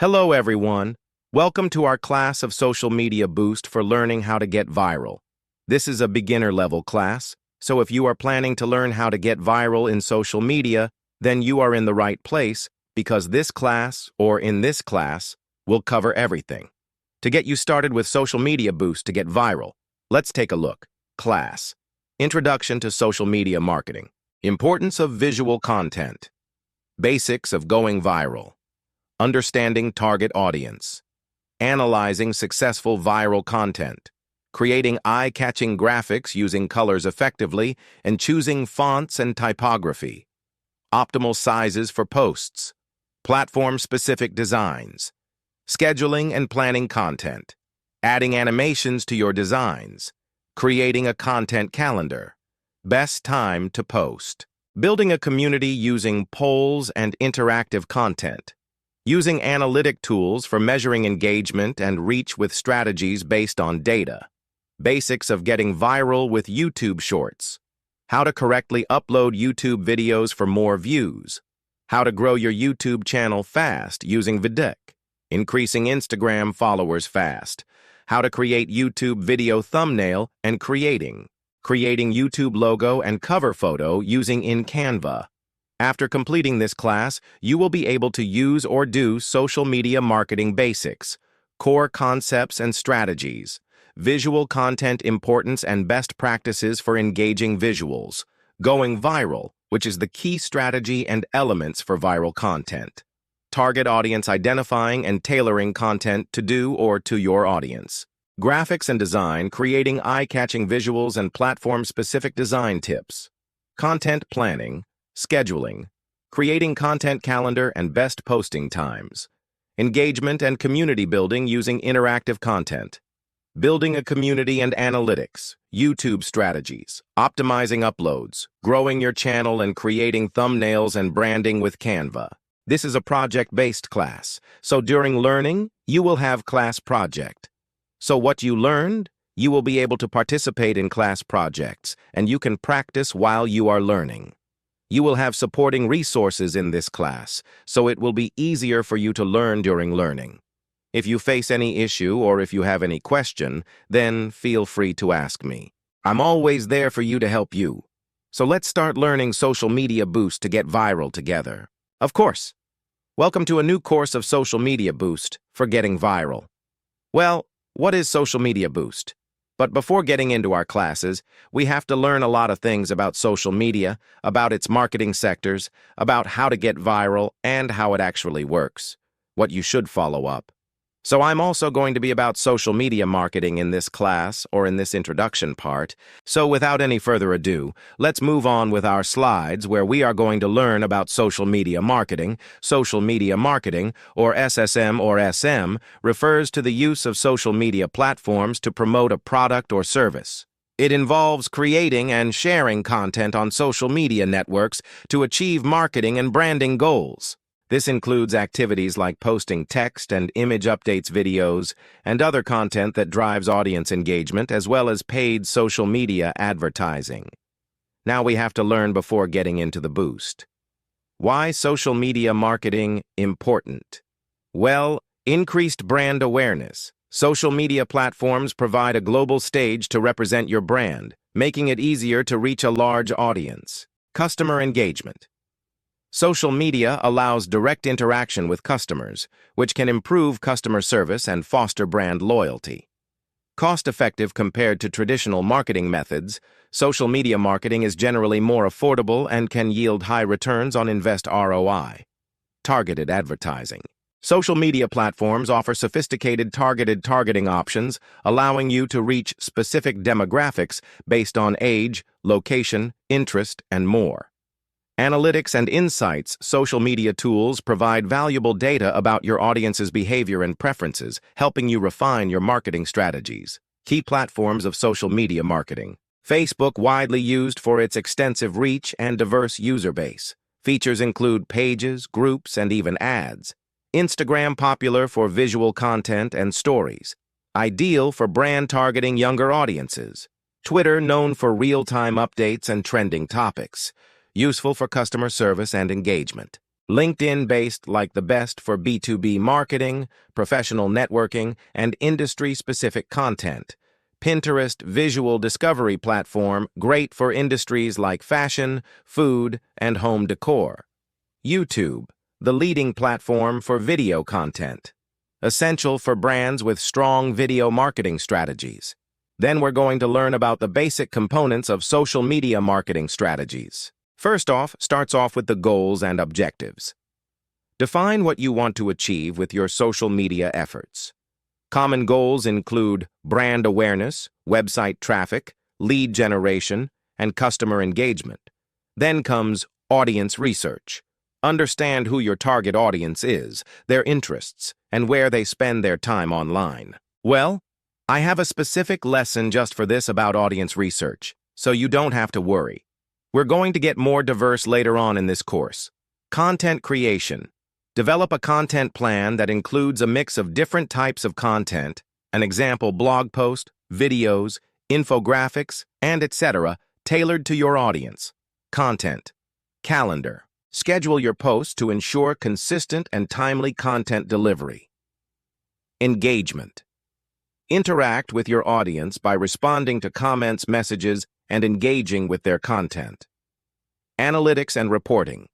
Hello, everyone. Welcome to our class of Social Media Boost for learning how to get viral. This is a beginner-level class, so if you are planning to learn how to get viral in social media, then you are in the right place because this class, or in this class, will cover everything. To get you started with Social Media Boost to get viral, let's take a look. Class. Introduction to Social Media Marketing. Importance of visual content. Basics of going viral. Understanding target audience. Analyzing successful viral content. Creating eye-catching graphics using colors effectively and choosing fonts and typography. Optimal sizes for posts. Platform-specific designs. Scheduling and planning content. Adding animations to your designs. Creating a content calendar. Best time to post. Building a community using polls and interactive content. Using analytic tools for measuring engagement and reach with strategies based on data. Basics of getting viral with YouTube Shorts. How to correctly upload YouTube videos for more views. How to grow your YouTube channel fast using vidIQ. Increasing Instagram followers fast. How to create YouTube video thumbnail and creating YouTube logo and cover photo using in Canva. After completing this class, you will be able to use or do social media marketing basics, core concepts and strategies, visual content importance and best practices for engaging visuals, going viral, which is the key strategy and elements for viral content, target audience identifying and tailoring content to do or to your audience, graphics and design, creating eye-catching visuals and platform-specific design tips, content planning, scheduling, creating content calendar and best posting times, engagement and community building using interactive content, building a community and analytics, YouTube strategies, optimizing uploads, growing your channel and creating thumbnails and branding with Canva. This is a project-based class, so during learning, you will have class project. So what you learned, you will be able to participate in class projects, and you can practice while you are learning. You will have supporting resources in this class, so it will be easier for you to learn during learning. If you face any issue or if you have any question, then feel free to ask me. I'm always there for you to help you. So let's start learning Social Media Boost to get viral together. Of course. Welcome to a new course of Social Media Boost for getting viral. Well, what is Social Media Boost? But before getting into our classes, we have to learn a lot of things about social media, about its marketing sectors, about how to get viral, and how it actually works, what you should follow up. So I'm also going to be about social media marketing in this class or in this introduction part. So without any further ado, let's move on with our slides where we are going to learn about social media marketing. Social media marketing, or SSM or SM, refers to the use of social media platforms to promote a product or service. It involves creating and sharing content on social media networks to achieve marketing and branding goals. This includes activities like posting text and image updates videos and other content that drives audience engagement as well as paid social media advertising. Now we have to learn before getting into the boost. Why social media marketing important? Well, increased brand awareness. Social media platforms provide a global stage to represent your brand, making it easier to reach a large audience. Customer engagement. Social media allows direct interaction with customers, which can improve customer service and foster brand loyalty. Cost-effective compared to traditional marketing methods, social media marketing is generally more affordable and can yield high returns on invest ROI. Targeted advertising. Social media platforms offer sophisticated targeted targeting options, allowing you to reach specific demographics based on age, location, interest, and more. Analytics and insights. Social media tools provide valuable data about your audience's behavior and preferences, helping you refine your marketing strategies. Key platforms of social media marketing. Facebook, widely used for its extensive reach and diverse user base. Features include pages, groups, and even ads. Instagram, popular for visual content and stories. Ideal for brand targeting younger audiences. Twitter, known for real-time updates and trending topics. Useful for customer service and engagement. LinkedIn-based like the best for B2B marketing, professional networking, and industry-specific content. Pinterest visual discovery platform, great for industries like fashion, food, and home decor. YouTube, the leading platform for video content. Essential for brands with strong video marketing strategies. Then we're going to learn about the basic components of social media marketing strategies. First off, starts off with the goals and objectives. Define what you want to achieve with your social media efforts. Common goals include brand awareness, website traffic, lead generation, and customer engagement. Then comes audience research. Understand who your target audience is, their interests, and where they spend their time online. Well, I have a specific lesson just for this about audience research, so you don't have to worry. We're going to get more diverse later on in this course. Content creation. Develop a content plan that includes a mix of different types of content, an example blog post, videos, infographics, and etc., tailored to your audience. Content. Calendar. Schedule your posts to ensure consistent and timely content delivery. Engagement. Interact with your audience by responding to comments, messages, and engaging with their content. Analytics and reporting.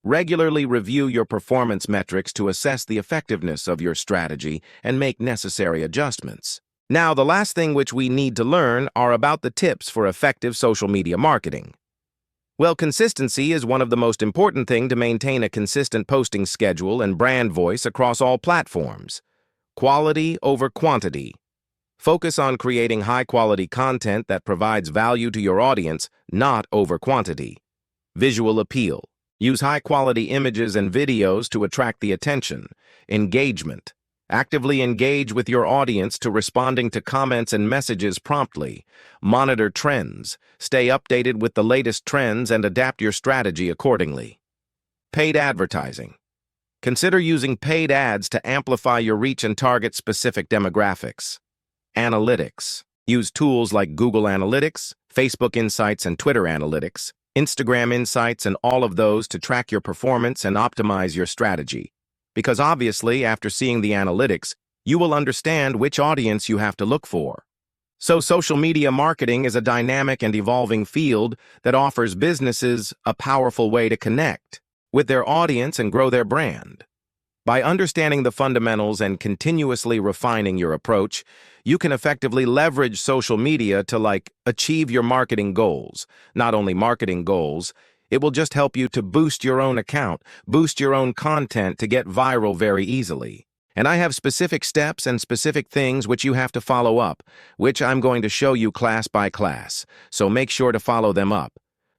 Regularly review your performance metrics to assess the effectiveness of your strategy and make necessary adjustments. Now, the last thing which we need to learn are about the tips for effective social media marketing. Well, consistency is one of the most important things to maintain a consistent posting schedule and brand voice across all platforms. Quality over quantity. Focus on creating high-quality content that provides value to your audience, not over quantity. Visual appeal. Use high-quality images and videos to attract the attention. Engagement. Actively engage with your audience to responding to comments and messages promptly. Monitor trends. Stay updated with the latest trends and adapt your strategy accordingly. Paid advertising. Consider using paid ads to amplify your reach and target specific demographics. Analytics. Use tools like Google Analytics, Facebook Insights, and Twitter Analytics, Instagram Insights, and all of those to track your performance and optimize your strategy. Because obviously, after seeing the analytics, you will understand which audience you have to look for. So social media marketing is a dynamic and evolving field that offers businesses a powerful way to connect with their audience and grow their brand. By understanding the fundamentals and continuously refining your approach, you can effectively leverage social media to achieve your marketing goals. Not only marketing goals, it will just help you to boost your own account, boost your own content to get viral very easily. And I have specific steps and specific things which you have to follow up, which I'm going to show you class by class, so make sure to follow them up.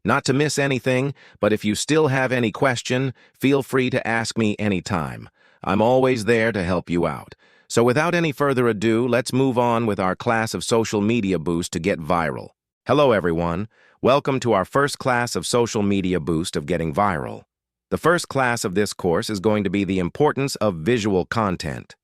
Not to miss anything, but if you still have any question, feel free to ask me anytime. I'm always there to help you out. So without any further ado, let's move on with our class of Social Media Boost to get viral. Hello everyone, welcome to our first class of Social Media Boost of getting viral. The first class of this course is going to be the importance of visual content.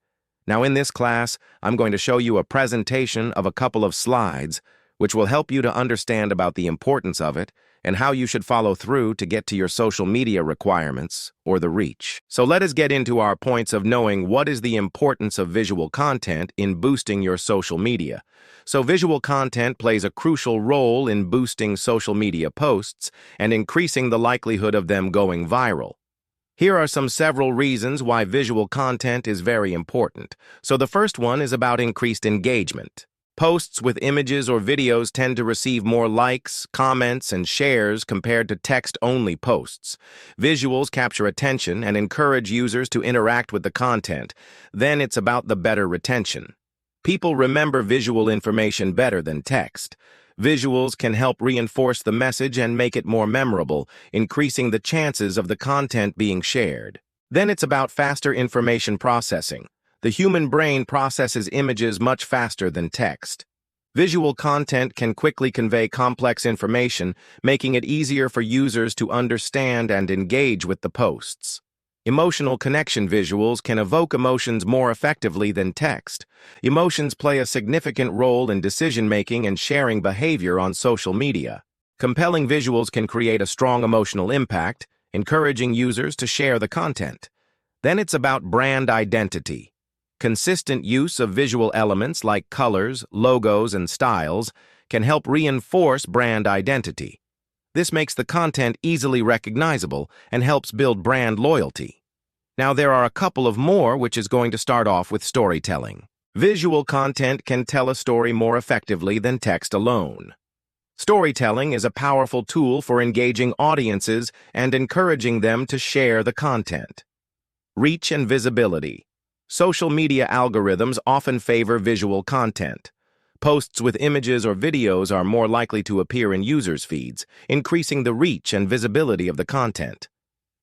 Now in this class, I'm going to show you a presentation of a couple of slides which will help you to understand about the importance of it and how you should follow through to get to your social media requirements or the reach. So let us get into our points of knowing what is the importance of visual content in boosting your social media. So visual content plays a crucial role in boosting social media posts and increasing the likelihood of them going viral. Here are several reasons why visual content is very important. So the first one is about increased engagement. Posts with images or videos tend to receive more likes, comments, and shares compared to text-only posts. Visuals capture attention and encourage users to interact with the content. Then it's about the better retention. People remember visual information better than text. Visuals can help reinforce the message and make it more memorable, increasing the chances of the content being shared. Then it's about faster information processing. The human brain processes images much faster than text. Visual content can quickly convey complex information, making it easier for users to understand and engage with the posts. Emotional connection visuals can evoke emotions more effectively than text. Emotions play a significant role in decision-making and sharing behavior on social media. Compelling visuals can create a strong emotional impact, encouraging users to share the content. Then it's about brand identity. Consistent use of visual elements like colors, logos, and styles can help reinforce brand identity. This makes the content easily recognizable and helps build brand loyalty. Now there are a couple of more, which is going to start off with storytelling. Visual content can tell a story more effectively than text alone. Storytelling is a powerful tool for engaging audiences and encouraging them to share the content. Reach and visibility. Social media algorithms often favor visual content. Posts with images or videos are more likely to appear in users' feeds, increasing the reach and visibility of the content.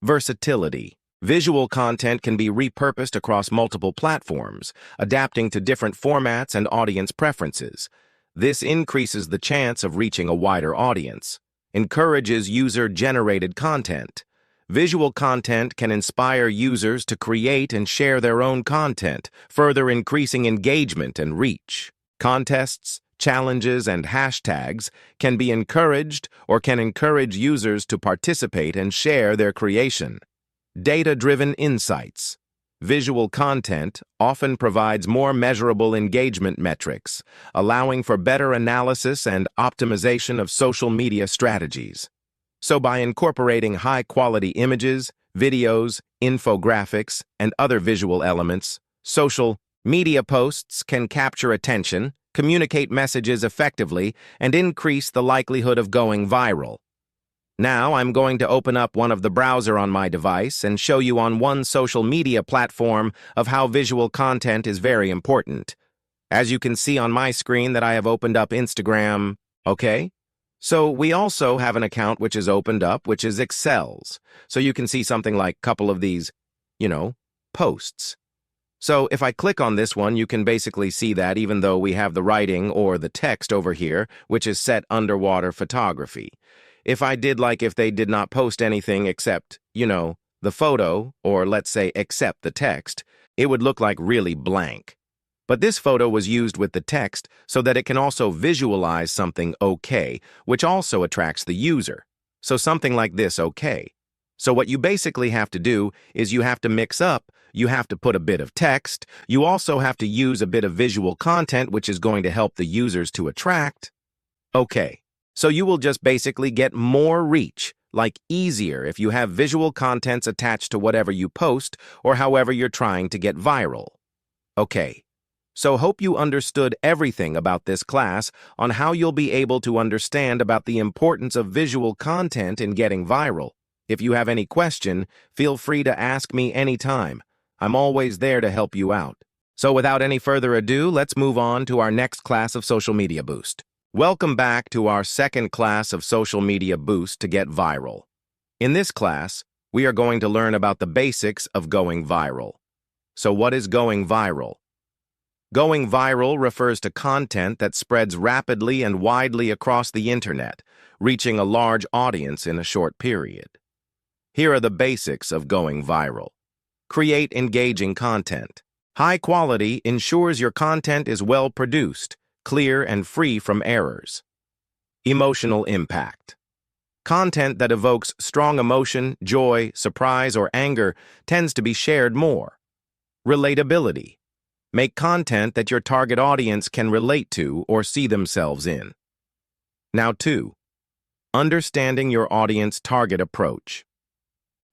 Versatility. Visual content can be repurposed across multiple platforms, adapting to different formats and audience preferences. This increases the chance of reaching a wider audience. Encourages user-generated content. Visual content can inspire users to create and share their own content, further increasing engagement and reach. Contests, challenges, and hashtags can be encouraged or can encourage users to participate and share their creation. Data-driven insights. Visual content often provides more measurable engagement metrics, allowing for better analysis and optimization of social media strategies. So by incorporating high-quality images, videos, infographics, and other visual elements, social media posts can capture attention, communicate messages effectively, and increase the likelihood of going viral. Now I'm going to open up one of the browser on my device and show you on one social media platform of how visual content is very important. As you can see on my screen that I have opened up Instagram, okay? So we also have an account which is opened up, which is Excel's. So you can see something like a couple of these, posts. So if I click on this one, you can basically see that even though we have the writing or the text over here, which is set underwater photography. If I did if they did not post anything except, the photo, or let's say except the text, it would look like really blank. But this photo was used with the text so that it can also visualize something okay, which also attracts the user. So something like this, okay. So what you basically have to do is you have to mix up, you have to put a bit of text, you also have to use a bit of visual content which is going to help the users to attract. Okay. So you will just basically get more reach, easier if you have visual contents attached to whatever you post or however you're trying to get viral. Okay, so hope you understood everything about this class on how you'll be able to understand about the importance of visual content in getting viral. If you have any question, feel free to ask me anytime. I'm always there to help you out. So without any further ado, let's move on to our next class of Social Media Boost. Welcome back to our second class of Social Media Boost to get viral. In this class, we are going to learn about the basics of going viral. So what is going viral? Going viral refers to content that spreads rapidly and widely across the internet, reaching a large audience in a short period. Here are the basics of going viral. Create engaging content. High quality ensures your content is well produced, clear and free from errors. Emotional impact. Content that evokes strong emotion, joy, surprise, or anger tends to be shared more. Relatability. Make content that your target audience can relate to or see themselves in. Now 2. Understanding your audience target approach.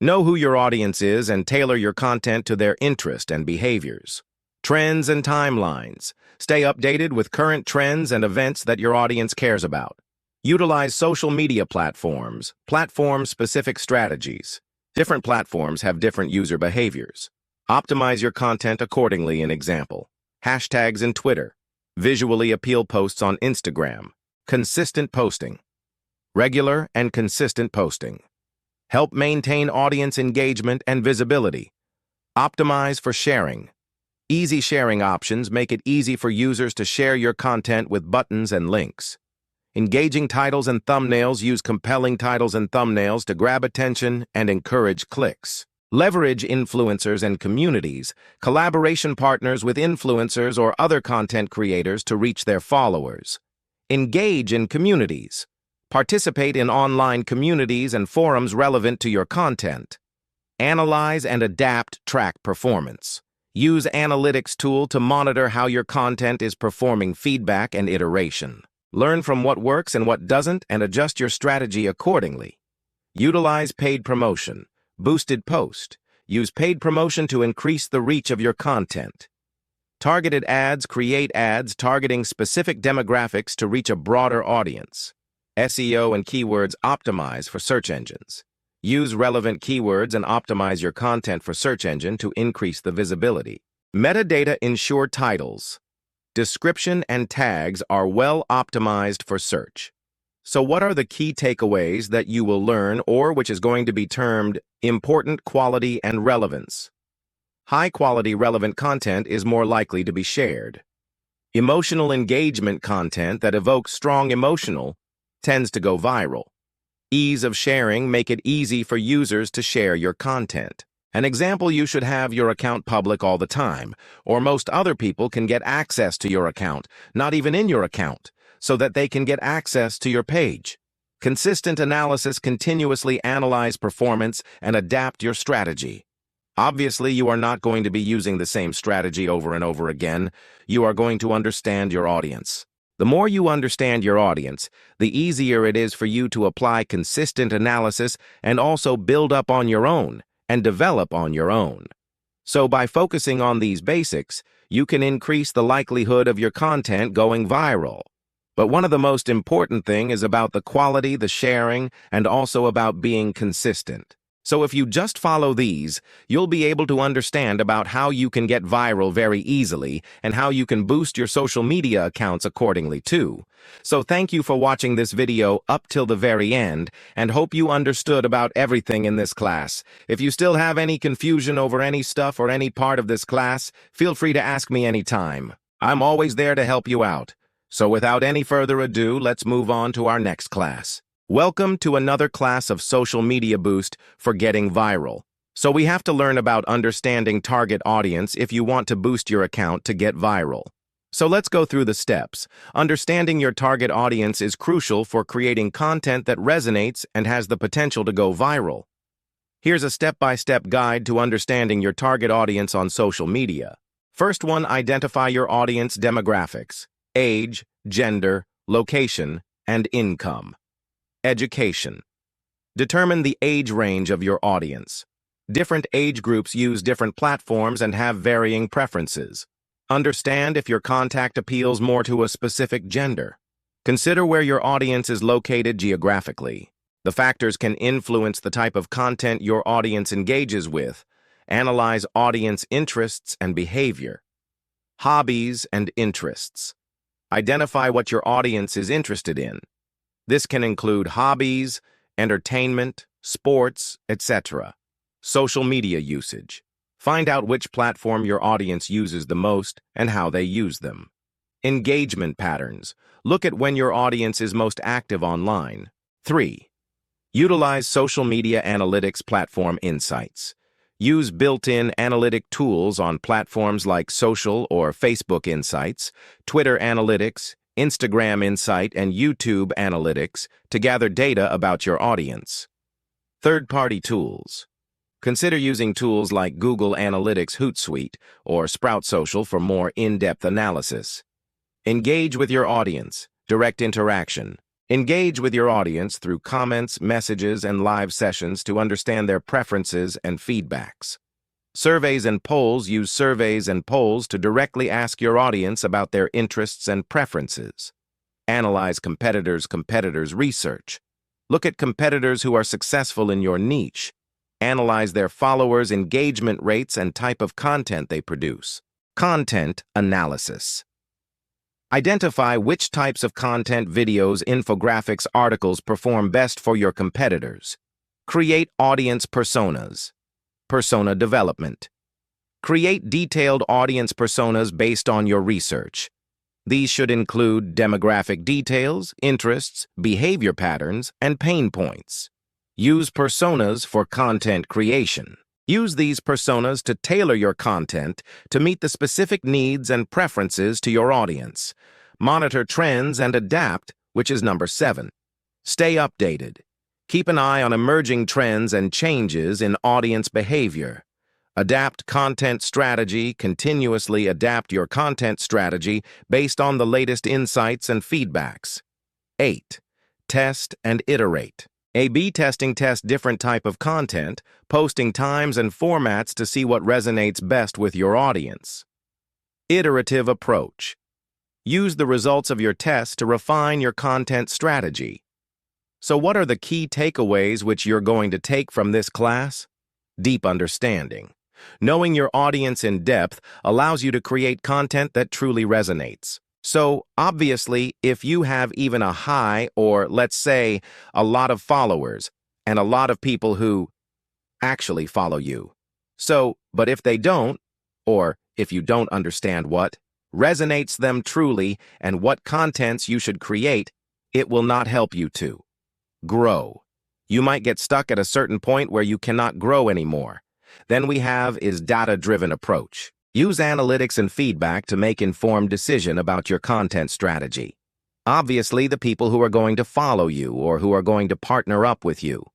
Know who your audience is and tailor your content to their interest and behaviors. Trends and timelines. Stay updated with current trends and events that your audience cares about. Utilize social media platforms, platform-specific strategies. Different platforms have different user behaviors. Optimize your content accordingly. An example: hashtags in Twitter, visually appeal posts on Instagram, consistent posting. Regular and consistent posting. Help maintain audience engagement and visibility. Optimize for sharing. Easy sharing options make it easy for users to share your content with buttons and links. Engaging titles and thumbnails. Use compelling titles and thumbnails to grab attention and encourage clicks. Leverage influencers and communities, collaboration partners with influencers or other content creators to reach their followers. Engage in communities. Participate in online communities and forums relevant to your content. Analyze and adapt track performance. Use analytics tool to monitor how your content is performing feedback and iteration. Learn from what works and what doesn't and adjust your strategy accordingly. Utilize paid promotion. Boosted post. Use paid promotion to increase the reach of your content. Targeted ads. Create ads targeting specific demographics to reach a broader audience. SEO and keywords. Optimize for search engines. Use relevant keywords and optimize your content for search engine to increase the visibility. Metadata. Ensure titles, description, and tags are well optimized for search. So what are the key takeaways that you will learn, or which is going to be termed important, quality, and relevance? High-quality relevant content is more likely to be shared. Emotional engagement content that evokes strong emotional tends to go viral. Ease of sharing. Make it easy for users to share your content. An example, you should have your account public all the time, or most other people can get access to your account, not even in your account, so that they can get access to your page. Consistent analysis. Continuously analyze performance and adapt your strategy. Obviously, you are not going to be using the same strategy over and over again. You are going to understand your audience. The more you understand your audience, the easier it is for you to apply consistent analysis and also build up on your own and develop on your own. So by focusing on these basics, you can increase the likelihood of your content going viral. But one of the most important things is about the quality, the sharing, and also about being consistent. So if you just follow these, you'll be able to understand about how you can get viral very easily and how you can boost your social media accounts accordingly too. So thank you for watching this video up till the very end and hope you understood about everything in this class. If you still have any confusion over any stuff or any part of this class, feel free to ask me anytime. I'm always there to help you out. So without any further ado, let's move on to our next class. Welcome to another class of Social Media Boost for getting viral. So we have to learn about understanding target audience if you want to boost your account to get viral. So let's go through the steps. Understanding your target audience is crucial for creating content that resonates and has the potential to go viral. Here's a step-by-step guide to understanding your target audience on social media. First one, identify your audience demographics: age, gender, location, and income. Education. Determine the age range of your audience. Different age groups use different platforms and have varying preferences. Understand if your content appeals more to a specific gender. Consider where your audience is located geographically. The factors can influence the type of content your audience engages with. Analyze audience interests and behavior. Hobbies and interests. Identify what your audience is interested in. This can include hobbies, entertainment, sports, etc. Social media usage. Find out which platform your audience uses the most and how they use them. Engagement patterns. Look at when your audience is most active online. 3. Utilize social media analytics platform insights. Use built-in analytic tools on platforms like Social or Facebook Insights, Twitter Analytics, Instagram Insight, and YouTube Analytics to gather data about your audience. Third-party tools. Consider using tools like Google Analytics Hootsuite or Sprout Social for more in-depth analysis. Engage with your audience. Direct interaction. Engage with your audience through comments, messages, and live sessions to understand their preferences and feedbacks. Surveys and polls. Use surveys and polls to directly ask your audience about their interests and preferences. Analyze competitors' research. Look at competitors who are successful in your niche. Analyze their followers' engagement rates and type of content they produce. Content analysis. Identify which types of content, videos, infographics, articles perform best for your competitors. Create audience personas. Persona development. Create detailed audience personas based on your research. These should include demographic details, interests, behavior patterns, and pain points. Use personas for content creation. Use these personas to tailor your content to meet the specific needs and preferences to your audience. Monitor trends and adapt, which is number 7. Stay updated. Keep an eye on emerging trends and changes in audience behavior. Adapt content strategy. Continuously adapt your content strategy based on the latest insights and feedbacks. 8. Test and iterate. A/B testing tests different type of content, posting times and formats to see what resonates best with your audience. Iterative approach. Use the results of your tests to refine your content strategy. So what are the key takeaways which you're going to take from this class? Deep understanding. Knowing your audience in depth allows you to create content that truly resonates. So, obviously, if you have even a high, or let's say, a lot of followers, and a lot of people who actually follow you. But if they don't, or if you don't understand what resonates them truly and what contents you should create, it will not help you to grow. You might get stuck at a certain point where you cannot grow anymore. Then we have is data-driven approach. Use analytics and feedback to make informed decision about your content strategy. Obviously, the people who are going to follow you or who are going to partner up with you.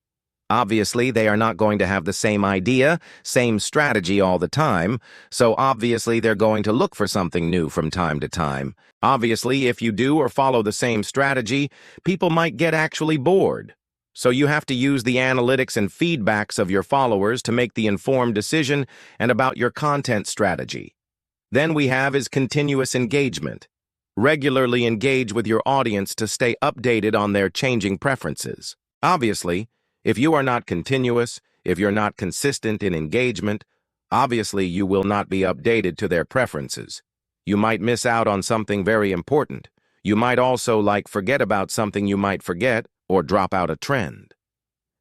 Obviously, they are not going to have the same idea, same strategy all the time, so obviously they're going to look for something new from time to time. Obviously, if you do or follow the same strategy, people might get actually bored. So you have to use the analytics and feedbacks of your followers to make the informed decision and about your content strategy. Then we have is continuous engagement. Regularly engage with your audience to stay updated on their changing preferences. Obviously, if you are not continuous, if you're not consistent in engagement, obviously you will not be updated to their preferences. You might miss out on something very important. You might also forget about something you might forget or drop out a trend.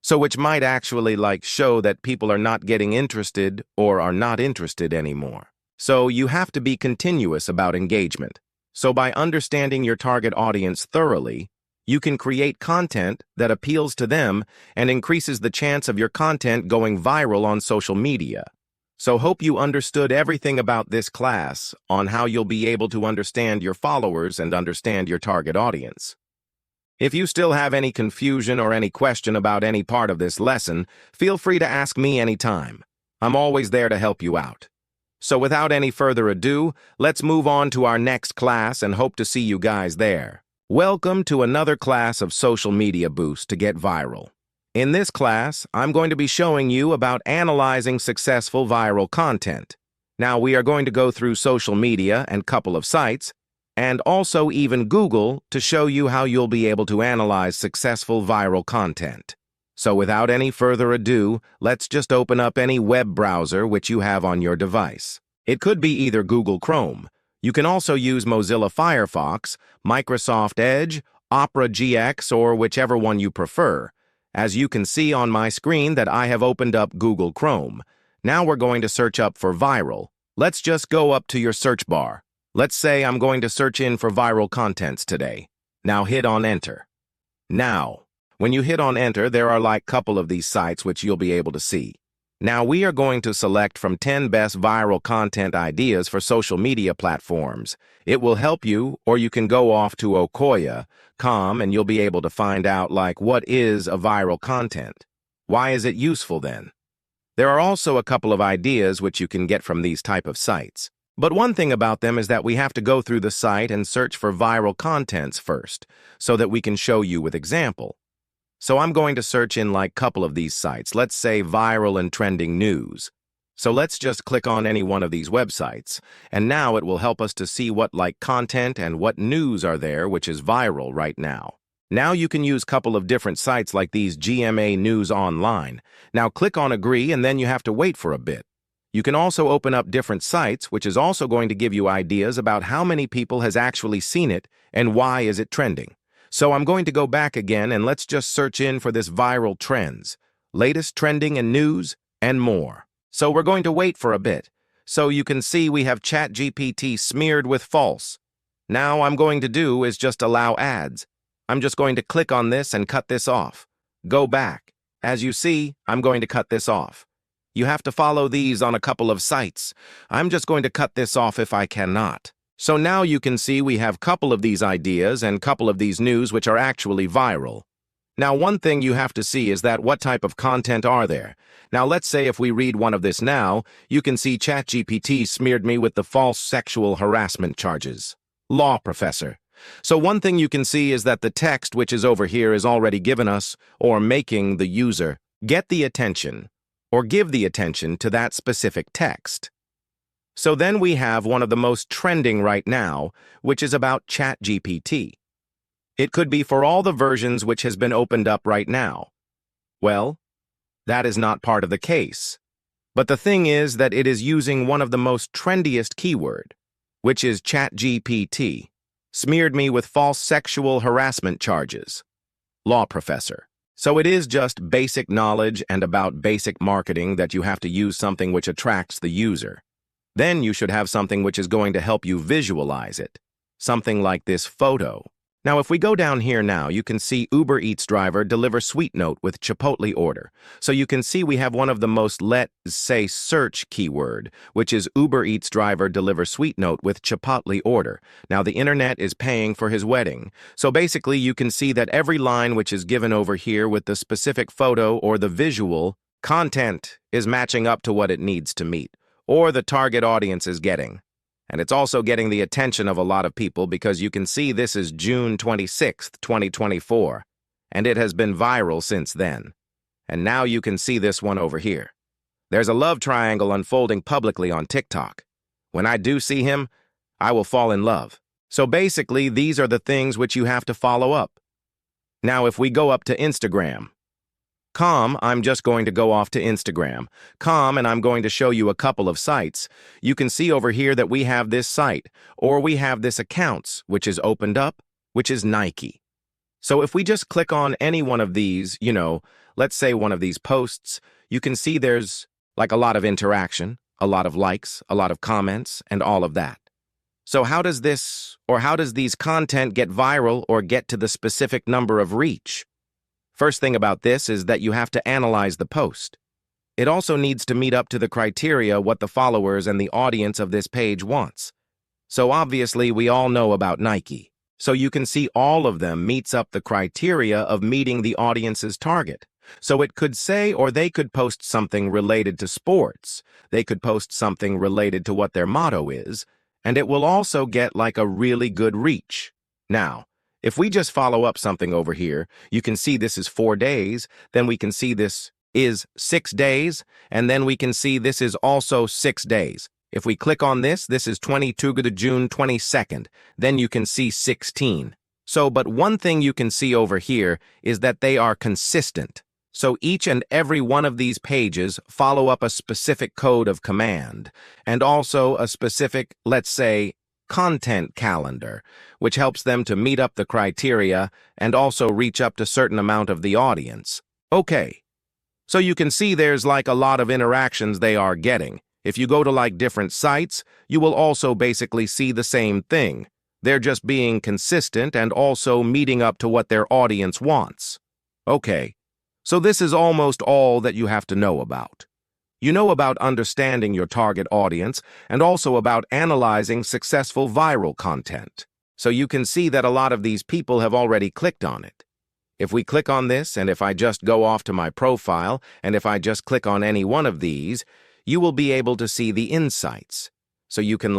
So which might actually show that people are not getting interested or are not interested anymore. So you have to be continuous about engagement. So by understanding your target audience thoroughly, you can create content that appeals to them and increases the chance of your content going viral on social media. So hope you understood everything about this class on how you'll be able to understand your followers and understand your target audience. If you still have any confusion or any question about any part of this lesson, feel free to ask me anytime. I'm always there to help you out. So without any further ado, let's move on to our next class and hope to see you guys there. Welcome to another class of Social Media Boost to get viral. In this class, I'm going to be showing you about analyzing successful viral content. Now, we are going to go through social media and couple of sites, and also even Google to show you how you'll be able to analyze successful viral content. So without any further ado, let's just open up any web browser which you have on your device. It could be either Google Chrome. You can also use Mozilla Firefox, Microsoft Edge, Opera GX, or whichever one you prefer. As you can see on my screen that I have opened up Google Chrome. Now we're going to search up for viral. Let's just go up to your search bar. Let's say I'm going to search in for viral contents today. Now hit on enter. Now, when you hit on enter, there are a couple of these sites which you'll be able to see. Now we are going to select from 10 best viral content ideas for social media platforms. It will help you, or you can go off to Okoya.com and you'll be able to find out what is a viral content. Why is it useful then? There are also a couple of ideas which you can get from these type of sites. But one thing about them is that we have to go through the site and search for viral contents first, so that we can show you with example. So I'm going to search in couple of these sites. Let's say viral and trending news. So let's just click on any one of these websites, and now it will help us to see what content and what news are there which is viral right now. Now you can use couple of different sites like these GMA News Online. Now click on agree and then you have to wait for a bit. You can also open up different sites, which is also going to give you ideas about how many people has actually seen it and why is it trending. So I'm going to go back again and let's just search in for this viral trends, latest trending and news, and more. So we're going to wait for a bit. So you can see we have ChatGPT smeared with false. Now I'm going to do is just allow ads. I'm just going to click on this and cut this off. Go back. As you see, I'm going to cut this off. You have to follow these on a couple of sites. I'm just going to cut this off if I cannot. So now you can see we have couple of these ideas and couple of these news which are actually viral. Now, one thing you have to see is that what type of content are there. Now, let's say if we read one of this now, you can see ChatGPT smeared me with the false sexual harassment charges. Law professor. So one thing you can see is that the text which is over here is already given us, or making the user, get the attention, or give the attention to that specific text. So then we have one of the most trending right now, which is about ChatGPT. It could be for all the versions which has been opened up right now. Well, that is not part of the case. But the thing is that it is using one of the most trendiest keyword, which is ChatGPT. Smeared me with false sexual harassment charges. Law professor. So it is just basic knowledge and about basic marketing that you have to use something which attracts the user. Then you should have something which is going to help you visualize it. Something like this photo. Now, if we go down here now, you can see Uber Eats driver deliver sweet note with Chipotle order. So you can see we have one of the most, let's say, search keyword, which is Uber Eats driver deliver sweet note with Chipotle order. Now, the internet is paying for his wedding. So basically, you can see that every line which is given over here with the specific photo or the visual content is matching up to what it needs to meet, or the target audience is getting. And it's also getting the attention of a lot of people because you can see this is June 26th, 2024, and it has been viral since then. And now you can see this one over here. There's a love triangle unfolding publicly on TikTok. When I do see him, I will fall in love. So basically, these are the things which you have to follow up. Now, if we go up to Instagram, I'm just going to go off to Instagram. And I'm going to show you a couple of sites. You can see over here that we have this site, or we have this accounts, which is opened up, which is Nike. So if we just click on any one of these, let's say one of these posts, you can see there's like a lot of interaction, a lot of likes, a lot of comments, and all of that. So how does these content get viral or get to the specific number of reach? First thing about this is that you have to analyze the post. It also needs to meet up to the criteria what the followers and the audience of this page wants. So obviously we all know about Nike. So you can see all of them meets up the criteria of meeting the audience's target. So it could say, or they could post something related to sports. They could post something related to what their motto is, and it will also get like a really good reach. Now, if we just follow up something over here, you can see this is 4 days, then we can see this is 6 days, and then we can see this is also 6 days. If we click on this, this is 22 to June 22nd, then you can see 16. So, but one thing you can see over here is that they are consistent. So each and every one of these pages follow up a specific code of command, and also a specific, let's say, content calendar, which helps them to meet up the criteria and also reach up to certain amount of the audience. Okay, so you can see there's like a lot of interactions they are getting. If you go to like different sites, you will also basically see the same thing. They're just being consistent and also meeting up to what their audience wants. Okay, so this is almost all that you have to know about. You know about understanding your target audience and also about analyzing successful viral content. So you can see that a lot of these people have already clicked on it. If we click on this, and if I just go off to my profile, and if I just click on any one of these, you will be able to see the insights. So you can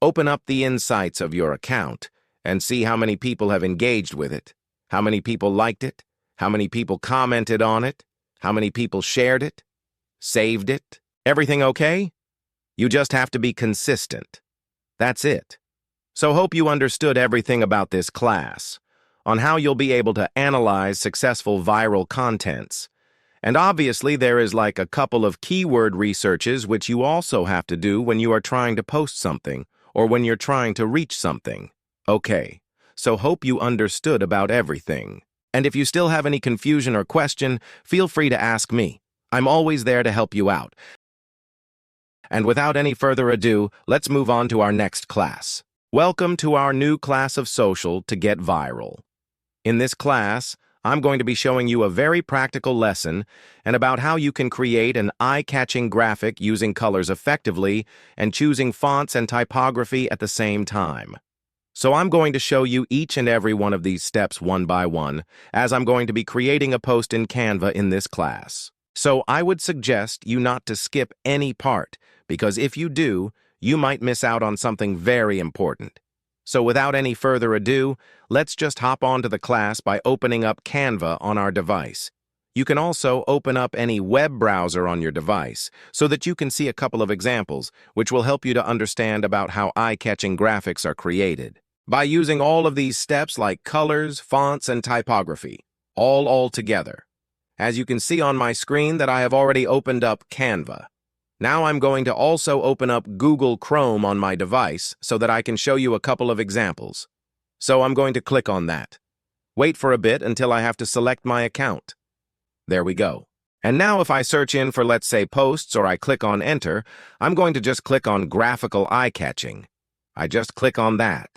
open up the insights of your account and see how many people have engaged with it, how many people liked it, how many people commented on it, how many people shared it, saved it. Everything okay? You just have to be consistent. That's it. So hope you understood everything about this class, on how you'll be able to analyze successful viral contents. And obviously there is like a couple of keyword researches which you also have to do when you are trying to post something or when you're trying to reach something. Okay, so hope you understood about everything. And if you still have any confusion or question, feel free to ask me. I'm always there to help you out. And without any further ado, let's move on to our next class. Welcome to our new class of Social to Get Viral. In this class, I'm going to be showing you a very practical lesson and about how you can create an eye-catching graphic using colors effectively and choosing fonts and typography at the same time. So I'm going to show you each and every one of these steps one by one, as I'm going to be creating a post in Canva in this class. So I would suggest you not to skip any part, because if you do, you might miss out on something very important. So without any further ado, let's just hop on to the class by opening up Canva on our device. You can also open up any web browser on your device so that you can see a couple of examples, which will help you to understand about how eye-catching graphics are created. By using all of these steps like colors, fonts, and typography, all together. As you can see on my screen that I have already opened up Canva. Now I'm going to also open up Google Chrome on my device so that I can show you a couple of examples. So I'm going to click on that. Wait for a bit until I have to select my account. There we go. And now if I search in for, let's say, posts, or I click on enter, I'm going to just click on graphical eye-catching. I just click on that.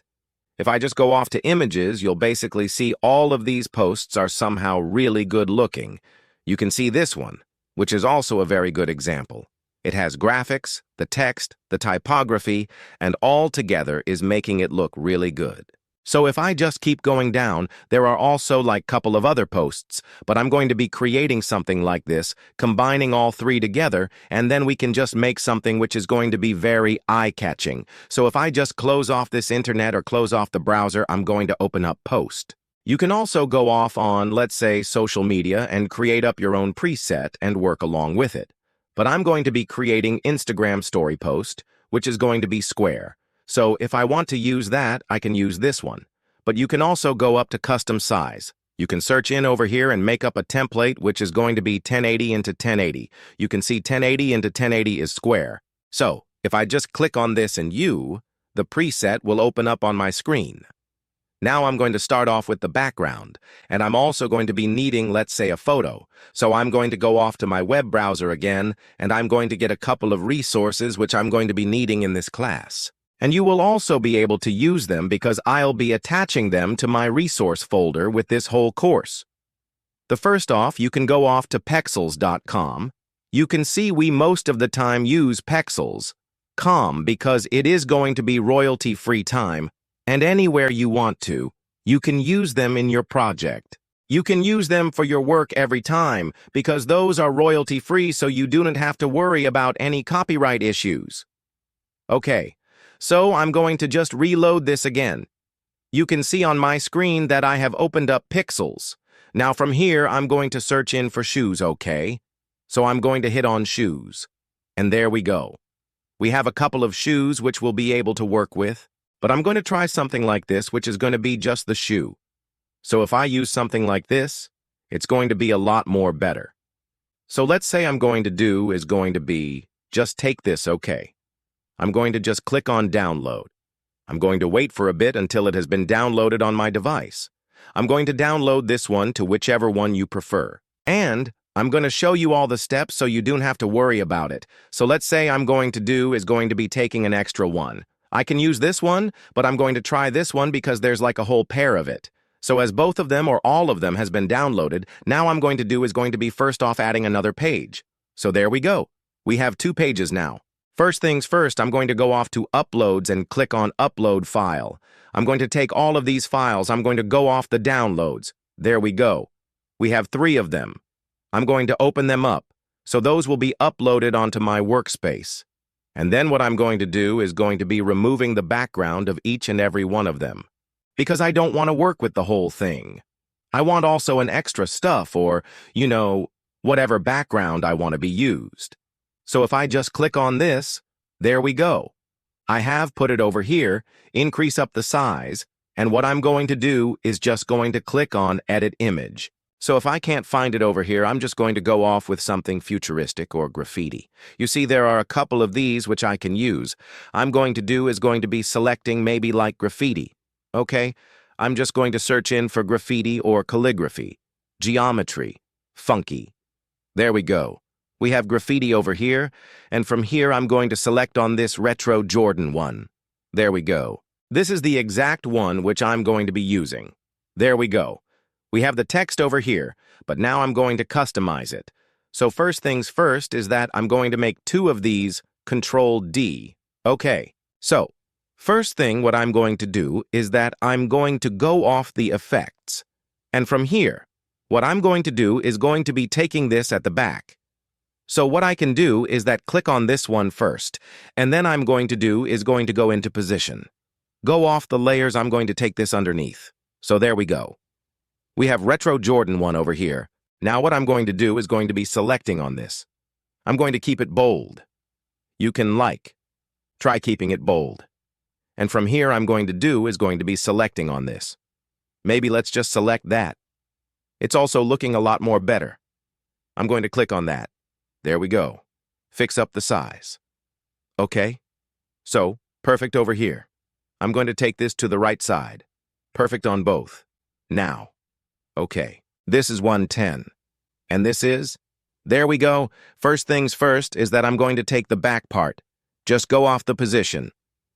If I just go off to images, you'll basically see all of these posts are somehow really good looking. You can see this one, which is also a very good example. It has graphics, the text, the typography, and all together is making it look really good. So if I just keep going down, there are also like couple of other posts, but I'm going to be creating something like this, combining all three together, and then we can just make something which is going to be very eye-catching. So if I just close off this internet or close off the browser, I'm going to open up Post. You can also go off on, let's say, social media and create up your own preset and work along with it. But I'm going to be creating Instagram story post, which is going to be square. So if I want to use that, I can use this one. But you can also go up to custom size. You can search in over here and make up a template which is going to be 1080 into 1080. You can see 1080 into 1080 is square. So if I just click on this and the preset will open up on my screen. Now I'm going to start off with the background, and I'm also going to be needing, let's say, a photo. So I'm going to go off to my web browser again, and I'm going to get a couple of resources which I'm going to be needing in this class. And you will also be able to use them because I'll be attaching them to my resource folder with this whole course. The first off, you can go off to pexels.com. You can see we most of the time use pexels.com because it is going to be royalty-free time, and anywhere you want to, you can use them in your project. You can use them for your work every time because those are royalty-free, so you do not have to worry about any copyright issues. Okay. So I'm going to just reload this again. You can see on my screen that I have opened up Pixels. Now from here, I'm going to search in for shoes, okay? So I'm going to hit on shoes. And there we go. We have a couple of shoes which we'll be able to work with, but I'm going to try something like this, which is going to be just the shoe. So if I use something like this, it's going to be a lot more better. So let's say I'm going to do is going to be just take this, okay? I'm going to just click on download. I'm going to wait for a bit until it has been downloaded on my device. I'm going to download this one to whichever one you prefer. And I'm going to show you all the steps so you don't have to worry about it. So let's say I'm going to do is going to be taking an extra one. I can use this one, but I'm going to try this one because there's like a whole pair of it. So as both of them or all of them has been downloaded, now I'm going to do is going to be first off adding another page. So there we go. We have 2 pages now. First things first, I'm going to go off to Uploads and click on Upload File. I'm going to take all of these files. I'm going to go off the downloads. There we go. We have 3 of them. I'm going to open them up. So those will be uploaded onto my workspace. And then what I'm going to do is going to be removing the background of each and every one of them. Because I don't want to work with the whole thing. I want also an extra stuff or, whatever background I want to be used. So if I just click on this, there we go. I have put it over here, increase up the size, and what I'm going to do is just going to click on Edit Image. So if I can't find it over here, I'm just going to go off with something futuristic or graffiti. You see, there are a couple of these which I can use. I'm going to do is going to be selecting maybe like graffiti. Okay, I'm just going to search in for graffiti or calligraphy, geometry, funky. There we go. We have graffiti over here, and from here I'm going to select on this retro Jordan one. There we go. This is the exact one which I'm going to be using. There we go. We have the text over here, but now I'm going to customize it. So first things first is that I'm going to make 2 of these Control D. Okay, so First thing what I'm going to do is that I'm going to go off the effects. And from here, what I'm going to do is going to be taking this at the back. So what I can do is that click on this one first, and then I'm going to do is going to go into position. Go off the layers, I'm going to take this underneath. So there we go. We have Retro Jordan 1 over here. Now what I'm going to do is going to be selecting on this. I'm going to keep it bold. You can try keeping it bold. And from here I'm going to do is going to be selecting on this. Maybe let's just select that. It's also looking a lot more better. I'm going to click on that. There we go. Fix up the size. Okay. So, perfect over here. I'm going to take this to the right side. Perfect on both. Now. Okay. This is 110. And this is? There we go. First things first is that I'm going to take the back part. Just go off the position.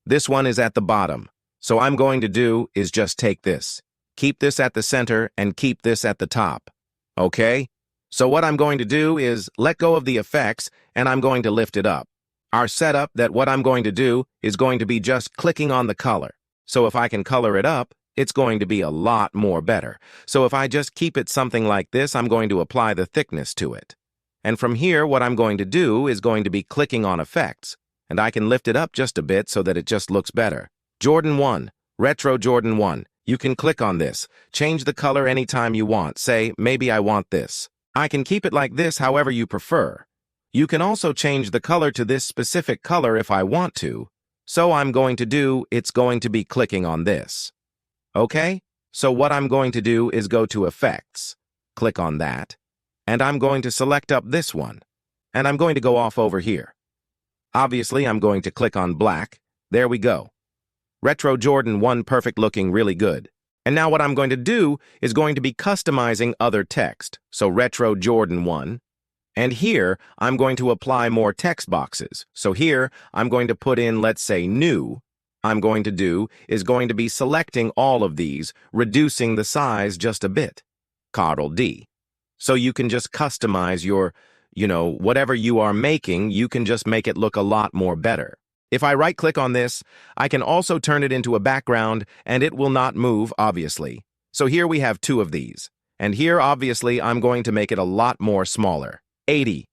This one is at the bottom. So I'm going to do is just take this. Keep this at the center and keep this at the top. Okay? So what I'm going to do is let go of the effects and I'm going to lift it up. Our setup that what I'm going to do is going to be just clicking on the color. So if I can color it up, it's going to be a lot more better. So if I just keep it something like this, I'm going to apply the thickness to it. And from here, what I'm going to do is going to be clicking on effects. And I can lift it up just a bit so that it just looks better. Jordan 1, Retro Jordan 1. You can click on this. Change the color anytime you want. Say, maybe I want this. I can keep it like this however you prefer. You can also change the color to this specific color if I want to. So I'm going to do, it's going to be clicking on this. Okay? So what I'm going to do is go to Effects. Click on that. And I'm going to select up this one. And I'm going to go off over here. Obviously, I'm going to click on black. There we go. Retro Jordan 1 perfect looking really good. And now what I'm going to do is going to be customizing other text. So Retro Jordan 1. And here, I'm going to apply more text boxes. So here, I'm going to put in, let's say, new. I'm going to do is going to be selecting all of these, reducing the size just a bit. Ctrl D. So you can just customize your, whatever you are making, you can just make it look a lot more better. If I right-click on this, I can also turn it into a background, and it will not move, obviously. So here we have 2 of these. And here, obviously, I'm going to make it a lot more smaller. 80.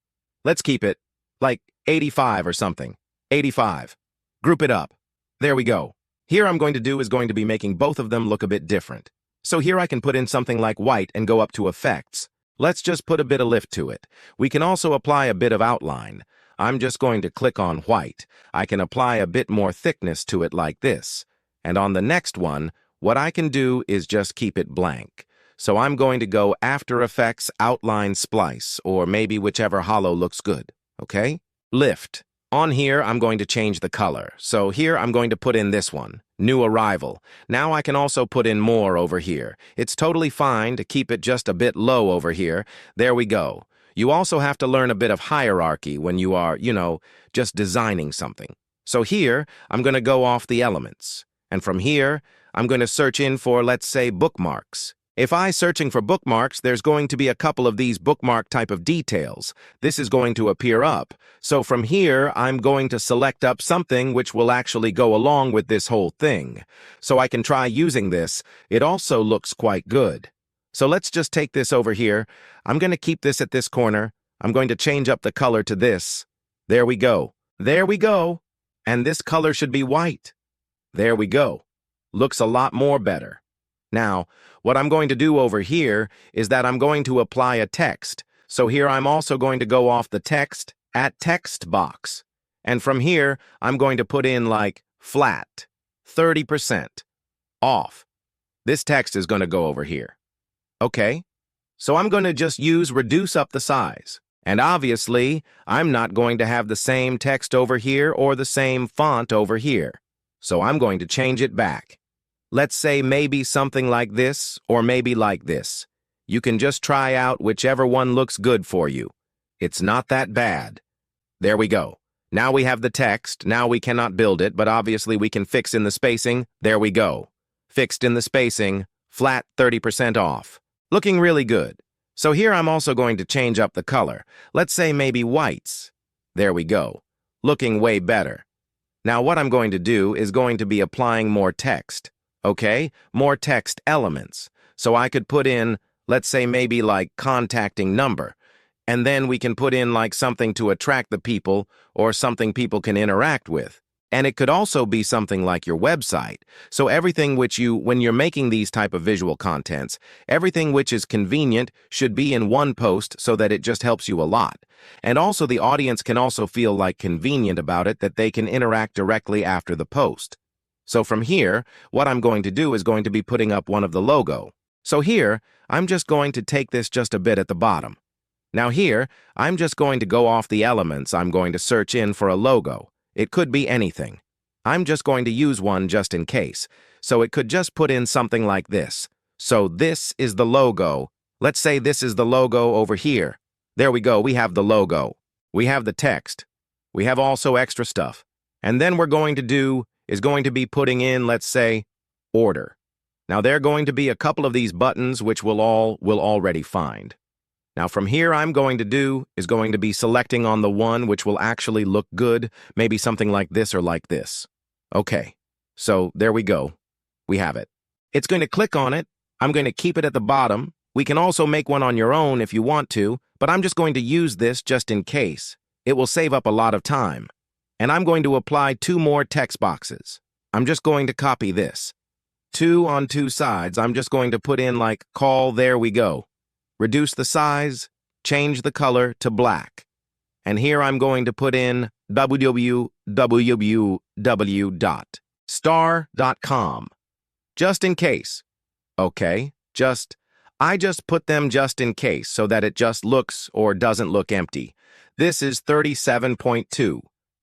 Let's keep it, like 85 or something. 85. Group it up. There we go. Here I'm going to do is going to be making both of them look a bit different. So here I can put in something like white and go up to Effects. Let's just put a bit of lift to it. We can also apply a bit of outline. I'm just going to click on white. I can apply a bit more thickness to it like this. And on the next one, what I can do is just keep it blank. So I'm going to go After Effects, Outline Splice, or maybe whichever hollow looks good, okay? Lift. On here, I'm going to change the color. So here, I'm going to put in this one, New Arrival. Now I can also put in more over here. It's totally fine to keep it just a bit low over here. There we go. You also have to learn a bit of hierarchy when you are, just designing something. So here, I'm going to go off the elements. And from here, I'm going to search in for, let's say, bookmarks. If I'm searching for bookmarks, there's going to be a couple of these bookmark type of details. This is going to appear up. So from here, I'm going to select up something which will actually go along with this whole thing. So I can try using this. It also looks quite good. So let's just take this over here. I'm going to keep this at this corner. I'm going to change up the color to this. There we go. There we go. And this color should be white. There we go. Looks a lot more better. Now, what I'm going to do over here is that I'm going to apply a text. So here I'm also going to go off the text at text box. And from here, I'm going to put in like flat, 30%, off. This text is going to go over here. Okay, so I'm going to just use reduce up the size. And obviously, I'm not going to have the same text over here or the same font over here. So I'm going to change it back. Let's say maybe something like this or maybe like this. You can just try out whichever one looks good for you. It's not that bad. There we go. Now we have the text. Now we cannot build it, but obviously we can fix in the spacing. There we go. Fixed in the spacing, flat 30% off. Looking really good. So here I'm also going to change up the color. Let's say maybe whites. There we go. Looking way better. Now what I'm going to do is going to be applying more text, okay? More text elements. So I could put in, let's say maybe like contacting number, and then we can put in like something to attract the people or something people can interact with. And it could also be something like your website. So everything which when you're making these type of visual contents, everything which is convenient should be in one post so that it just helps you a lot. And also the audience can also feel like convenient about it, that they can interact directly after the post. So from here, what I'm going to do is going to be putting up one of the logo. So here, I'm just going to take this just a bit at the bottom. Now here, I'm just going to go off the elements. I'm going to search in for a logo. It could be anything. I'm just going to use one just in case. So it could just put in something like this. So this is the logo. Let's say this is the logo over here. There we go. We have the logo. We have the text. We have also extra stuff. And then we're going to do is going to be putting in, let's say, order. Now there are going to be a couple of these buttons which we'll already find. Now from here, I'm going to do is going to be selecting on the one which will actually look good, maybe something like this or like this. Okay, so there we go. We have it. It's going to click on it. I'm going to keep it at the bottom. We can also make one on your own if you want to, but I'm just going to use this just in case. It will save up a lot of time. And I'm going to apply 2 more text boxes. I'm just going to copy this. 2 on 2 sides. I'm just going to put in like call, there we go. Reduce the size, change the color to black. And here I'm going to put in www.star.com. Just in case. Okay, I just put them just in case so that it just looks or doesn't look empty. This is 37.2.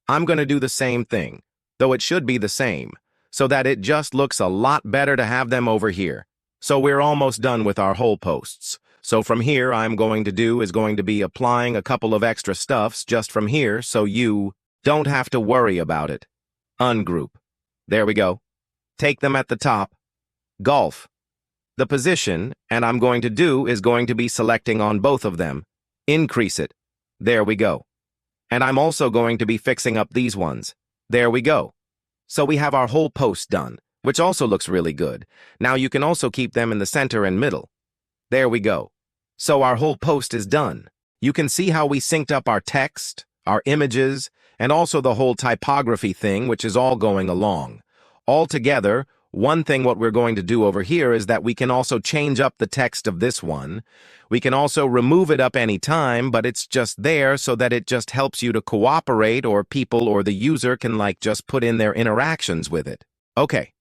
I'm going to do the same thing, though it should be the same, so that it just looks a lot better to have them over here. So we're almost done with our whole posts. So from here, I'm going to do is going to be applying a couple of extra stuffs just from here so you don't have to worry about it. Ungroup. There we go. Take them at the top. Golf. The position, and I'm going to do is going to be selecting on both of them. Increase it. There we go. And I'm also going to be fixing up these ones. There we go. So we have our whole post done, which also looks really good. Now you can also keep them in the center and middle. There we go. So our whole post is done. You can see how we synced up our text, our images, and also the whole typography thing, which is all going along. Altogether, one thing what we're going to do over here is that we can also change up the text of this one. We can also remove it up any time, but it's just there so that it just helps you to cooperate, or people or the user can like just put in their interactions with it. Okay.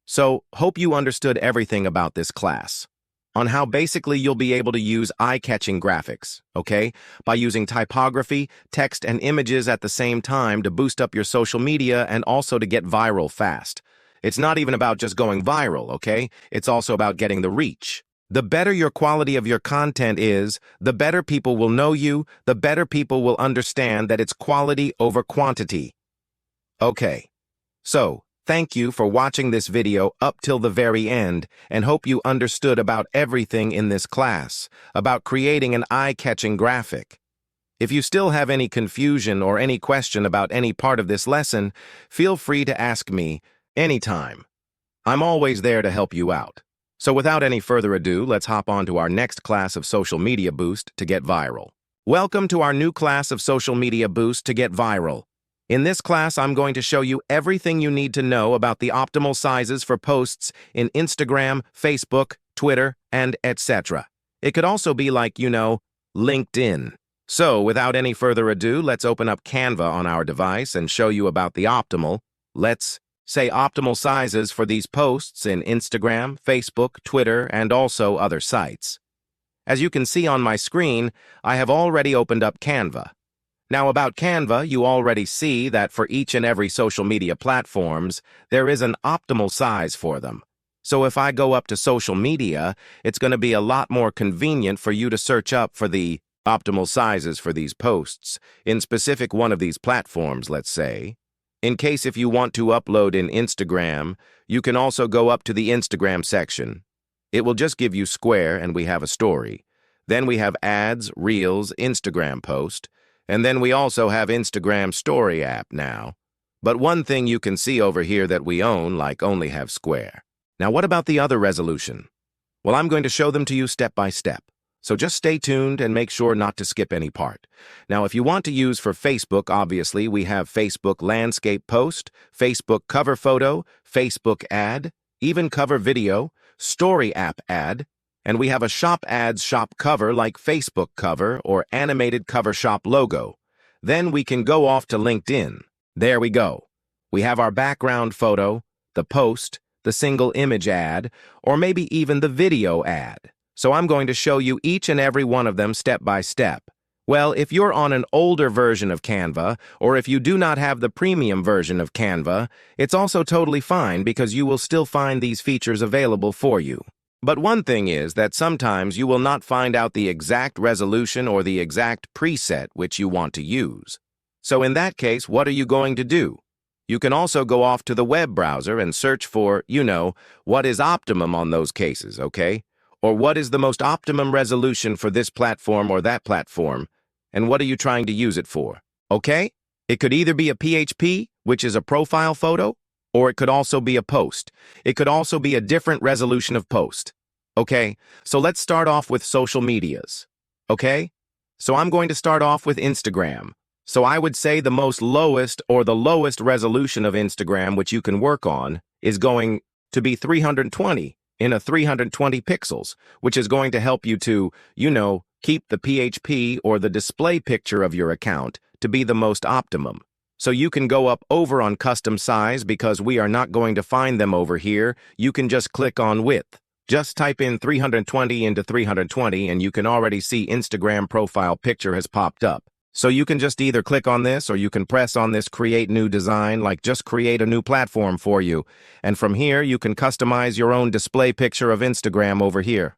So, hope you understood everything about this class. On how basically you'll be able to use eye-catching graphics, okay? By using typography, text, and images at the same time to boost up your social media and also to get viral fast. It's not even about just going viral, okay? It's also about getting the reach. The better your quality of your content is, the better people will know you, the better people will understand that it's quality over quantity. Okay, so thank you for watching this video up till the very end, and hope you understood about everything in this class, about creating an eye-catching graphic. If you still have any confusion or any question about any part of this lesson, feel free to ask me anytime. I'm always there to help you out. So without any further ado, let's hop on to our next class of Social Media Boost to get viral. Welcome to our new class of Social Media Boost to get viral. In this class, I'm going to show you everything you need to know about the optimal sizes for posts in Instagram, Facebook, Twitter, and etc. It could also be like, LinkedIn. So, without any further ado, let's open up Canva on our device and show you about the optimal, let's say optimal sizes for these posts in Instagram, Facebook, Twitter, and also other sites. As you can see on my screen, I have already opened up Canva. Now about Canva, you already see that for each and every social media platforms, there is an optimal size for them. So if I go up to social media, it's going to be a lot more convenient for you to search up for the optimal sizes for these posts in specific one of these platforms, let's say. In case if you want to upload in Instagram, you can also go up to the Instagram section. It will just give you square and we have a story. Then we have ads, reels, Instagram post. And then we also have Instagram Story app now. But one thing you can see over here that we own, like only have square. Now what about the other resolution? Well, I'm going to show them to you step by step. So just stay tuned and make sure not to skip any part. Now, if you want to use for Facebook, obviously, we have Facebook landscape post, Facebook cover photo, Facebook ad, even cover video, story app ad, and we have a shop ads shop cover like Facebook cover or animated cover shop logo. Then we can go off to LinkedIn. There we go. We have our background photo, the post, the single image ad, or maybe even the video ad. So I'm going to show you each and every one of them step by step. Well, if you're on an older version of Canva, or if you do not have the premium version of Canva, it's also totally fine because you will still find these features available for you. But one thing is that sometimes you will not find out the exact resolution or the exact preset which you want to use. So in that case, what are you going to do? You can also go off to the web browser and search for, what is optimum on those cases, okay? Or what is the most optimum resolution for this platform or that platform, and what are you trying to use it for, okay? It could either be a PHP, which is a profile photo, or it could also be a post. It could also be a different resolution of post, okay? So let's start off with social medias, okay? So I'm going to start off with Instagram. So I would say the most lowest or the lowest resolution of Instagram which you can work on is going to be 320 in a 320 pixels, which is going to help you to, keep the PHP or the display picture of your account to be the most optimum. So you can go up over on custom size because we are not going to find them over here. You can just click on width. Just type in 320 into 320 and you can already see Instagram profile picture has popped up. So you can just either click on this or you can press on this create new design, like just create a new platform for you. And from here, you can customize your own display picture of Instagram over here.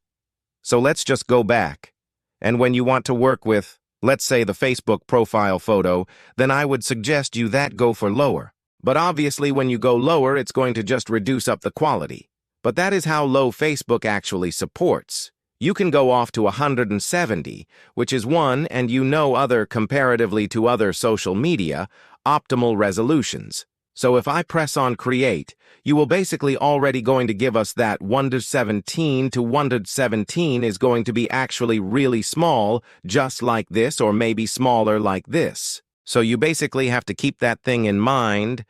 So let's just go back. And when you want to work with, let's say the Facebook profile photo, then I would suggest you that go for lower. But obviously when you go lower, it's going to just reduce up the quality. But that is how low Facebook actually supports. You can go off to 170, which is one, and other comparatively to other social media, optimal resolutions. So if I press on create, you will basically already going to give us that 1:17 to 1:17 is going to be actually really small, just like this, or maybe smaller like this. So you basically have to keep that thing in mind.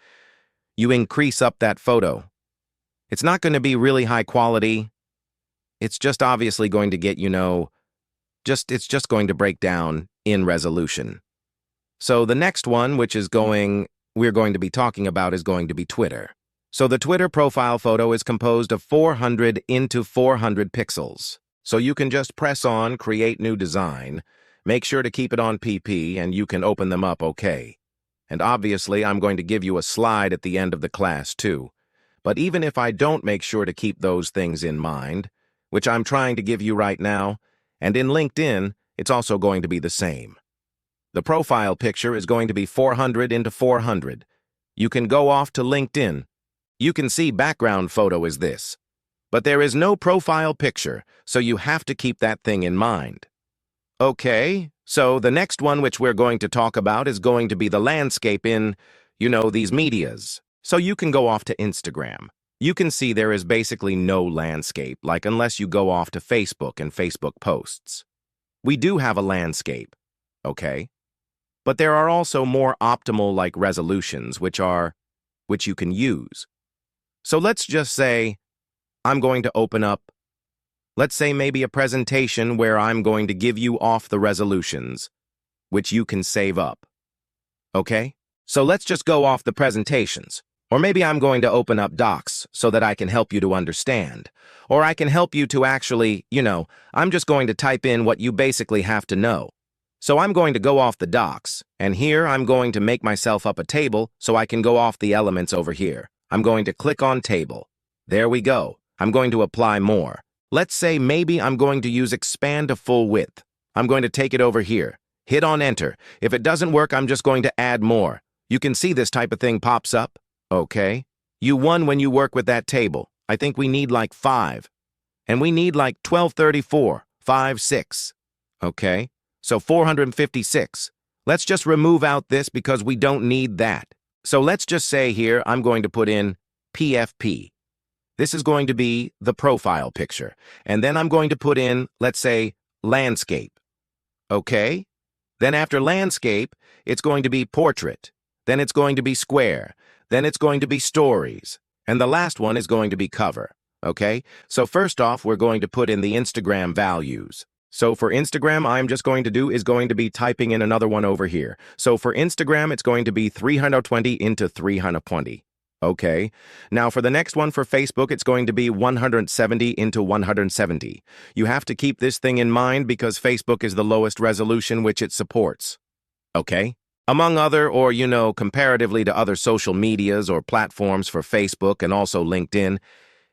You increase up that photo. It's not going to be really high quality. It's just obviously going to get, it's just going to break down in resolution. So the next one, which is we're going to be talking about is going to be Twitter. So the Twitter profile photo is composed of 400 into 400 pixels. So you can just press on create new design, make sure to keep it on PP, and you can open them up okay. And obviously I'm going to give you a slide at the end of the class too. But even if I don't make sure to keep those things in mind, which I'm trying to give you right now, and in LinkedIn, it's also going to be the same. The profile picture is going to be 400 into 400. You can go off to LinkedIn. You can see background photo is this. But there is no profile picture, so you have to keep that thing in mind. Okay, so the next one which we're going to talk about is going to be the landscape in, these medias. So you can go off to Instagram. You can see there is basically no landscape, unless you go off to Facebook and Facebook posts. We do have a landscape, okay? But there are also more optimal resolutions which you can use. So let's just say I'm going to open up, let's say maybe a presentation where I'm going to give you off the resolutions, which you can save up, okay? So let's just go off the presentations. Or maybe I'm going to open up docs so that I can help you to understand. Or I can help you to actually, I'm just going to type in what you basically have to know. So I'm going to go off the docs, and here I'm going to make myself up a table so I can go off the elements over here. I'm going to click on table. There we go. I'm going to apply more. Let's say maybe I'm going to use expand to full width. I'm going to take it over here. Hit on enter. If it doesn't work, I'm just going to add more. You can see this type of thing pops up. Okay. You won when you work with that table. I think we need 5. And we need 1234, 5, 6. Okay. So 456. Let's just remove out this because we don't need that. So let's just say here I'm going to put in PFP. This is going to be the profile picture. And then I'm going to put in, let's say, landscape. Okay? Then after landscape, it's going to be portrait. Then it's going to be square. Then it's going to be stories. And the last one is going to be cover. Okay? So first off, we're going to put in the Instagram values. So for Instagram, I'm just going to do is going to be typing in another one over here. So for Instagram, it's going to be 320 into 320. Okay. Now for the next one for Facebook, it's going to be 170 into 170. You have to keep this thing in mind because Facebook is the lowest resolution which it supports. Okay? Among other, or comparatively to other social medias or platforms for Facebook and also LinkedIn,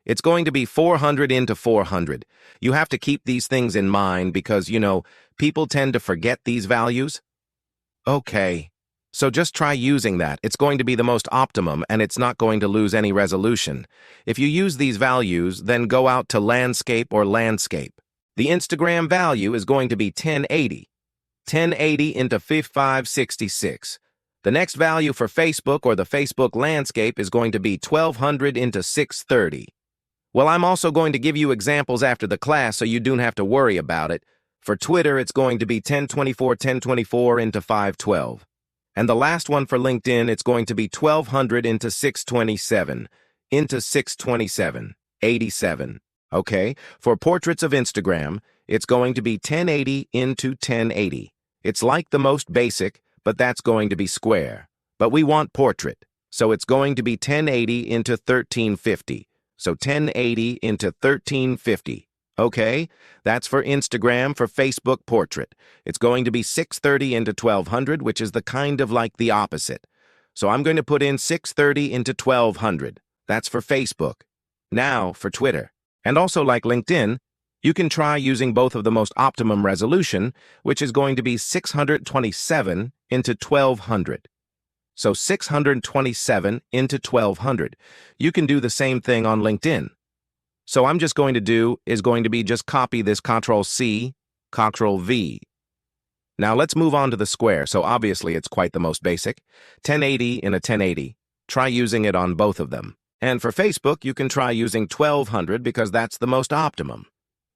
it's going to be 400 into 400. You have to keep these things in mind because, people tend to forget these values. Okay. So just try using that. It's going to be the most optimum and it's not going to lose any resolution. If you use these values, then go out to landscape or landscape. The Instagram value is going to be 1080. 1080 into 5566. The next value for Facebook or the Facebook landscape is going to be 1200 into 630. Well, I'm also going to give you examples after the class so you don't have to worry about it. For Twitter, it's going to be 1024 into 512. And the last one for LinkedIn, it's going to be 1200 into 627, into 627, 87. Okay, for portraits of Instagram, it's going to be 1080 into 1080. It's like the most basic, but that's going to be square. But we want portrait, so it's going to be 1080 into 1350. So 1080 into 1350. Okay, that's for Instagram. For Facebook portrait, it's going to be 630 into 1200, which is the kind of like the opposite. So I'm going to put in 630 into 1200. That's for Facebook. Now for Twitter. And also like LinkedIn, you can try using both of the most optimum resolution, which is going to be 627 into 1200. So 627 into 1200. You can do the same thing on LinkedIn. So I'm just going to do is going to be just copy this Ctrl-C, Ctrl-V. Now let's move on to the square. So obviously it's quite the most basic. 1080 in a 1080. Try using it on both of them. And for Facebook, you can try using 1200 because that's the most optimum.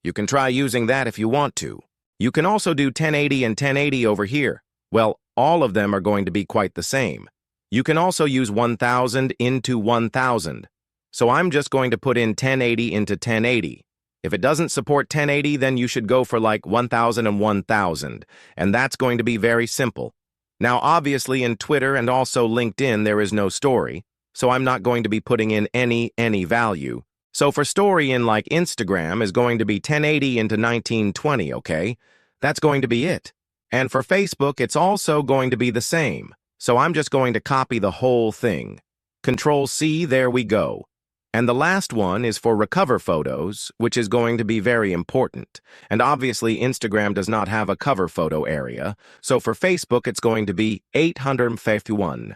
You can try using that if you want to. You can also do 1080 and 1080 over here. Well, all of them are going to be quite the same. You can also use 1000 into 1000. So I'm just going to put in 1080 into 1080. If it doesn't support 1080, then you should go for like 1000 and 1000. And that's going to be very simple. Now, obviously in Twitter and also LinkedIn, there is no story. So I'm not going to be putting in any value. So for story in like Instagram is going to be 1080 into 1920, okay? That's going to be it. And for Facebook, it's also going to be the same. So I'm just going to copy the whole thing. Control-C, there we go. And the last one is for recover photos, which is going to be very important. And obviously, Instagram does not have a cover photo area. So for Facebook, it's going to be 851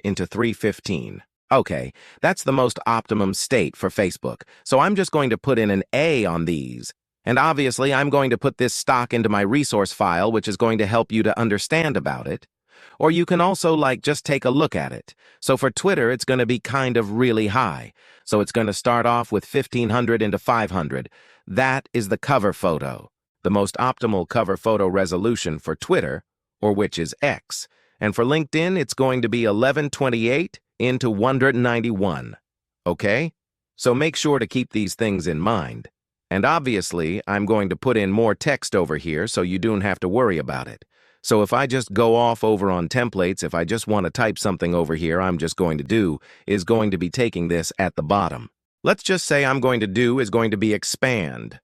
into 315. Okay, that's the most optimum state for Facebook. So I'm just going to put in an A on these. And obviously, I'm going to put this stock into my resource file, which is going to help you to understand about it. Or you can also just take a look at it. So for Twitter, it's going to be kind of really high. So it's going to start off with 1500 into 500. That is the cover photo, the most optimal cover photo resolution for Twitter, or which is X. And for LinkedIn, it's going to be 1128 into 191. Okay? So make sure to keep these things in mind. And obviously, I'm going to put in more text over here so you don't have to worry about it. So if I just go off over on templates, if I just want to type something over here, I'm just going to do is going to be taking this at the bottom. Let's just say I'm going to do is going to be expand.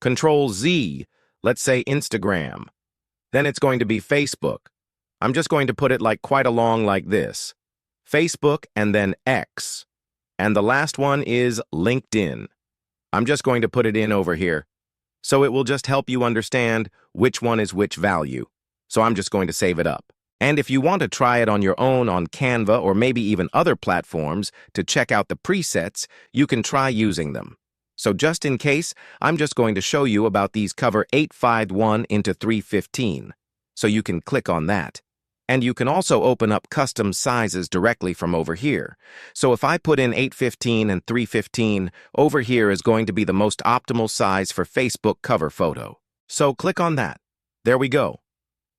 Control-Z, let's say Instagram. Then it's going to be Facebook. I'm just going to put it quite along like this. Facebook and then X. And the last one is LinkedIn. I'm just going to put it in over here. So it will just help you understand which one is which value. So I'm just going to save it up. And if you want to try it on your own on Canva or maybe even other platforms to check out the presets, you can try using them. So just in case, I'm just going to show you about these cover 851 into 315. So you can click on that. And you can also open up custom sizes directly from over here. So if I put in 815 and 315, over here is going to be the most optimal size for Facebook cover photo. So click on that. There we go.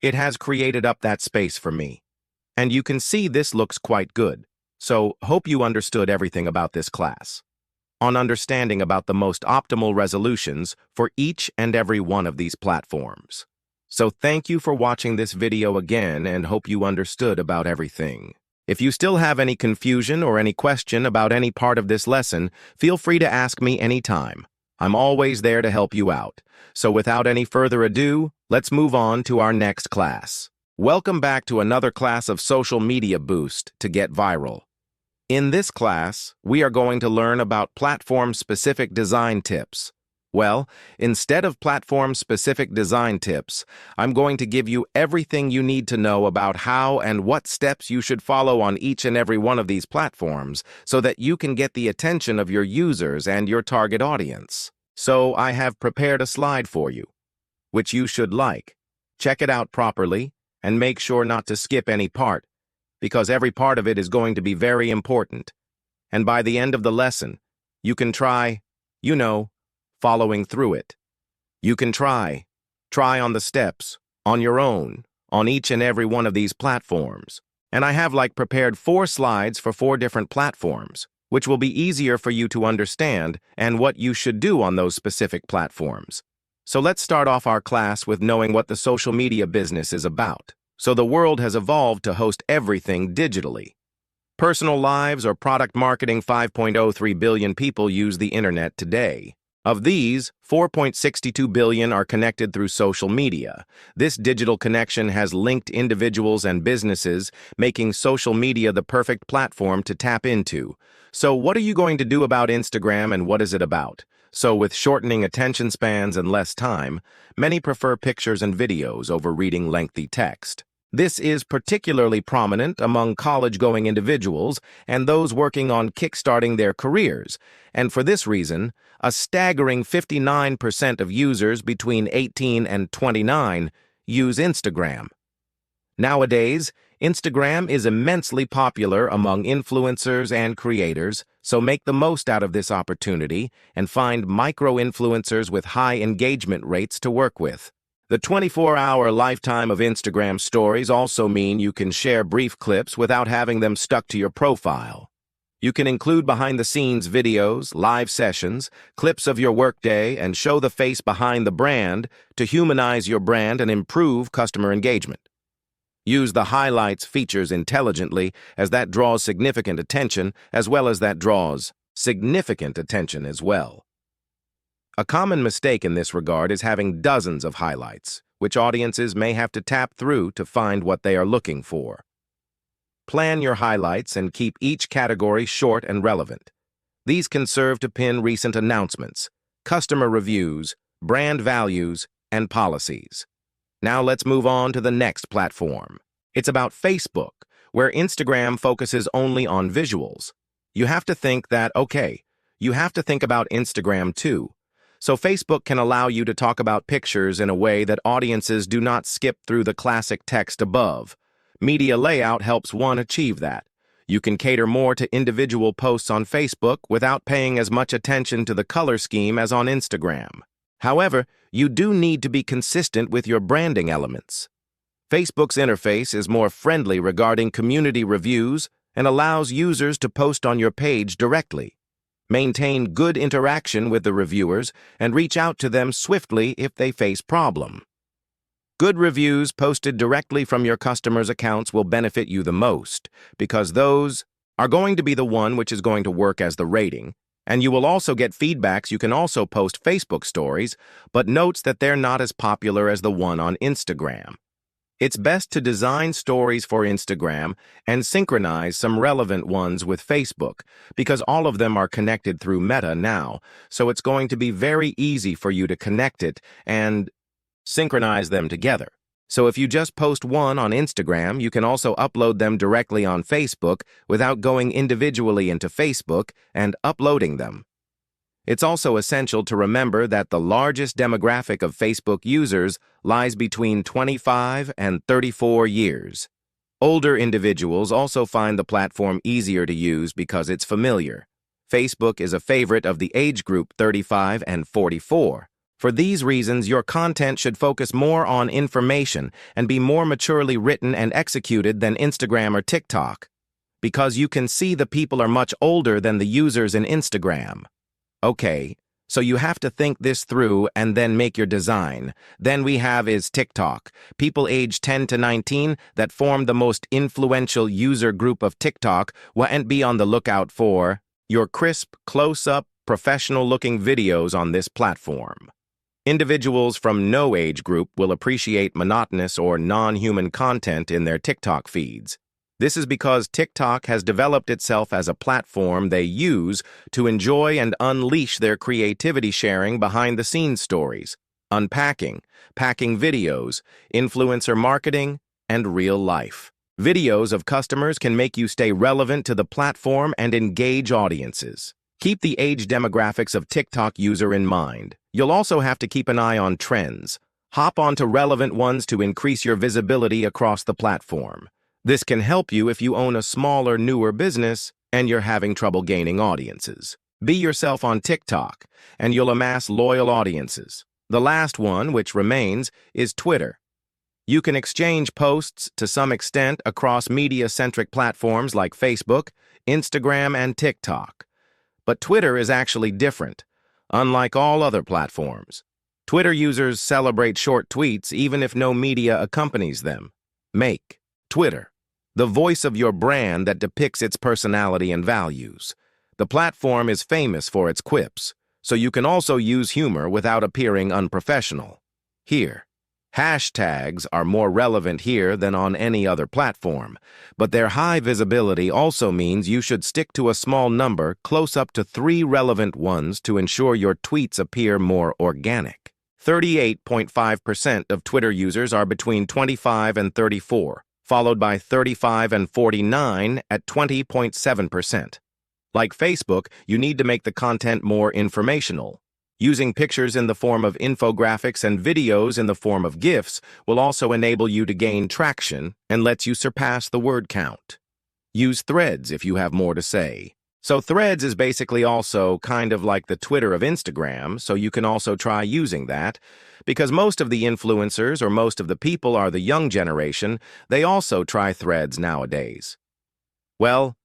It has created up that space for me. And you can see this looks quite good. So hope you understood everything about this class on understanding about the most optimal resolutions for each and every one of these platforms. So thank you for watching this video again and hope you understood about everything. If you still have any confusion or any question about any part of this lesson, feel free to ask me anytime. I'm always there to help you out. So without any further ado, let's move on to our next class. Welcome back to another class of Social Media Boost to get viral. In this class, we are going to learn about platform-specific design tips. Well, instead of platform-specific design tips, I'm going to give you everything you need to know about how and what steps you should follow on each and every one of these platforms so that you can get the attention of your users and your target audience. So I have prepared a slide for you, which you should like. Check it out properly and make sure not to skip any part, because every part of it is going to be very important. And by the end of the lesson, you can try, following through it. You can try on the steps, on your own, on each and every one of these platforms. And I have prepared 4 slides for 4 different platforms, which will be easier for you to understand and what you should do on those specific platforms. So let's start off our class with knowing what the social media business is about. So the world has evolved to host everything digitally. Personal lives or product marketing, 5.03 billion people use the internet today. Of these, 4.62 billion are connected through social media. This digital connection has linked individuals and businesses, making social media the perfect platform to tap into. So what are you going to do about Instagram and what is it about? So with shortening attention spans and less time, many prefer pictures and videos over reading lengthy text. This is particularly prominent among college-going individuals and those working on kickstarting their careers, and for this reason, a staggering 59% of users between 18 and 29 use Instagram. Nowadays, Instagram is immensely popular among influencers and creators, so make the most out of this opportunity and find micro-influencers with high engagement rates to work with. The 24-hour lifetime of Instagram stories also mean you can share brief clips without having them stuck to your profile. You can include behind-the-scenes videos, live sessions, clips of your workday, and show the face behind the brand to humanize your brand and improve customer engagement. Use the highlights features intelligently, as that draws significant attention, as well as that draws significant attention as well. A common mistake in this regard is having dozens of highlights, which audiences may have to tap through to find what they are looking for. Plan your highlights and keep each category short and relevant. These can serve to pin recent announcements, customer reviews, brand values, and policies. Now let's move on to the next platform. It's about Facebook, where Instagram focuses only on visuals. You have to think that, you have to think about Instagram too. So Facebook can allow you to talk about pictures in a way that audiences do not skip through the classic text above. Media layout helps one achieve that. You can cater more to individual posts on Facebook without paying as much attention to the color scheme as on Instagram. However, you do need to be consistent with your branding elements. Facebook's interface is more friendly regarding community reviews and allows users to post on your page directly. Maintain good interaction with the reviewers and reach out to them swiftly if they face problem. Good reviews posted directly from your customers' accounts will benefit you the most, because those are going to be the one which is going to work as the rating, and you will also get feedbacks. You can also post Facebook stories, but notes that they're not as popular as the one on Instagram. It's best to design stories for Instagram and synchronize some relevant ones with Facebook, because all of them are connected through Meta now, so it's going to be very easy for you to connect it and synchronize them together. So if you just post one on Instagram, you can also upload them directly on Facebook without going individually into Facebook and uploading them. It's also essential to remember that the largest demographic of Facebook users lies between 25 and 34 years. Older individuals also find the platform easier to use because it's familiar. Facebook is a favorite of the age group 35 and 44. For these reasons, your content should focus more on information and be more maturely written and executed than Instagram or TikTok, because you can see the people are much older than the users in Instagram. Okay, so you have to think this through and then make your design. Then we have is TikTok. People age 10 to 19 that form the most influential user group of TikTok will be on the lookout for your crisp, close-up, professional-looking videos on this platform. Individuals from no age group will appreciate monotonous or non-human content in their TikTok feeds. This is because TikTok has developed itself as a platform they use to enjoy and unleash their creativity, sharing behind-the-scenes stories, unpacking, packing videos, influencer marketing, and real life. Videos of customers can make you stay relevant to the platform and engage audiences. Keep the age demographics of TikTok user in mind. You'll also have to keep an eye on trends. Hop onto relevant ones to increase your visibility across the platform. This can help you if you own a smaller, newer business and you're having trouble gaining audiences. Be yourself on TikTok, and you'll amass loyal audiences. The last one, which remains, is Twitter. You can exchange posts to some extent across media-centric platforms like Facebook, Instagram, and TikTok. But Twitter is actually different. Unlike all other platforms, Twitter users celebrate short tweets even if no media accompanies them. Make Twitter the voice of your brand that depicts its personality and values. The platform is famous for its quips, so you can also use humor without appearing unprofessional. Here, hashtags are more relevant here than on any other platform, but their high visibility also means you should stick to a small number, close up to 3 relevant ones, to ensure your tweets appear more organic. 38.5% of Twitter users are between 25 and 34, followed by 35 and 49 at 20.7%. Like Facebook, you need to make the content more informational. Using pictures in the form of infographics and videos in the form of GIFs will also enable you to gain traction and lets you surpass the word count. Use Threads if you have more to say. So Threads is basically also kind of like the Twitter of Instagram, so you can also try using that. Because most of the influencers or most of the people are the young generation, they also try Threads nowadays. Well,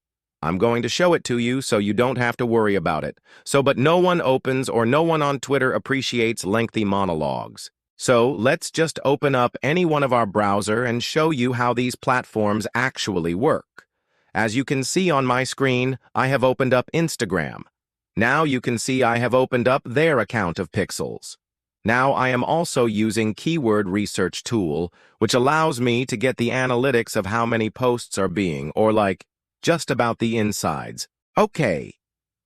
I'm going to show it to you so you don't have to worry about it. But no one opens or no one on Twitter appreciates lengthy monologues. So let's just open up any one of our browser and show you how these platforms actually work. As you can see on my screen, I have opened up Instagram. Now you can see I have opened up their account of pixels. Now I am also using Keyword Research Tool, which allows me to get the analytics of how many posts are being, or like, just about the insides. Okay,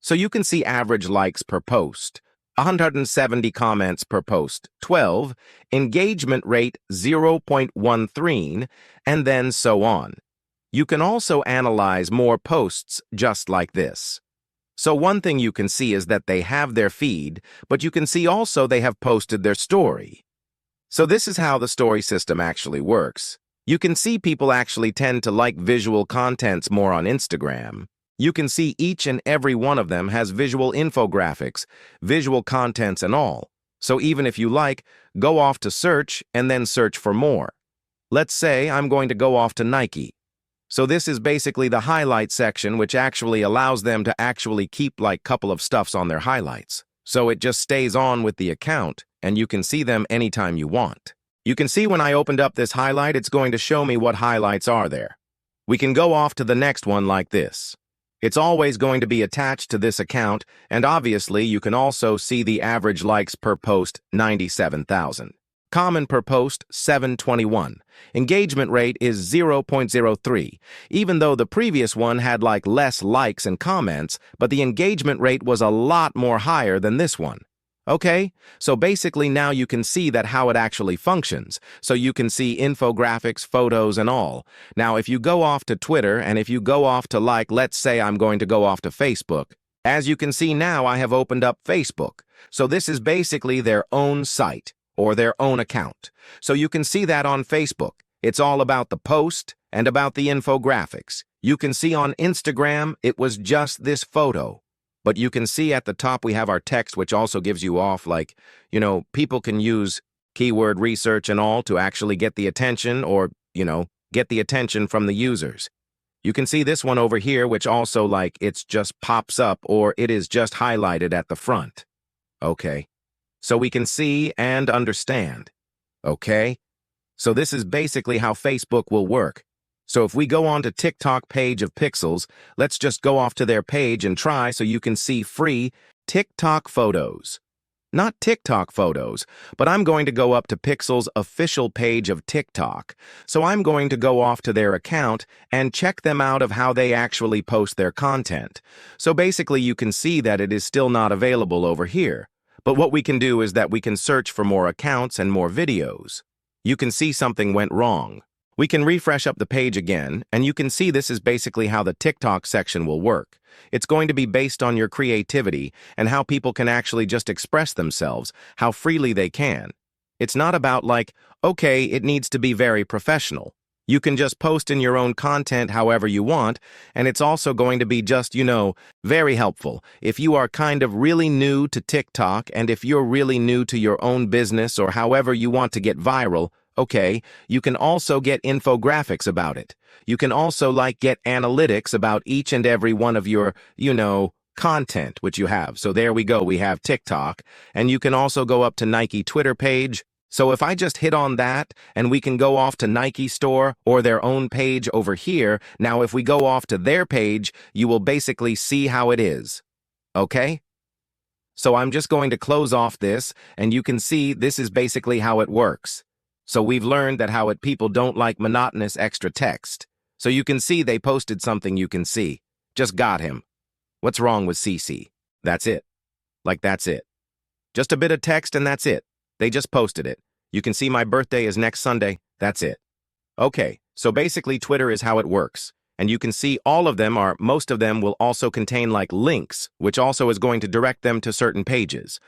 so you can see average likes per post, 170 comments per post, 12, engagement rate 0.13, and then so on. You can also analyze more posts just like this. So one thing you can see is that they have their feed, but you can see also they have posted their story. So this is how the story system actually works. You can see people actually tend to like visual contents more on Instagram. You can see each and every one of them has visual infographics, visual contents and all. So even if you like, go off to search and then search for more. Let's say I'm going to go off to Nike. So this is basically the highlight section, which actually allows them to actually keep like couple of stuffs on their highlights. So it just stays on with the account and you can see them anytime you want. You can see when I opened up this highlight, it's going to show me what highlights are there. We can go off to the next one like this. It's always going to be attached to this account, and obviously you can also see the average likes per post, 97,000. Common per post, 721. Engagement rate is 0.03, even though the previous one had like less likes and comments, but the engagement rate was a lot more higher than this one. Okay, so basically now you can see that how it actually functions. So you can see infographics, photos, and all. Now, if you go off to Twitter and if you go off to let's say I'm going to go off to Facebook, as you can see now I have opened up Facebook. So this is basically their own site or their own account. So you can see that on Facebook. It's all about the post And about the infographics, you can see on Instagram, it was just this photo. But you can see at the top we have our text, which also gives you off like, people can use keyword research and all to actually get the attention or, get the attention from the users. You can see this one over here, which also like it's just pops up or it is just highlighted at the front. Okay. So we can see and understand. Okay. So this is basically how Facebook will work. So if we go on to TikTok page of Pixels, let's just go off to their page and try so you can see free TikTok photos. Not TikTok photos, but I'm going to go up to Pixel's official page of TikTok. So I'm going to go off to their account and check them out of how they actually post their content. So basically you can see that it is still not available over here. But what we can do is that we can search for more accounts and more videos. You can see something went wrong. We can refresh up the page again, and you can see this is basically how the TikTok section will work. It's going to be based on your creativity and how people can actually just express themselves, how freely they can. It's not about like, okay, it needs to be very professional. You can just post in your own content however you want, and it's also going to be just, very helpful. If you are kind of really new to TikTok, and if you're really new to your own business or however you want to get viral, okay, you can also get infographics about it. You can also get analytics about each and every one of your, content which you have. So there we go, we have TikTok, and you can also go up to Nike Twitter page. So if I just hit on that and we can go off to Nike store or their own page over here, now if we go off to their page, you will basically see how it is. Okay? So I'm just going to close off this and you can see this is basically how it works. So we've learned that how people don't like monotonous extra text. So you can see they posted something you can see. Just got him. What's wrong with CC? That's it. That's it. Just a bit of text and that's it. They just posted it. You can see my birthday is next Sunday. That's it. Okay, so basically Twitter is how it works. And you can see most of them will also contain links, which also is going to direct them to certain pages.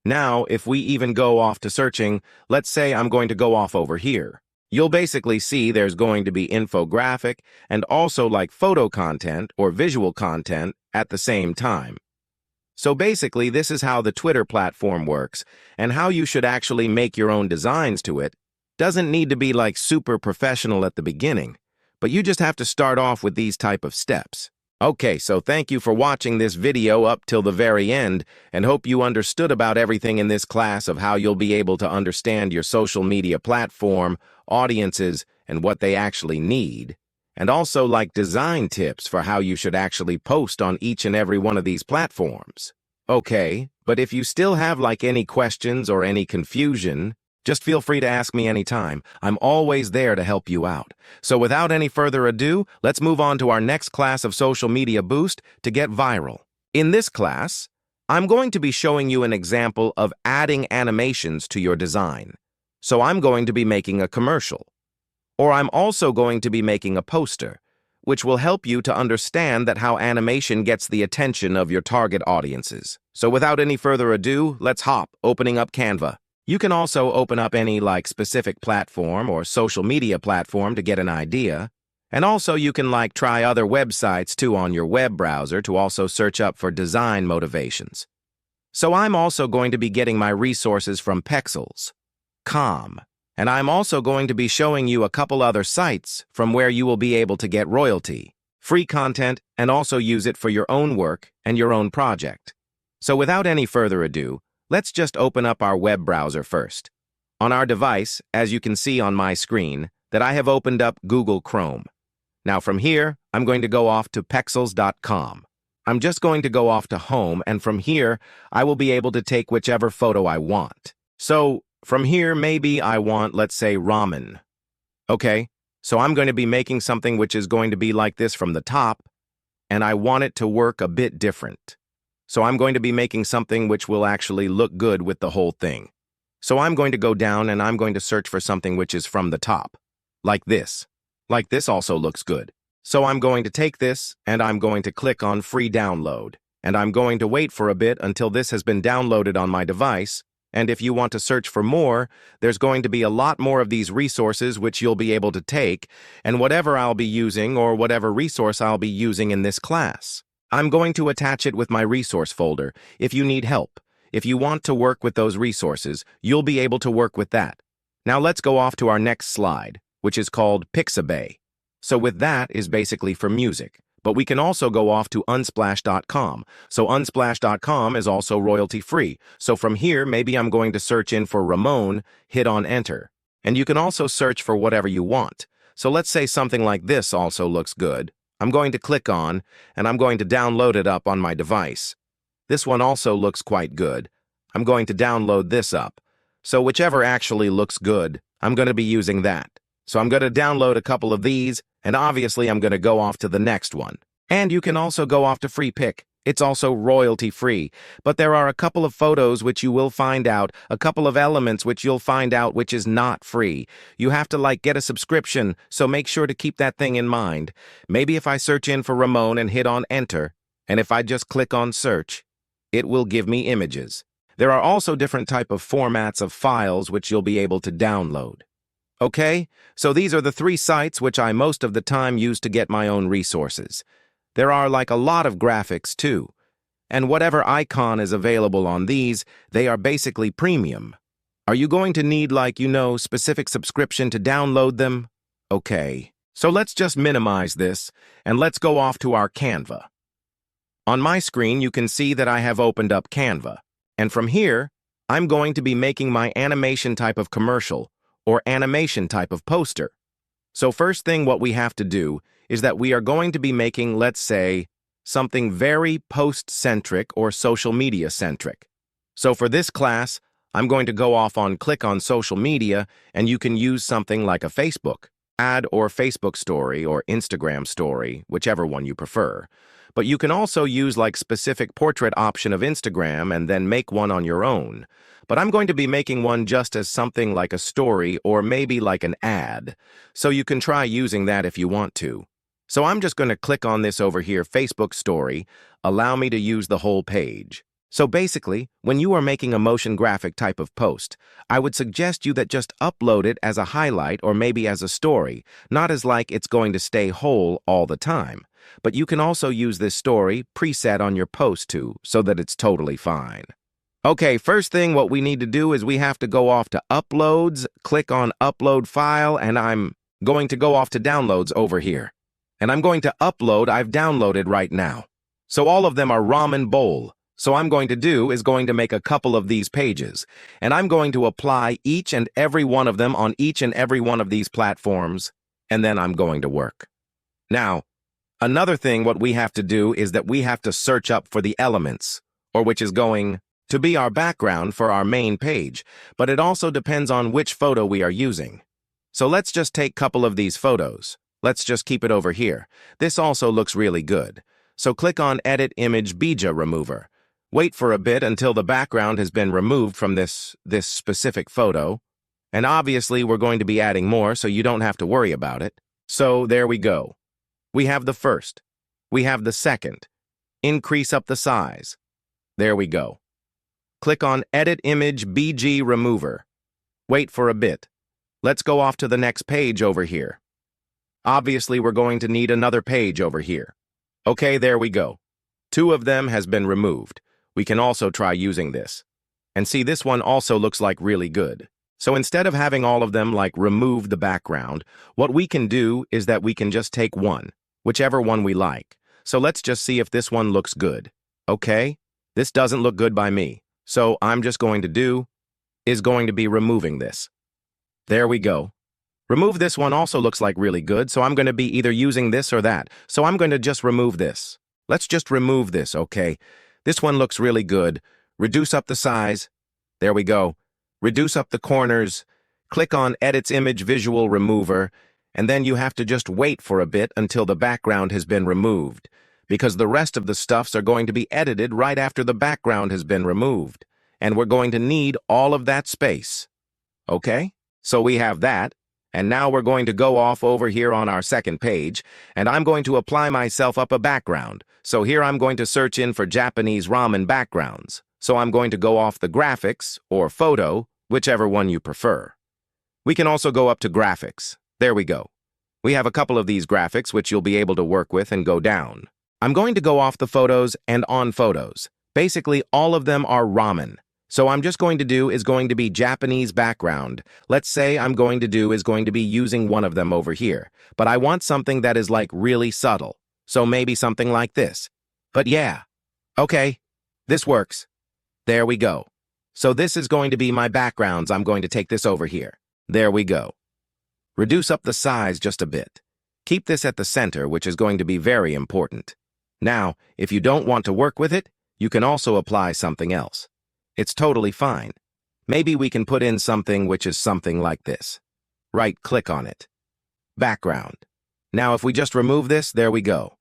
Now, if we even go off to searching, let's say I'm going to go off over here. You'll basically see there's going to be infographic and also photo content or visual content at the same time. So basically, this is how the Twitter platform works and how you should actually make your own designs to it. Doesn't need to be super professional at the beginning, but you just have to start off with these type of steps. Okay, so thank you for watching this video up till the very end and hope you understood about everything in this class of how you'll be able to understand your social media platform, audiences, and what they actually need. And also design tips for how you should actually post on each and every one of these platforms. Okay, but if you still have any questions or any confusion, just feel free to ask me anytime. I'm always there to help you out. So without any further ado, let's move on to our next class of Social Media Boost to get viral. In this class, I'm going to be showing you an example of adding animations to your design. So I'm going to be making a commercial. Or I'm also going to be making a poster, which will help you to understand that how animation gets the attention of your target audiences. So without any further ado, let's hop, opening up Canva. You can also open up any specific platform or social media platform to get an idea. And also you can try other websites too on your web browser to also search up for design motivations. So I'm also going to be getting my resources from Pexels.com. And I'm also going to be showing you a couple other sites from where you will be able to get royalty, free content, and also use it for your own work and your own project. So without any further ado, let's just open up our web browser first. On our device, as you can see on my screen, that I have opened up Google Chrome. Now from here, I'm going to go off to Pexels.com. I'm just going to go off to Home, and from here, I will be able to take whichever photo I want. So from here, maybe I want, let's say, ramen. Okay, so I'm going to be making something which is going to be like this from the top, and I want it to work a bit different. So I'm going to be making something which will actually look good with the whole thing. So I'm going to go down and I'm going to search for something which is from the top. Like this. Like this also looks good. So I'm going to take this and I'm going to click on free download. And I'm going to wait for a bit until this has been downloaded on my device. And if you want to search for more, there's going to be a lot more of these resources which you'll be able to take, and whatever I'll be using or whatever resource I'll be using in this class. I'm going to attach it with my resource folder if you need help. If you want to work with those resources, you'll be able to work with that. Now let's go off to our next slide, which is called Pixabay. So with that is basically for music. But we can also go off to unsplash.com. So unsplash.com is also royalty-free. So from here, maybe I'm going to search in for Ramon, hit on enter. And you can also search for whatever you want. So let's say something like this also looks good. I'm going to click on, and I'm going to download it up on my device. This one also looks quite good. I'm going to download this up. So whichever actually looks good, I'm going to be using that. So I'm going to download a couple of these, and obviously I'm going to go off to the next one. And you can also go off to Free Pick. It's also royalty-free. But there are a couple of photos which you will find out, a couple of elements which you'll find out which is not free. You have to get a subscription, so make sure to keep that thing in mind. Maybe if I search in for Ramon and hit on enter, and if I just click on search, it will give me images. There are also different type of formats of files which you'll be able to download. Okay, so these are the 3 sites which I most of the time use to get my own resources. There are a lot of graphics too. And whatever icon is available on these, they are basically premium. Are you going to need specific subscription to download them? Okay, so let's just minimize this and let's go off to our Canva. On my screen, you can see that I have opened up Canva. And from here, I'm going to be making my animation type of commercial or animation type of poster. So first thing what we have to do is that we are going to be making, let's say, something very post-centric or social media-centric. So for this class, I'm going to go off on click on social media, and you can use something like a Facebook ad or Facebook story or Instagram story, whichever one you prefer. But you can also use specific portrait option of Instagram and then make one on your own. But I'm going to be making one just as something like a story or maybe like an ad. So you can try using that if you want to. So I'm just going to click on this over here, Facebook story, allow me to use the whole page. So basically, when you are making a motion graphic type of post, I would suggest you that just upload it as a highlight or maybe as a story, not as it's going to stay whole all the time. But you can also use this story preset on your post too, so that it's totally fine. Okay, first thing what we need to do is we have to go off to Uploads, click on Upload File, and I'm going to go off to Downloads over here. And I'm going to upload, I've downloaded right now. So all of them are ramen bowl. So I'm going to do is going to make a couple of these pages, and I'm going to apply each and every one of them on each and every one of these platforms, and then I'm going to work. Now, another thing what we have to do is that we have to search up for the elements, or which is going to be our background for our main page, but it also depends on which photo we are using. So let's just take a couple of these photos. Let's just keep it over here. This also looks really good. So click on Edit Image Bija Remover. Wait for a bit until the background has been removed from this specific photo. And obviously we're going to be adding more, so you don't have to worry about it. So there we go. We have the first. We have the second. Increase up the size. There we go. Click on Edit Image BG Remover. Wait for a bit. Let's go off to the next page over here. Obviously, we're going to need another page over here. Okay, there we go. 2 of them has been removed. We can also try using this. And see, this one also looks really good. So instead of having all of them remove the background, what we can do is that we can just take one, whichever one we like. So let's just see if this one looks good. Okay, this doesn't look good by me. So I'm just going to do is going to be removing this. There we go. Remove this one also looks really good, so I'm going to be either using this or that. So I'm going to just remove this. Let's just remove this, okay? This one looks really good. Reduce up the size. There we go. Reduce up the corners. Click on Edit Image Visual Remover, and then you have to just wait for a bit until the background has been removed, because the rest of the stuffs are going to be edited right after the background has been removed, and we're going to need all of that space. Okay? So we have that. And now we're going to go off over here on our second page, and I'm going to apply myself up a background. So here I'm going to search in for Japanese ramen backgrounds. So I'm going to go off the graphics or photo, whichever one you prefer. We can also go up to graphics. There we go. We have a couple of these graphics which you'll be able to work with and go down. I'm going to go off the photos and on photos. Basically, all of them are ramen. So I'm just going to do is going to be Japanese background. Let's say I'm going to do is going to be using one of them over here. But I want something that is like really subtle. So maybe something like this. But yeah. Okay. This works. There we go. So this is going to be my backgrounds. I'm going to take this over here. There we go. Reduce up the size just a bit. Keep this at the center, which is going to be very important. Now, if you don't want to work with it, you can also apply something else. It's totally fine. Maybe we can put in something which is something like this. Right-click on it. Background. Now, if we just remove this, there we go.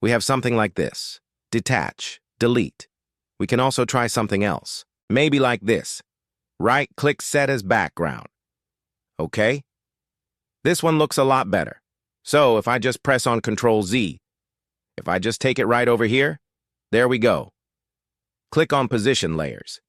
We have something like this. Detach. Delete. We can also try something else. Maybe like this. Right-click set as background. Okay? This one looks a lot better. So if I just press on Ctrl-Z, if I just take it right over here, there we go. Click on Position Layers.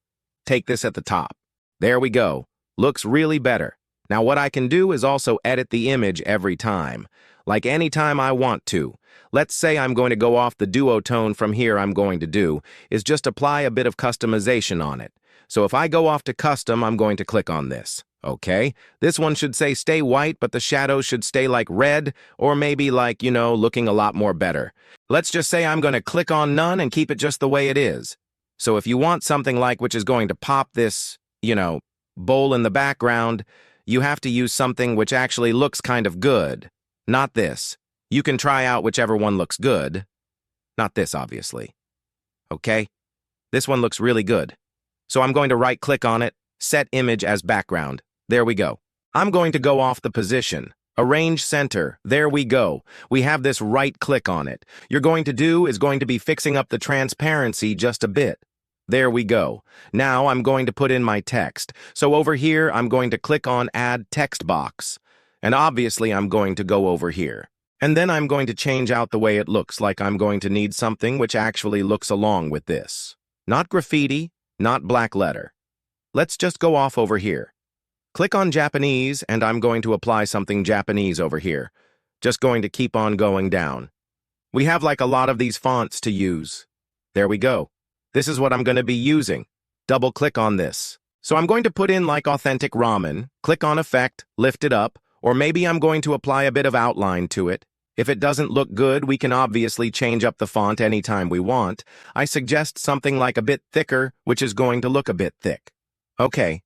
Take this at the top. There we go. Looks really better. Now what I can do is also edit the image every time, like anytime I want to. Let's say I'm going to go off the duotone from here. I'm going to do is just apply a bit of customization on it. So if I go off to custom, I'm going to click on this. Okay, this one should say stay white, but the shadows should stay like red, or maybe like, looking a lot more better. Let's just say I'm going to click on none and keep it just the way it is. So if you want something like which is going to pop this, bowl in the background, you have to use something which actually looks kind of good. Not this. You can try out whichever one looks good. Not this, obviously. Okay, this one looks really good. So I'm going to right-click on it, set image as background. There we go. I'm going to go off the position. Arrange center. There we go. We have this right click on it. You're going to do is going to be fixing up the transparency just a bit. There we go. Now I'm going to put in my text. So over here, I'm going to click on Add Text Box. And obviously, I'm going to go over here. And then I'm going to change out the way it looks, like I'm going to need something which actually looks along with this. Not graffiti, not black letter. Let's just go off over here. Click on Japanese, and I'm going to apply something Japanese over here. Just going to keep on going down. We have like a lot of these fonts to use. There we go. This is what I'm going to be using. Double-click on this. So I'm going to put in like authentic ramen, click on Effect, lift it up, or maybe I'm going to apply a bit of outline to it. If it doesn't look good, we can obviously change up the font anytime we want. I suggest something like a bit thicker, which is going to look a bit thick. Okay,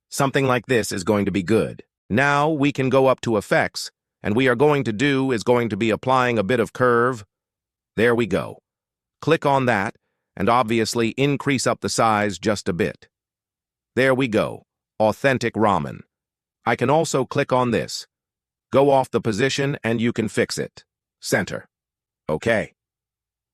something like this is going to be good. Now we can go up to Effects, and we are going to do is going to be applying a bit of curve. There we go. Click on that, and obviously increase up the size just a bit. There we go. Authentic ramen. I can also click on this. Go off the position, and you can fix it. Center. Okay.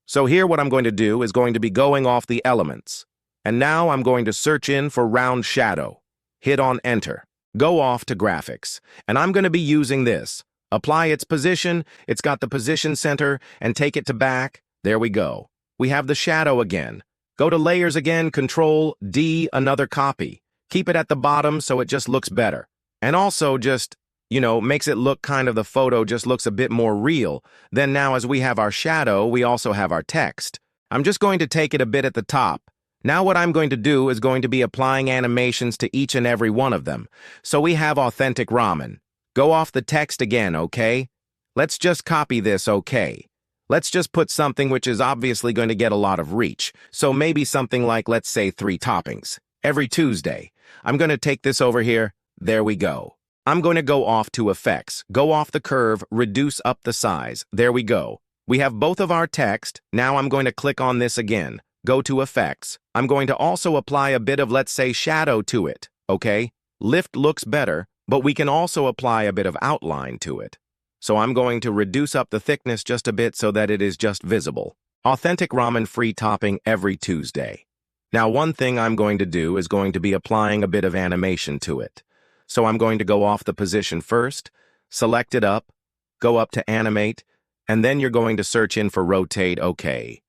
So here what I'm going to do is going to be going off the elements. And now I'm going to search in for round shadow. Hit on Enter. Go off to graphics. And I'm going to be using this. Apply its position. It's got the position center and take it to back. There we go. We have the shadow again. Go to layers again, Control D, another copy. Keep it at the bottom so it just looks better. And also just, makes it look kind of the photo just looks a bit more real. Then now as we have our shadow, we also have our text. I'm just going to take it a bit at the top. Now what I'm going to do is going to be applying animations to each and every one of them. So we have authentic ramen. Go off the text again, okay? Let's just copy this, okay? Let's just put something which is obviously going to get a lot of reach. So maybe something like, let's say, 3 toppings. Every Tuesday. I'm going to take this over here. There we go. I'm going to go off to Effects. Go off the curve, reduce up the size. There we go. We have both of our text. Now I'm going to click on this again. Go to Effects. I'm going to also apply a bit of, let's say, shadow to it, okay? Lift looks better, but we can also apply a bit of outline to it. So I'm going to reduce up the thickness just a bit so that it is just visible. Authentic ramen free topping every Tuesday. Now one thing I'm going to do is going to be applying a bit of animation to it. So I'm going to go off the position first, select it up, go up to Animate, and then you're going to search in for Rotate OK.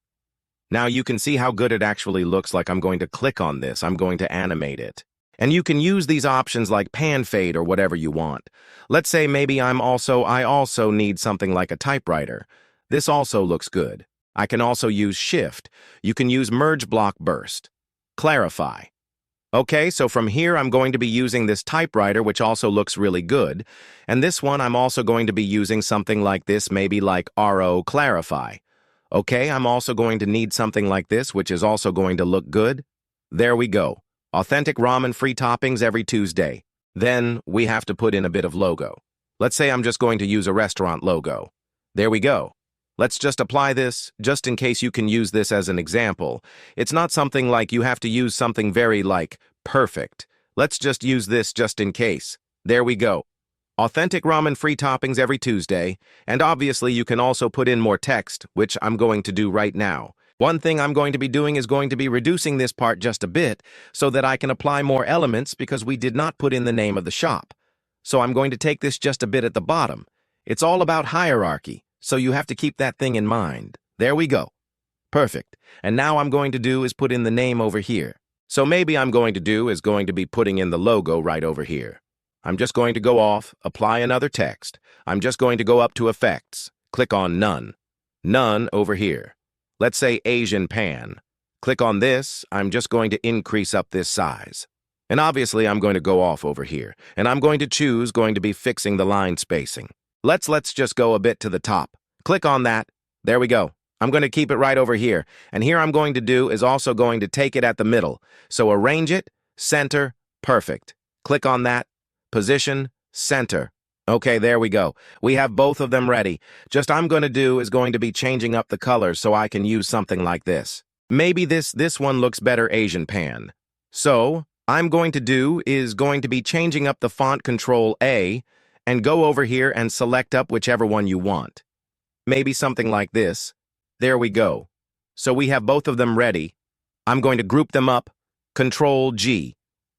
Now you can see how good it actually looks. Like I'm going to click on this. I'm going to animate it. And you can use these options like pan fade or whatever you want. Let's say maybe I also need something like a typewriter. This also looks good. I can also use shift. You can use merge block burst. Clarify. Okay, so from here I'm going to be using this typewriter, which also looks really good. And this one I'm also going to be using something like this, maybe like RO clarify. Okay, I'm also going to need something like this, which is also going to look good. There we go. Authentic ramen free toppings every Tuesday. Then we have to put in a bit of logo. Let's say I'm just going to use a restaurant logo. There we go. Let's just apply this, just in case you can use this as an example. It's not something like you have to use something very like perfect. Let's just use this just in case. There we go. Authentic ramen free toppings every Tuesday. And obviously you can also put in more text, which I'm going to do right now. One thing I'm going to be doing is going to be reducing this part just a bit so that I can apply more elements because we did not put in the name of the shop. So I'm going to take this just a bit at the bottom. It's all about hierarchy. So you have to keep that thing in mind. There we go. Perfect. And now I'm going to do is put in the name over here. So maybe I'm going to do is going to be putting in the logo right over here. I'm just going to go off, apply another text. I'm just going to go up to effects. Click on none. None over here. Let's say Asian pan. Click on this. I'm just going to increase up this size. And obviously I'm going to go off over here. And I'm going to choose going to be fixing the line spacing. Let's just go a bit to the top. Click on that. There we go. I'm going to keep it right over here. And here I'm going to do is also going to take it at the middle. So arrange it, center, perfect. Click on that, position, center. Okay, there we go. We have both of them ready. Just I'm going to do is going to be changing up the colors so I can use something like this. Maybe this one looks better Asian pan. So I'm going to do is going to be changing up the font Control A, and go over here and select up whichever one you want. Maybe something like this. There we go. So we have both of them ready. I'm going to group them up, Control G.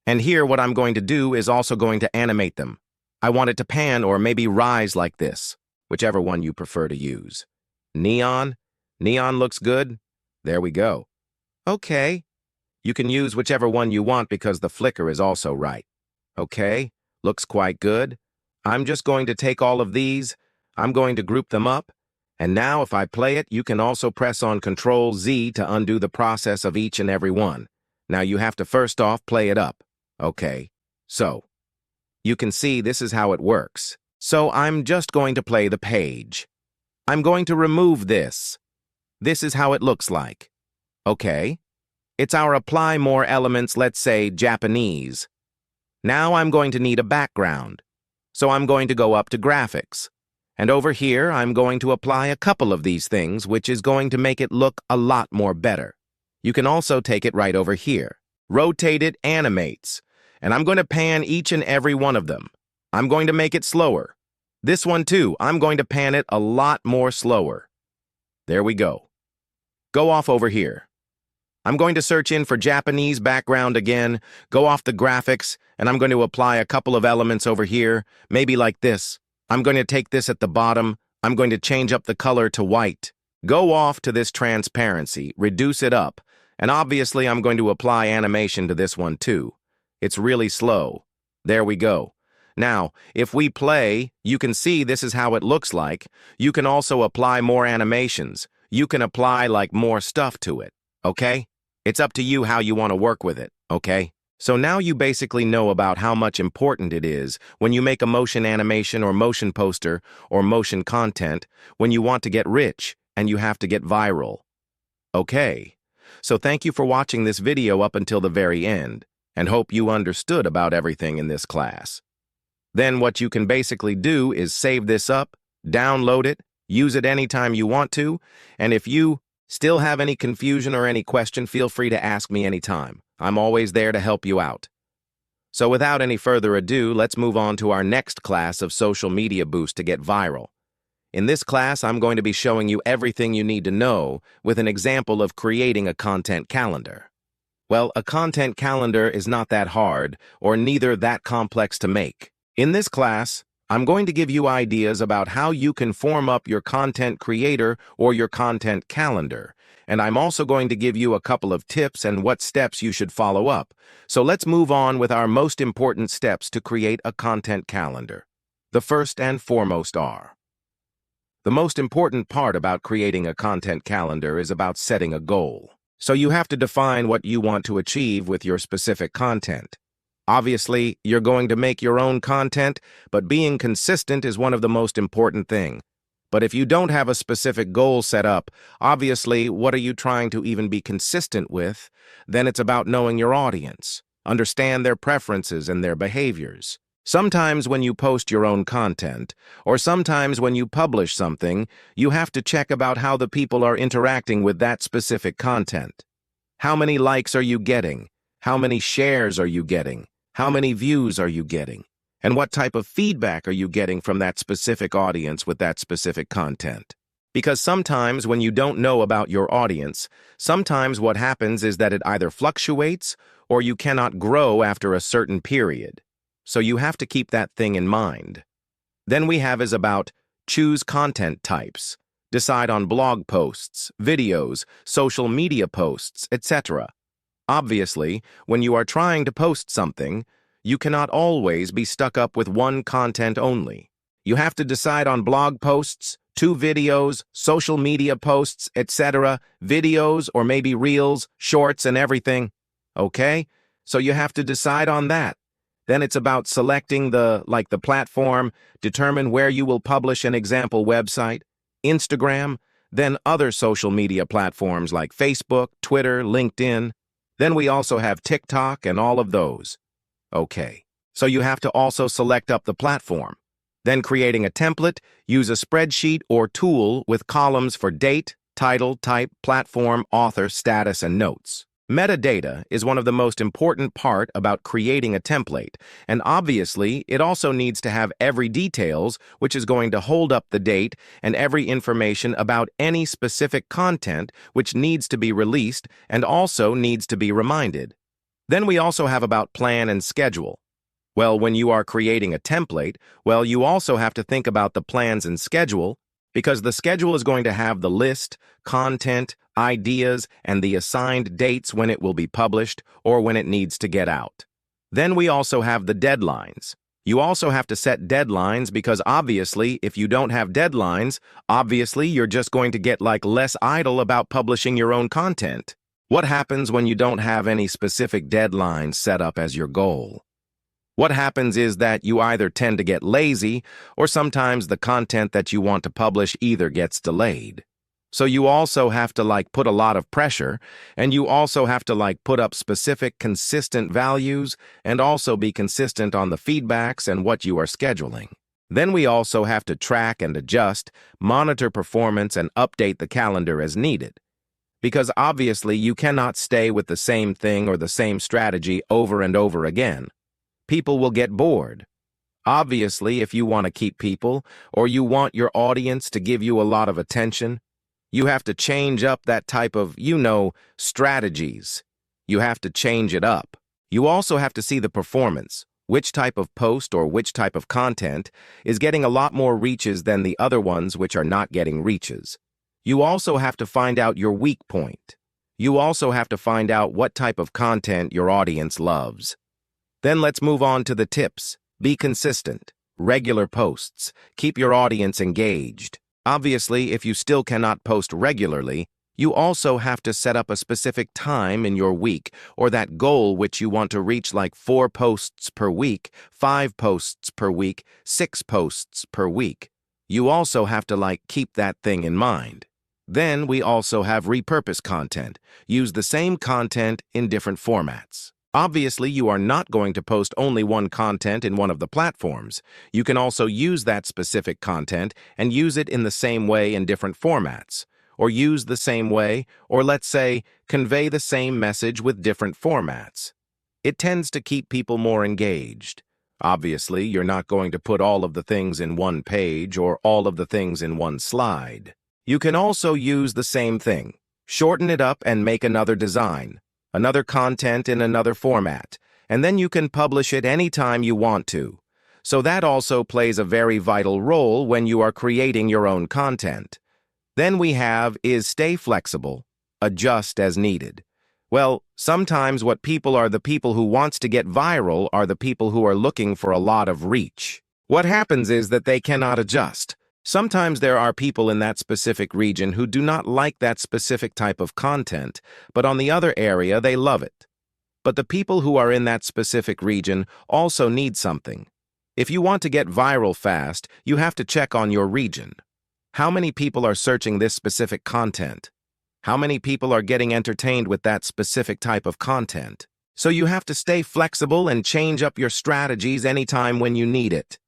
And here what I'm going to do is also going to animate them. I want it to pan or maybe rise like this, whichever one you prefer to use. Neon. Neon looks good. There we go. Okay. You can use whichever one you want because the flicker is also right. Okay. Looks quite good. I'm just going to take all of these, I'm going to group them up, and now if I play it, you can also press on Control Z to undo the process of each and every one. Now you have to first off play it up. Okay, so you can see this is how it works. So I'm just going to play the page. I'm going to remove this. This is how it looks like. Okay, it's our apply more elements, let's say Japanese. Now I'm going to need a background. So I'm going to go up to graphics. And over here, I'm going to apply a couple of these things, which is going to make it look a lot more better. You can also take it right over here. Rotate it animates. And I'm going to pan each and every one of them. I'm going to make it slower. This one too, I'm going to pan it a lot more slower. There we go. Go off over here. I'm going to search in for Japanese background again, go off the graphics, and I'm going to apply a couple of elements over here, maybe like this. I'm going to take this at the bottom. I'm going to change up the color to white. Go off to this transparency, reduce it up, and obviously I'm going to apply animation to this one too. It's really slow. There we go. Now, if we play, you can see this is how it looks like. You can also apply more animations. You can apply like more stuff to it, okay? It's up to you how you want to work with it, okay? So now you basically know about how much important it is when you make a motion animation or motion poster or motion content when you want to get rich and you have to get viral. Okay, so thank you for watching this video up until the very end and hope you understood about everything in this class. Then what you can basically do is save this up, download it, use it anytime you want to, and if you still have any confusion or any question, feel free to ask me anytime. I'm always there to help you out. So without any further ado, let's move on to our next class of Social Media Boost to get viral. In this class, I'm going to be showing you everything you need to know with an example of creating a content calendar. Well, a content calendar is not that hard or neither that complex to make. In this class, I'm going to give you ideas about how you can form up your content creator or your content calendar, and I'm also going to give you a couple of tips and what steps you should follow up. So let's move on with our most important steps to create a content calendar. The first and foremost are: the most important part about creating a content calendar is about setting a goal. So you have to define what you want to achieve with your specific content. Obviously, you're going to make your own content, but being consistent is one of the most important things. But if you don't have a specific goal set up, obviously, what are you trying to even be consistent with? Then it's about knowing your audience, understand their preferences and their behaviors. Sometimes when you post your own content, or sometimes when you publish something, you have to check about how the people are interacting with that specific content. How many likes are you getting? How many shares are you getting? How many views are you getting? And what type of feedback are you getting from that specific audience with that specific content? Because sometimes when you don't know about your audience, sometimes what happens is that it either fluctuates or you cannot grow after a certain period. So you have to keep that thing in mind. Then we have is about choose content types. Decide on blog posts, videos, social media posts, etc. Obviously, when you are trying to post something, you cannot always be stuck up with one content only. You have to decide on blog posts, 2 videos, social media posts, etc., videos or maybe reels, shorts, and everything. Okay? So you have to decide on that. Then it's about selecting the platform, determine where you will publish an example website, Instagram, then other social media platforms like Facebook, Twitter, LinkedIn. Then we also have TikTok and all of those. Okay, so you have to also select up the platform. Then creating a template, use a spreadsheet or tool with columns for date, title, type, platform, author, status, and notes. Metadata is one of the most important part about creating a template, and obviously it also needs to have every details which is going to hold up the date and every information about any specific content which needs to be released and also needs to be reminded. Then we also have about plan and schedule. Well, when you are creating a template, well, you also have to think about the plans and schedule, because the schedule is going to have the list, content, ideas, and the assigned dates when it will be published or when it needs to get out. Then we also have the deadlines. You also have to set deadlines because obviously, if you don't have deadlines, obviously you're just going to get less idle about publishing your own content. What happens when you don't have any specific deadlines set up as your goal? What happens is that you either tend to get lazy or sometimes the content that you want to publish either gets delayed. So you also have to put a lot of pressure, and you also have to put up specific consistent values and also be consistent on the feedbacks and what you are scheduling. Then we also have to track and adjust, monitor performance, and update the calendar as needed. Because obviously you cannot stay with the same thing or the same strategy over and over again. People will get bored. Obviously, if you want to keep people or you want your audience to give you a lot of attention, you have to change up that type of, strategies. You have to change it up. You also have to see the performance, which type of post or which type of content is getting a lot more reaches than the other ones which are not getting reaches. You also have to find out your weak point. You also have to find out what type of content your audience loves. Then let's move on to the tips. Be consistent. Regular posts. Keep your audience engaged. Obviously, if you still cannot post regularly, you also have to set up a specific time in your week or that goal which you want to reach, like 4 posts per week, 5 posts per week, 6 posts per week. You also have to keep that thing in mind. Then we also have repurpose content. Use the same content in different formats. Obviously, you are not going to post only one content in one of the platforms. You can also use that specific content and use it in the same way in different formats, or use the same way, or let's say, convey the same message with different formats. It tends to keep people more engaged. Obviously, you're not going to put all of the things in one page or all of the things in one slide. You can also use the same thing, shorten it up and make another design, another content in another format, and then you can publish it anytime you want to. So that also plays a very vital role when you are creating your own content. Then we have is stay flexible, adjust as needed. Well, sometimes what people are the people who wants to get viral are the people who are looking for a lot of reach. What happens is that they cannot adjust. Sometimes there are people in that specific region who do not like that specific type of content, but on the other area they love it. But the people who are in that specific region also need something. If you want to get viral fast, you have to check on your region. How many people are searching this specific content? How many people are getting entertained with that specific type of content? So you have to stay flexible and change up your strategies anytime when you need it.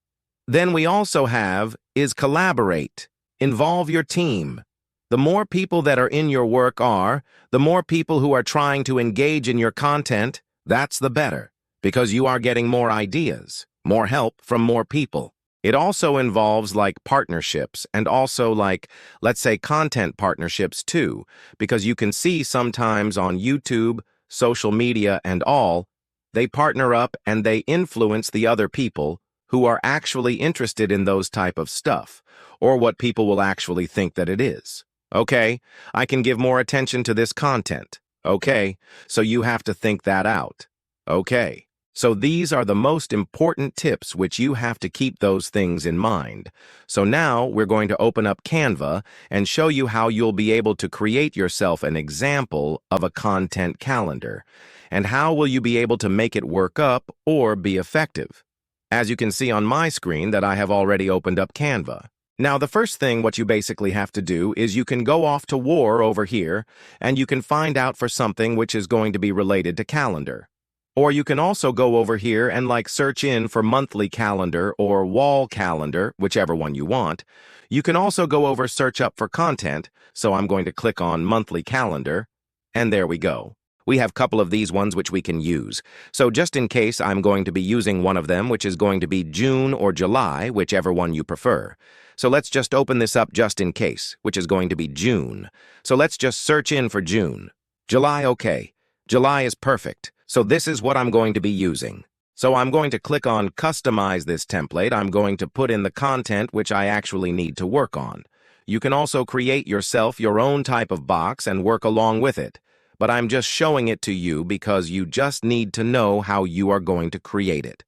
Then we also have is collaborate. Involve your team. The more people that are in your work are, the more people who are trying to engage in your content, that's the better, because you are getting more ideas, more help from more people. It also involves like partnerships and also like, let's say, content partnerships too, because you can see sometimes on YouTube, social media and all, they partner up and they influence the other people who are actually interested in those type of stuff, or what people will actually think that it is. Okay, I can give more attention to this content. Okay, so you have to think that out. Okay, so these are the most important tips which you have to keep those things in mind. So now we're going to open up Canva and show you how you'll be able to create yourself an example of a content calendar, and how will you be able to make it work up or be effective. As you can see on my screen that I have already opened up Canva. Now, the first thing what you basically have to do is you can go off to war over here and you can find out for something which is going to be related to calendar. Or you can also go over here and like search in for monthly calendar or wall calendar, whichever one you want. You can also go over search up for content. So I'm going to click on monthly calendar and there we go. We have a couple of these ones which we can use. So just in case, I'm going to be using one of them, which is going to be June or July, whichever one you prefer. So let's just open this up just in case, which is going to be June. So let's just search in for June. July, okay. July is perfect. So this is what I'm going to be using. So I'm going to click on Customize this template. I'm going to put in the content which I actually need to work on. You can also create yourself your own type of box and work along with it. But I'm just showing it to you because you just need to know how you are going to create it.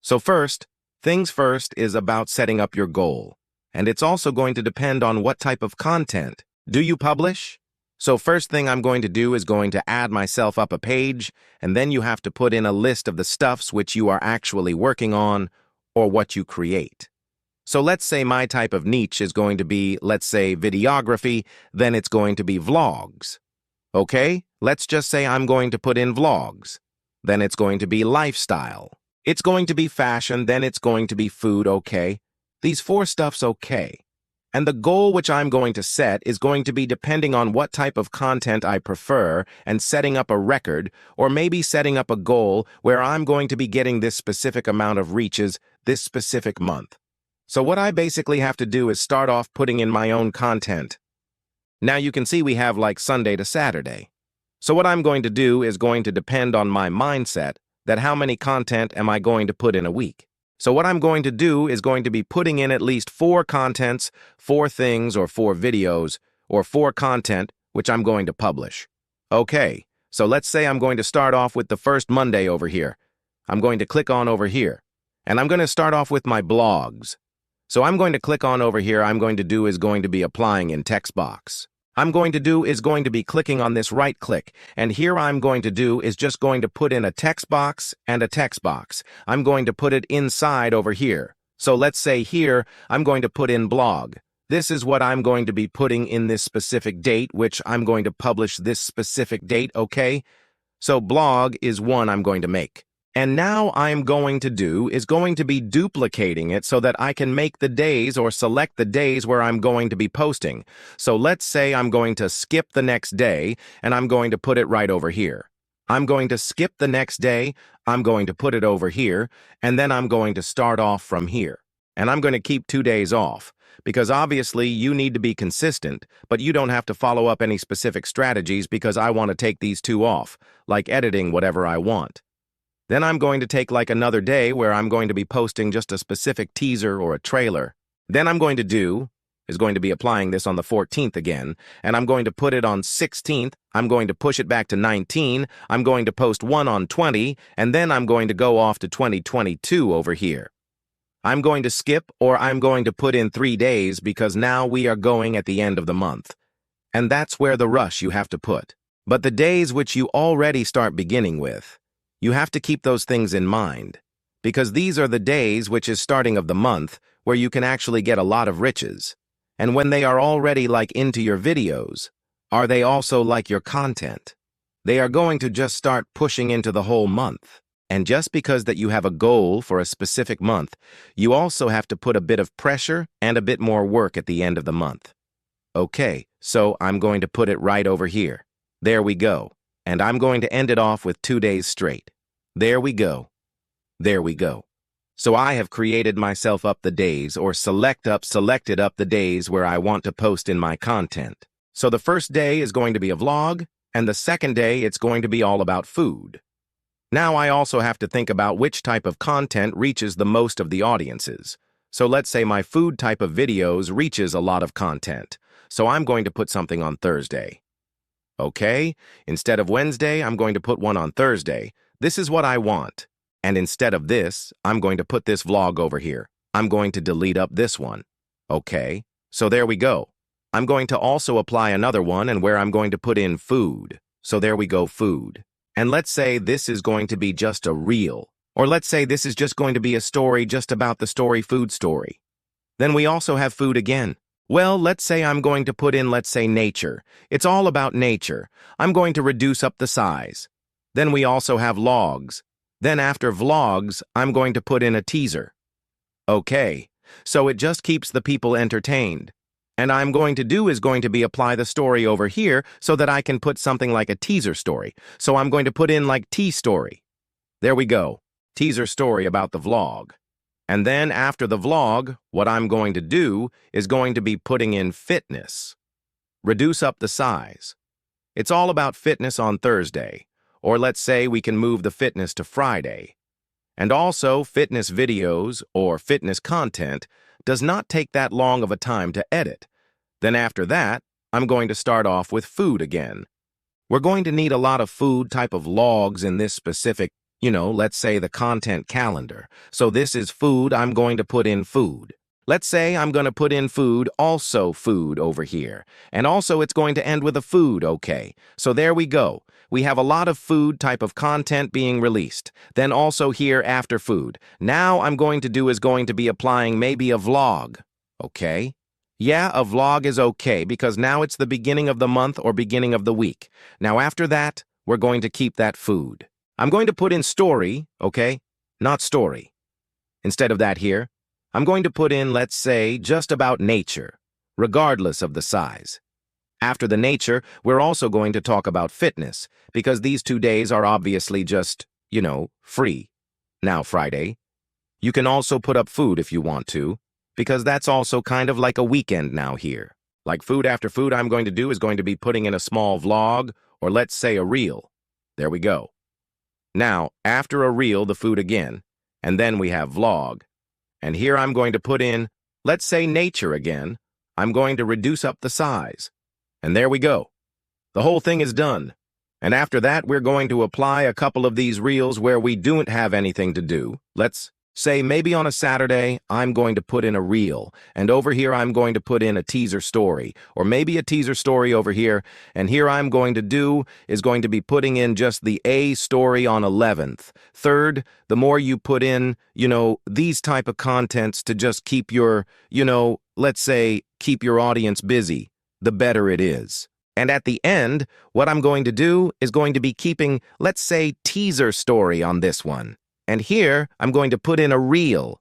So first, things first is about setting up your goal. And it's also going to depend on what type of content. Do you publish? So first thing I'm going to do is going to add myself up a page, and then you have to put in a list of the stuffs which you are actually working on or what you create. So let's say my type of niche is going to be, let's say, videography, then it's going to be vlogs. Okay, let's just say I'm going to put in vlogs. Then it's going to be lifestyle. It's going to be fashion, then it's going to be food, okay? These four stuffs, okay. And the goal which I'm going to set is going to be depending on what type of content I prefer and setting up a record, or maybe setting up a goal where I'm going to be getting this specific amount of reaches this specific month. So what I basically have to do is start off putting in my own content. Now you can see we have like Sunday to Saturday. So what I'm going to do is going to depend on my mindset that how many content am I going to put in a week. So what I'm going to do is going to be putting in at least 4 contents, 4 things or 4 videos, or 4 content which I'm going to publish. Okay, so let's say I'm going to start off with the first Monday over here. I'm going to click on over here, and I'm going to start off with my blogs. So I'm going to click on over here. I'm going to do is going to be applying in text box. I'm going to do is going to be clicking on this right click, and here I'm going to do is just going to put in a text box and a text box. I'm going to put it inside over here. So let's say here, I'm going to put in blog. This is what I'm going to be putting in this specific date, which I'm going to publish this specific date, okay? So blog is one I'm going to make. And now I'm going to do is going to be duplicating it so that I can make the days or select the days where I'm going to be posting. So let's say I'm going to skip the next day and I'm going to put it right over here. I'm going to skip the next day, I'm going to put it over here, and then I'm going to start off from here. And I'm going to keep 2 days off because obviously you need to be consistent, but you don't have to follow up any specific strategies because I want to take these 2 off, like editing whatever I want. Then I'm going to take like another day where I'm going to be posting just a specific teaser or a trailer. Then I'm going to do is going to be applying this on the 14th again, and I'm going to put it on 16th, I'm going to push it back to 19, I'm going to post one on 20, and then I'm going to go off to 2022 over here. I'm going to skip, or I'm going to put in 3 days because now we are going at the end of the month. And that's where the rush you have to put. But the days which you already start beginning with, you have to keep those things in mind, because these are the days which is starting of the month where you can actually get a lot of riches. And when they are already like into your videos, are they also like your content? They are going to just start pushing into the whole month. And just because that you have a goal for a specific month, you also have to put a bit of pressure and a bit more work at the end of the month. Okay, so I'm going to put it right over here. There we go. And I'm going to end it off with 2 days straight. There we go. There we go. So I have created myself up the days, or selected up the days where I want to post in my content. So the first day is going to be a vlog, and the second day it's going to be all about food. Now I also have to think about which type of content reaches the most of the audiences. So let's say my food type of videos reaches a lot of content. So I'm going to put something on Thursday. Okay, instead of Wednesday, I'm going to put one on Thursday. This is what I want. And instead of this, I'm going to put this vlog over here. I'm going to delete up this one. Okay, so there we go. I'm going to also apply another one and where I'm going to put in food. So there we go, food. And let's say this is going to be just a reel. Or let's say this is just going to be a story just about the story food story. Then we also have food again. Well, let's say I'm going to put in, let's say, nature. It's all about nature. I'm going to reduce up the size. Then we also have logs. Then after vlogs, I'm going to put in a teaser. Okay, so it just keeps the people entertained. And I'm going to do is going to be apply the story over here so that I can put something like a teaser story. So I'm going to put in like T-story. There we go, teaser story about the vlog. And then after the vlog, what I'm going to do is going to be putting in fitness. Reduce up the size. It's all about fitness on Thursday. Or let's say we can move the fitness to Friday. And also, fitness videos or fitness content does not take that long of a time to edit. Then after that, I'm going to start off with food again. We're going to need a lot of food type of logs in this specific, let's say the content calendar. So this is food, I'm going to put in food. Let's say I'm going to put in food, also food over here. And also it's going to end with a food, okay. So there we go. We have a lot of food type of content being released. Then also here after food. Now I'm going to do is going to be applying maybe a vlog, okay? Yeah, a vlog is okay because now it's the beginning of the month or beginning of the week. Now after that, we're going to keep that food. I'm going to put in story, okay? Not story. Instead of that here, I'm going to put in, let's say, just about nature, regardless of the size. After the nature, we're also going to talk about fitness, because these 2 days are obviously just, free. Now Friday. You can also put up food if you want to, because that's also kind of like a weekend now here. Like food after food I'm going to do is going to be putting in a small vlog, or let's say a reel. There we go. Now, after a reel, the food again, and then we have vlog. And here I'm going to put in, let's say nature again. I'm going to reduce up the size. And there we go. The whole thing is done. And after that, we're going to apply a couple of these reels where we don't have anything to do. Let's say maybe on a Saturday, I'm going to put in a reel. And over here, I'm going to put in a teaser story. Or maybe a teaser story over here. And here I'm going to do is going to be putting in just the A story on 11th. Third, the more you put in, these type of contents to just keep your, let's say, keep your audience busy, the better it is. And at the end, what I'm going to do is going to be keeping, let's say, teaser story on this one. And here, I'm going to put in a reel.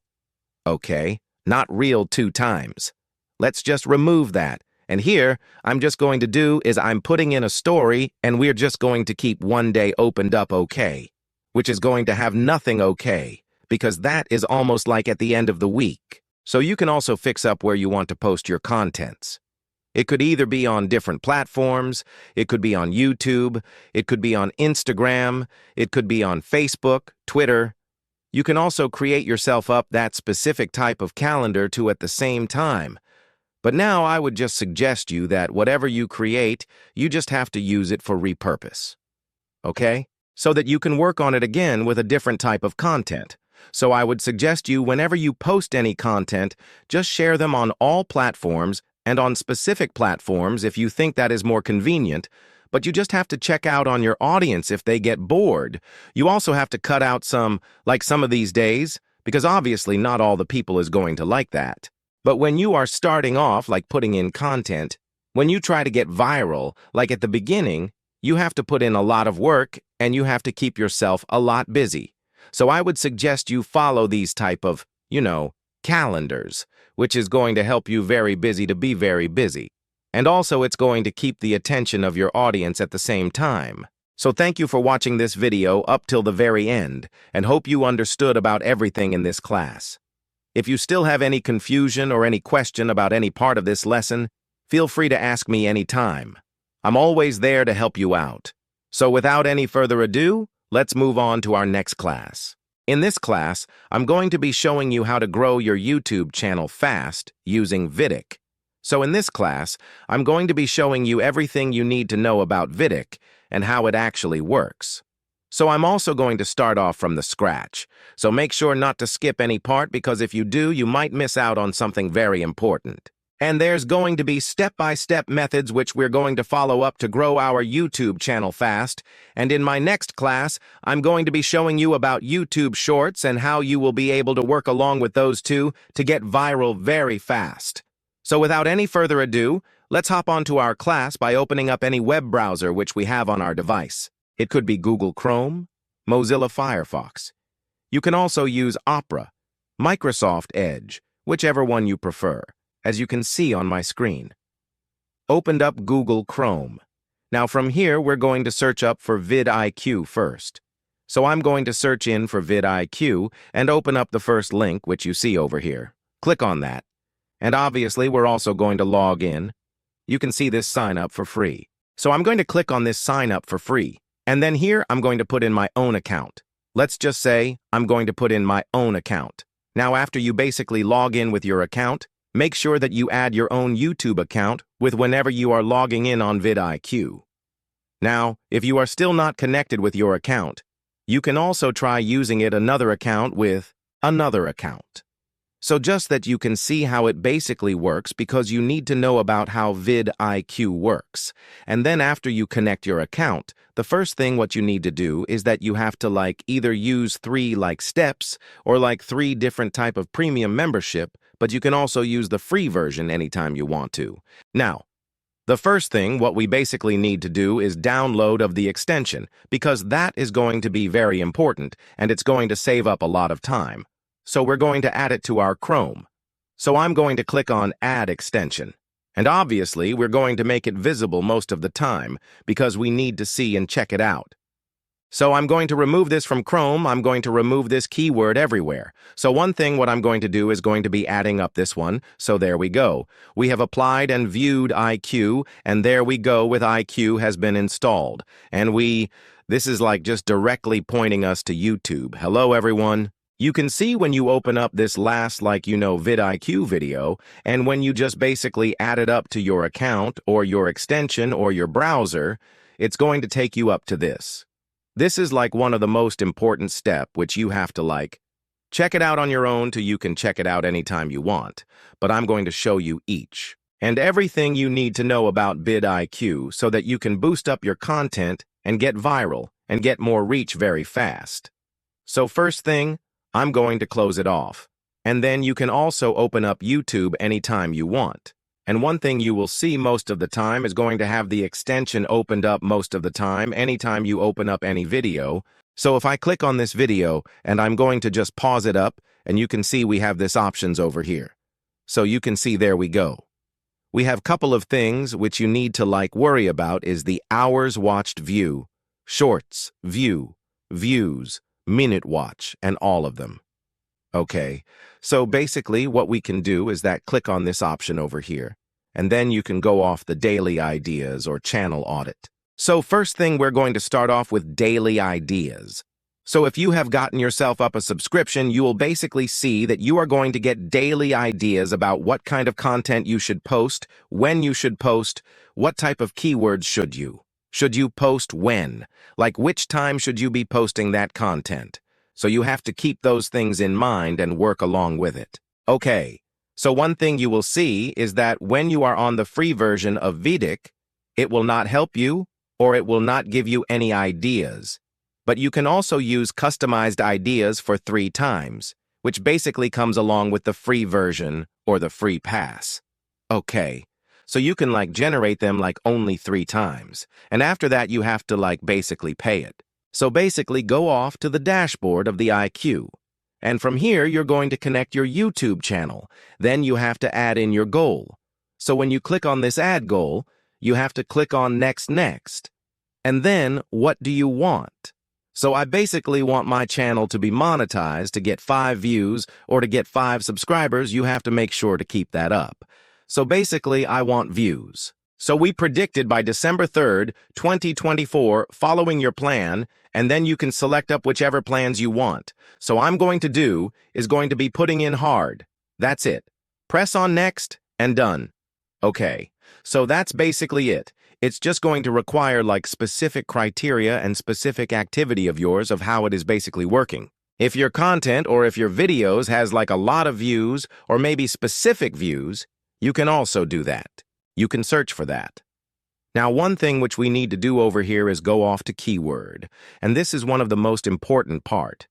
Okay, not reel 2 times. Let's just remove that. And here, I'm just going to do is I'm putting in a story, and we're just going to keep 1 day opened up okay, which is going to have nothing okay, because that is almost like at the end of the week. So you can also fix up where you want to post your contents. It could either be on different platforms, it could be on YouTube, it could be on Instagram, it could be on Facebook, Twitter. You can also create yourself up that specific type of calendar to at the same time. But now I would just suggest you that whatever you create, you just have to use it for repurpose. Okay? So that you can work on it again with a different type of content. So I would suggest you, whenever you post any content, just share them on all platforms and on specific platforms if you think that is more convenient, but you just have to check out on your audience if they get bored. You also have to cut out some of these days, because obviously not all the people is going to like that. But when you are starting off, like putting in content, when you try to get viral, like at the beginning, you have to put in a lot of work and you have to keep yourself a lot busy. So I would suggest you follow these type of, calendars, which is going to help you very busy to be very busy. And also it's going to keep the attention of your audience at the same time. So thank you for watching this video up till the very end, and hope you understood about everything in this class. If you still have any confusion or any question about any part of this lesson, feel free to ask me anytime. I'm always there to help you out. So without any further ado, let's move on to our next class. In this class, I'm going to be showing you how to grow your YouTube channel fast using vidIQ. So in this class, I'm going to be showing you everything you need to know about vidIQ and how it actually works. So I'm also going to start off from the scratch. So make sure not to skip any part, because if you do, you might miss out on something very important. And there's going to be step-by-step methods which we're going to follow up to grow our YouTube channel fast. And in my next class, I'm going to be showing you about YouTube Shorts and how you will be able to work along with those two to get viral very fast. So without any further ado, let's hop onto our class by opening up any web browser which we have on our device. It could be Google Chrome, Mozilla Firefox. You can also use Opera, Microsoft Edge, whichever one you prefer, as you can see on my screen. Opened up Google Chrome. Now from here, we're going to search up for vidIQ first. So I'm going to search in for vidIQ and open up the first link which you see over here. Click on that. And obviously, we're also going to log in. You can see this sign up for free. So I'm going to click on this sign up for free. And then here, I'm going to put in my own account. Let's just say I'm going to put in my own account. Now, after you basically log in with your account, make sure that you add your own YouTube account with whenever you are logging in on vidIQ. Now, if you are still not connected with your account, you can also try using another account with another account. So just that you can see how it basically works, because you need to know about how vidIQ works. And then after you connect your account, the first thing what you need to do is that you have to either use 3 steps or 3 different type of premium membership, but you can also use the free version anytime you want to. Now, the first thing what we basically need to do is download of the extension, because that is going to be very important and it's going to save up a lot of time. So we're going to add it to our Chrome. So I'm going to click on Add Extension. And obviously, we're going to make it visible most of the time because we need to see and check it out. So I'm going to remove this from Chrome. I'm going to remove this keyword everywhere. So one thing what I'm going to do is going to be adding up this one. So there we go. We have applied and viewed IQ, and there we go with IQ has been installed. And this is just directly pointing us to YouTube. Hello, everyone. You can see when you open up this last vidIQ video, and when you just basically add it up to your account or your extension or your browser, it's going to take you up to this. This is one of the most important step which you have to check it out on your own till you can check it out anytime you want. But I'm going to show you each and everything you need to know about vidIQ so that you can boost up your content and get viral and get more reach very fast. So first thing, I'm going to close it off. And then you can also open up YouTube anytime you want. And one thing you will see most of the time is going to have the extension opened up most of the time anytime you open up any video. So if I click on this video and I'm going to just pause it up, and you can see we have this options over here. So you can see there we go. We have a couple of things which you need to worry about is the hours watched view, shorts, view, views, minute watch, and all of them. Okay, so basically what we can do is that click on this option over here, and then you can go off the daily ideas or channel audit. So first thing, we're going to start off with daily ideas. So if you have gotten yourself up a subscription, you will basically see that you are going to get daily ideas about what kind of content you should post, when you should post, what type of keywords should you. Should you post when? Like which time should you be posting that content? So you have to keep those things in mind and work along with it. Okay, so one thing you will see is that when you are on the free version of vidIQ, it will not help you or it will not give you any ideas. But you can also use customized ideas for 3 times, which basically comes along with the free version or the free pass. Okay, so you can generate them only 3 times, and after that you have to basically pay it. So basically go off to the dashboard of the IQ, and from here you're going to connect your YouTube channel. Then you have to add in your goal. So when you click on this add goal, you have to click on next. And then what do you want? So I basically want my channel to be monetized. To get 5 views or to get 5 subscribers, you have to make sure to keep that up. So basically, I want views. So we predicted by December 3rd, 2024, following your plan, and then you can select up whichever plans you want. So I'm going to do is going to be putting in hard. That's it. Press on next and done. Okay, so that's basically it. It's just going to require specific criteria and specific activity of yours of how it is basically working. If your content or if your videos has a lot of views or maybe specific views, you can also do that. You can search for that. Now, one thing which we need to do over here is go off to keyword, and this is one of the most important part.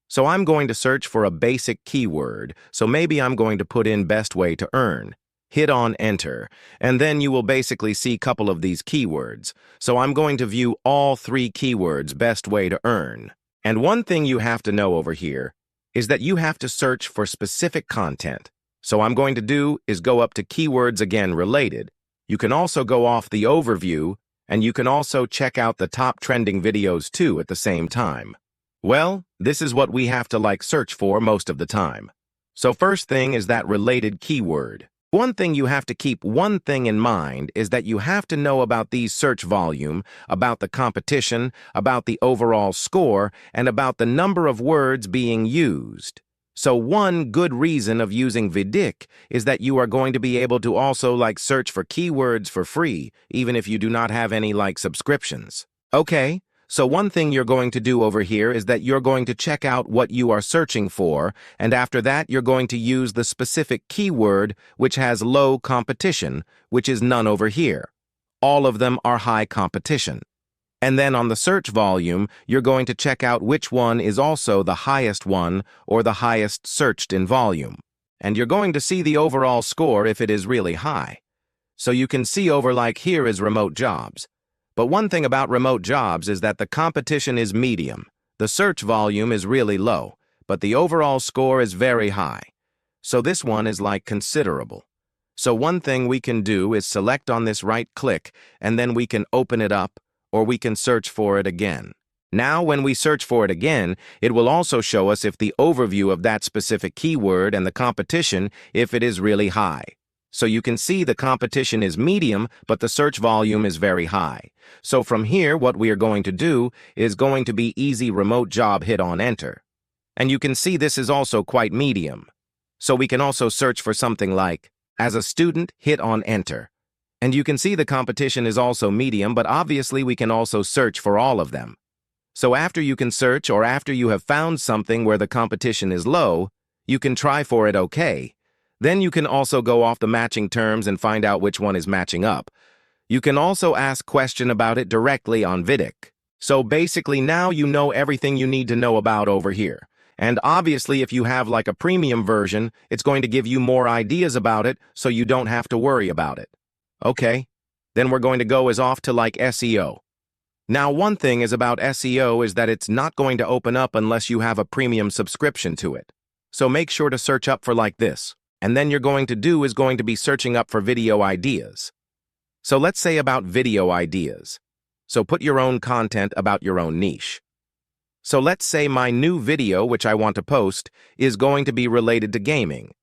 So I'm going to search for a basic keyword, so maybe I'm going to put in best way to earn. Hit on enter, and then you will basically see a couple of these keywords. So I'm going to view all 3 keywords best way to earn. And one thing you have to know over here is that you have to search for specific content. So I'm going to do is go up to keywords again related. You can also go off the overview, and you can also check out the top trending videos too at the same time. Well, this is what we have to search for most of the time. So first thing is that related keyword. One thing you have to keep one thing in mind is that you have to know about these search volume, about the competition, about the overall score, and about the number of words being used. So one good reason of using vidIQ is that you are going to be able to also search for keywords for free, even if you do not have any subscriptions. Okay. So one thing you're going to do over here is that you're going to check out what you are searching for, and after that you're going to use the specific keyword which has low competition, which is none over here. All of them are high competition. And then on the search volume, you're going to check out which one is also the highest one or the highest searched in volume. And you're going to see the overall score if it is really high. So you can see over here is remote jobs. But one thing about remote jobs is that the competition is medium. The search volume is really low, but the overall score is very high. So this one is considerable. So one thing we can do is select on this right click, and then we can open it up, or we can search for it again. Now when we search for it again, it will also show us if the overview of that specific keyword and the competition, if it is really high. So you can see the competition is medium, but the search volume is very high. So from here, what we are going to do is going to be easy remote job, hit on enter. And you can see this is also quite medium. So we can also search for something like, as a student, hit on enter. And you can see the competition is also medium, but obviously we can also search for all of them. So after you can search or after you have found something where the competition is low, you can try for it okay. Then you can also go off the matching terms and find out which one is matching up. You can also ask question about it directly on vidIQ. So basically now you know everything you need to know about over here. And obviously if you have a premium version, it's going to give you more ideas about it so you don't have to worry about it. Okay, then we're going to go off to SEO. Now one thing is about SEO is that it's not going to open up unless you have a premium subscription to it. So make sure to search up for this. And then you're going to do is going to be searching up for video ideas. So let's say about video ideas. So put your own content about your own niche. So let's say my new video, which I want to post, is going to be related to gaming.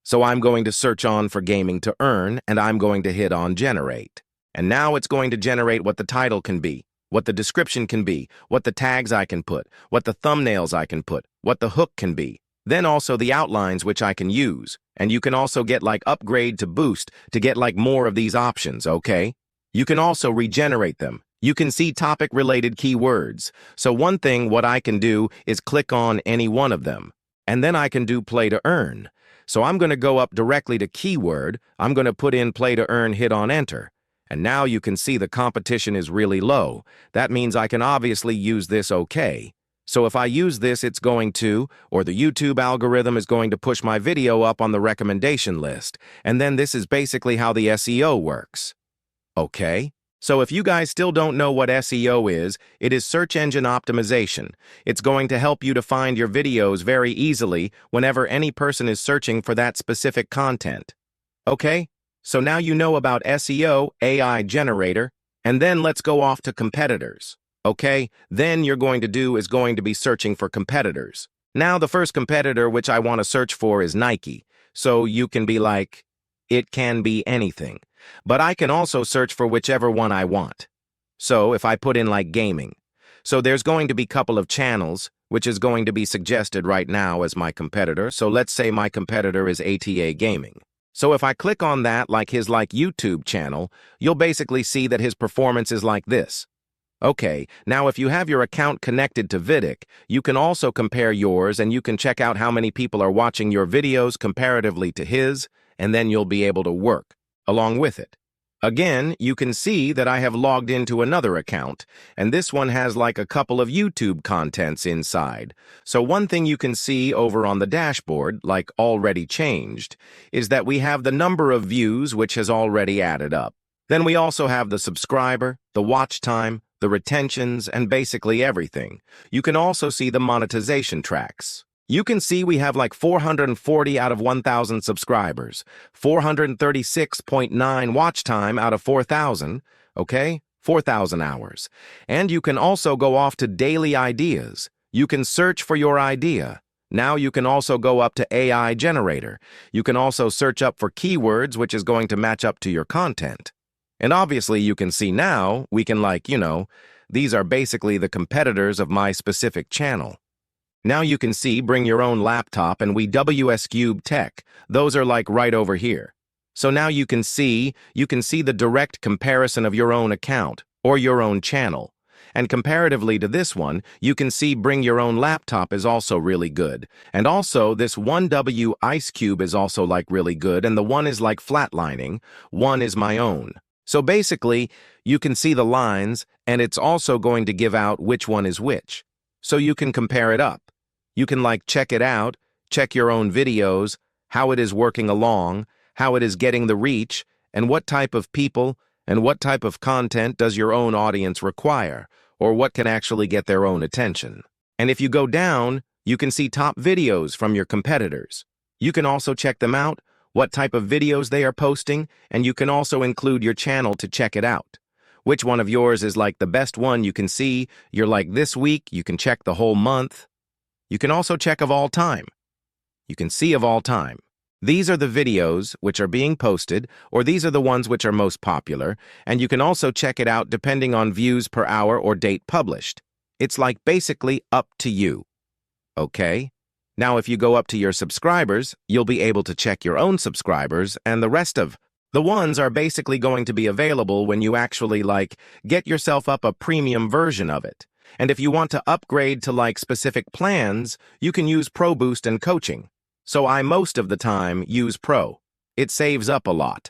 So I'm going to search on for gaming to earn, and I'm going to hit on generate. And now it's going to generate what the title can be. what the description can be, what the tags I can put, what the thumbnails I can put, what the hook can be. Then also the outlines which I can use. And you can also get like upgrade to boost to get like more of these options, okay? You can also regenerate them. You can see topic-related keywords. So one thing what I can do is click on any one of them. And then I can do play to earn. So I'm going to go up directly to keyword. I'm going to put in play to earn, hit on enter. And now you can see the competition is really low. That means I can obviously use this okay. So if I use this, it's going to, or the YouTube algorithm is going to push my video up on the recommendation list. And then this is basically how the SEO works. Okay? So if you guys still don't know what SEO is, it is search engine optimization. It's going to help you to find your videos very easily whenever any person is searching for that specific content. Okay? So now you know about SEO, AI generator, and then let's go off to competitors. Okay? Then you're going to do is going to be searching for competitors. Now the first competitor which I want to search for is Nike. So you can be like, it can be anything. But I can also search for whichever one I want. So if I put in like gaming. So there's going to be a couple of channels, which is going to be suggested right now as my competitor. So let's say my competitor is ATA Gaming. So if I click on that, like his YouTube channel, you'll basically see that his performance is like this. Okay, now if you have your account connected to vidIQ, you can also compare yours and you can check out how many people are watching your videos comparatively to his, and then you'll be able to work along with it. Again, you can see that I have logged into another account, and this one has like a couple of YouTube contents inside. So one thing you can see over on the dashboard, like already changed, is that we have the number of views which has already added up. Then we also have the subscriber, the watch time, the retentions, and basically everything. You can also see the monetization tracks. You can see we have like 440 out of 1,000 subscribers, 436.9 watch time out of 4,000, okay? 4,000 hours. And you can also go off to daily ideas. You can search for your idea. Now you can also go up to AI generator. You can also search up for keywords, which is going to match up to your content. And obviously you can see now, we can these are basically the competitors of my specific channel. Now you can see bring your own laptop and vidIQ tech. Those are like right over here. So now you can see the direct comparison of your own account or your own channel. And comparatively to this one, you can see bring your own laptop is also really good. And also this vidIQ is also like really good, and the one is like flatlining. One is my own. So basically, you can see the lines, and it's also going to give out which one is which. So you can compare it up. You can check it out, check your own videos, how it is working along, how it is getting the reach, and what type of people and what type of content does your own audience require, or what can actually get their own attention. And if you go down, you can see top videos from your competitors. You can also check them out, what type of videos they are posting, and you can also include your channel to check it out. Which one of yours is like the best one you can see? You're like this week, you can check the whole month. You can also check of all time. You can see of all time. These are the videos which are being posted, or these are the ones which are most popular, and you can also check it out depending on views per hour or date published. It's like basically up to you. Okay? Now, if you go up to your subscribers, you'll be able to check your own subscribers, and the rest of the ones are basically going to be available when you actually get yourself up a premium version of it. And if you want to upgrade to specific plans, you can use Pro Boost and coaching. So I most of the time use Pro. It saves up a lot.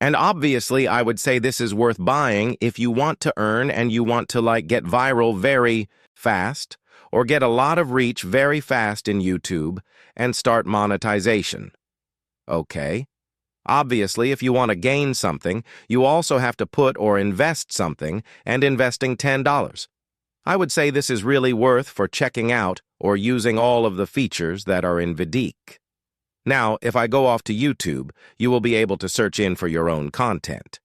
And obviously, I would say this is worth buying if you want to earn and you want to get viral very fast, or get a lot of reach very fast in YouTube and start monetization. Okay. Obviously, if you want to gain something, you also have to put or invest something, and investing $10. I would say this is really worth for checking out or using all of the features that are in vidIQ. Now, if I go off to YouTube, you will be able to search in for your own content.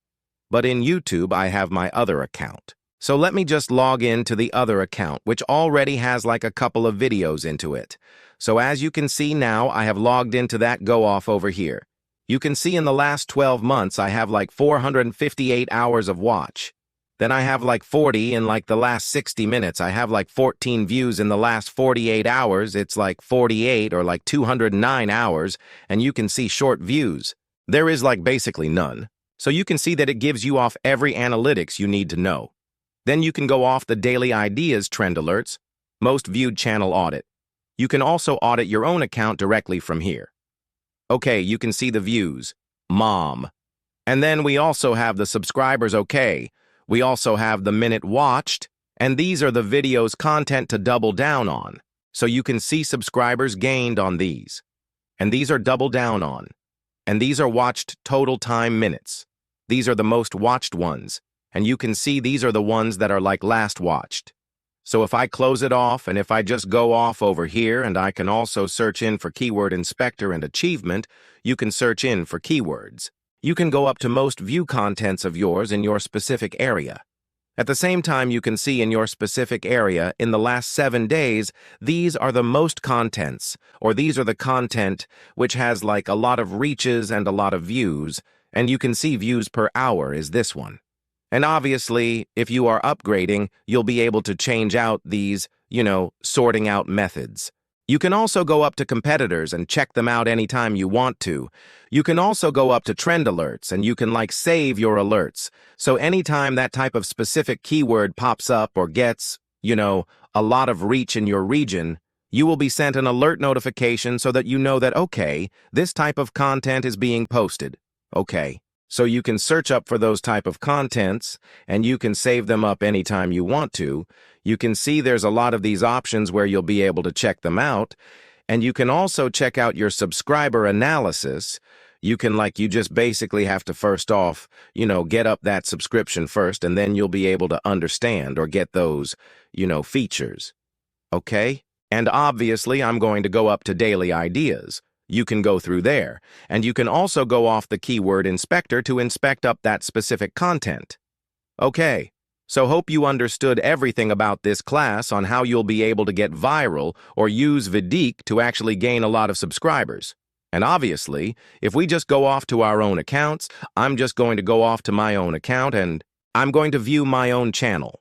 But in YouTube, I have my other account. So let me just log in to the other account, which already has a couple of videos into it. So as you can see now, I have logged into that go off over here. You can see in the last 12 months, I have 458 hours of watch. Then I have like 40 in like the last 60 minutes. I have like 14 views in the last 48 hours. It's like 48 or like 209 hours, and you can see short views. There is like basically none. So you can see that it gives you off every analytics you need to know. Then you can go off the daily ideas trend alerts, most viewed channel audit. You can also audit your own account directly from here. Okay, you can see the views, mom. And then we also have the subscribers, okay. We also have the minute watched, and these are the videos content to double down on. So you can see subscribers gained on these. And these are double down on. And these are watched total time minutes. These are the most watched ones. And you can see these are the ones that are like last watched. So if I close it off and if I just go off over here and I can also search in for keyword inspector and achievement, you can search in for keywords. You can go up to most view contents of yours in your specific area. At the same time, you can see in your specific area in the last 7 days, these are the most contents, or these are the content which has like a lot of reaches and a lot of views, and you can see views per hour is this one. And obviously, if you are upgrading, you'll be able to change out these, sorting out methods. You can also go up to competitors and check them out anytime you want to. You can also go up to trend alerts and you can save your alerts. So anytime that type of specific keyword pops up or gets, a lot of reach in your region, you will be sent an alert notification so that you know that, okay, this type of content is being posted. Okay. So you can search up for those type of contents, and you can save them up anytime you want to. You can see there's a lot of these options where you'll be able to check them out, and you can also check out your subscriber analysis. You can you just basically have to first off, get up that subscription first, and then you'll be able to understand or get those, features. Okay? And obviously, I'm going to go up to daily ideas. You can go through there, and you can also go off the keyword inspector to inspect up that specific content. Okay, so hope you understood everything about this class on how you'll be able to get viral or use vidIQ to actually gain a lot of subscribers. And obviously, if we just go off to our own accounts, I'm just going to go off to my own account and I'm going to view my own channel.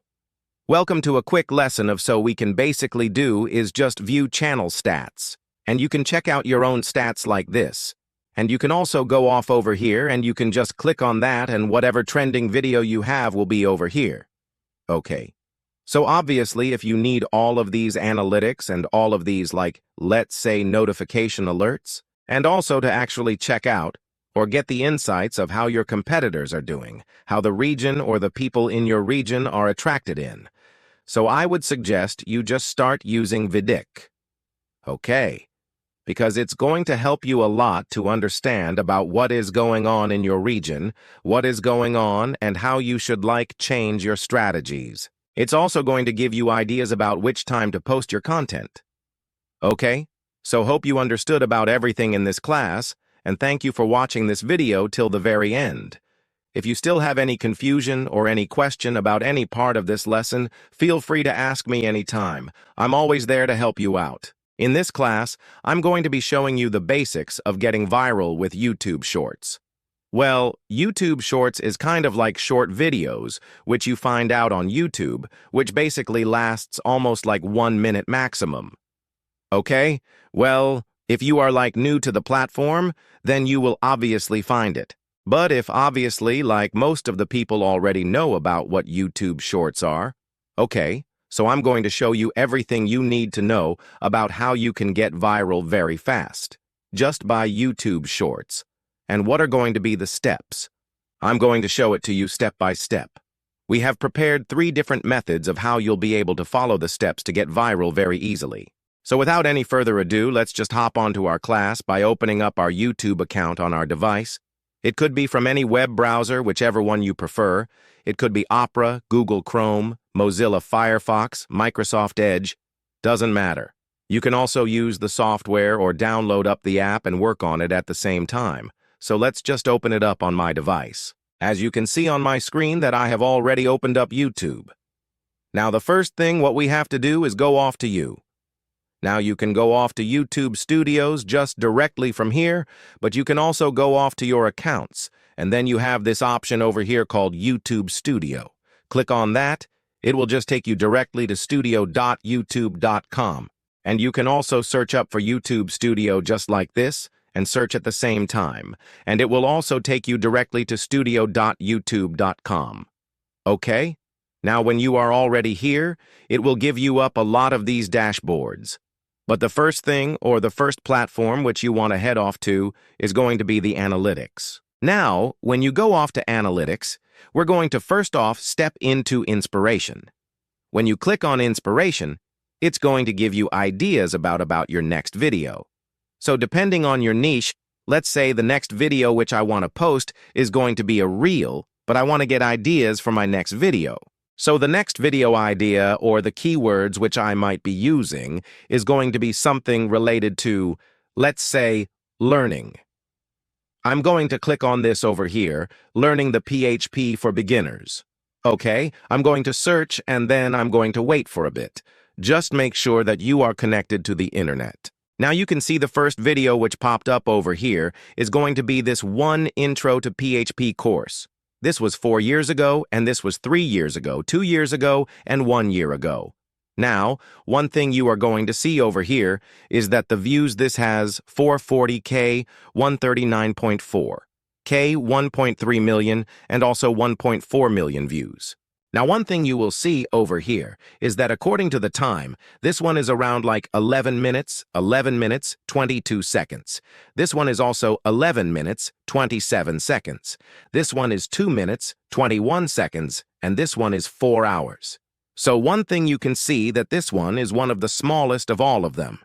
Welcome to a quick lesson of so we can basically do is just view channel stats. And you can check out your own stats like this. And you can also go off over here and you can just click on that and whatever trending video you have will be over here. Okay. So obviously, if you need all of these analytics and all of these let's say notification alerts, and also to actually check out or get the insights of how your competitors are doing, how the region or the people in your region are attracted in. So I would suggest you just start using vidIQ. Okay. Because it's going to help you a lot to understand about what is going on in your region, what is going on, and how you should change your strategies. It's also going to give you ideas about which time to post your content. Okay? So hope you understood about everything in this class, and thank you for watching this video till the very end. If you still have any confusion or any question about any part of this lesson, feel free to ask me anytime. I'm always there to help you out. In this class, I'm going to be showing you the basics of getting viral with YouTube Shorts. Well, YouTube Shorts is kind of like short videos, which you find out on YouTube, which basically lasts almost 1 minute maximum. Okay? Well, if you are new to the platform, then you will obviously find it. But if obviously most of the people already know about what YouTube Shorts are, okay. So I'm going to show you everything you need to know about how you can get viral very fast, just by YouTube Shorts. And what are going to be the steps? I'm going to show it to you step by step. We have prepared 3 different methods of how you'll be able to follow the steps to get viral very easily. So without any further ado, let's just hop onto our class by opening up our YouTube account on our device. It could be from any web browser, whichever one you prefer. It could be Opera, Google Chrome, Mozilla Firefox, Microsoft Edge. Doesn't matter. You can also use the software or download up the app and work on it at the same time. So let's just open it up on my device. As you can see on my screen that I have already opened up YouTube. Now the first thing what we have to do is go off to you. Now you can go off to YouTube Studios just directly from here, but you can also go off to your accounts, and then you have this option over here called YouTube Studio. Click on that. It will just take you directly to studio.youtube.com. And you can also search up for YouTube Studio just like this and search at the same time. And it will also take you directly to studio.youtube.com. Okay? Now, when you are already here, it will give you up a lot of these dashboards. But the first thing, or the first platform which you want to head off to, is going to be the analytics. Now, when you go off to analytics, we're going to first off step into inspiration. When you click on inspiration, it's going to give you ideas about your next video. So depending on your niche, let's say the next video which I want to post is going to be a reel, but I want to get ideas for my next video. So the next video idea or the keywords which I might be using is going to be something related to, let's say, learning. I'm going to click on this over here, learning the PHP for beginners. Okay, I'm going to search and then I'm going to wait for a bit. Just make sure that you are connected to the internet. Now you can see the first video which popped up over here is going to be this one Intro to PHP course. This was 4 years ago, and this was 3 years ago, 2 years ago, and 1 year ago. Now, one thing you are going to see over here is that the views this has 440K, 139.4, K 1.3 million, and also 1.4 million views. Now, one thing you will see over here is that according to the time, this one is around like 11 minutes, 22 seconds. This one is also 11 minutes, 27 seconds. This one is 2 minutes, 21 seconds, and this one is 4 hours. So one thing you can see that this one is one of the smallest of all of them.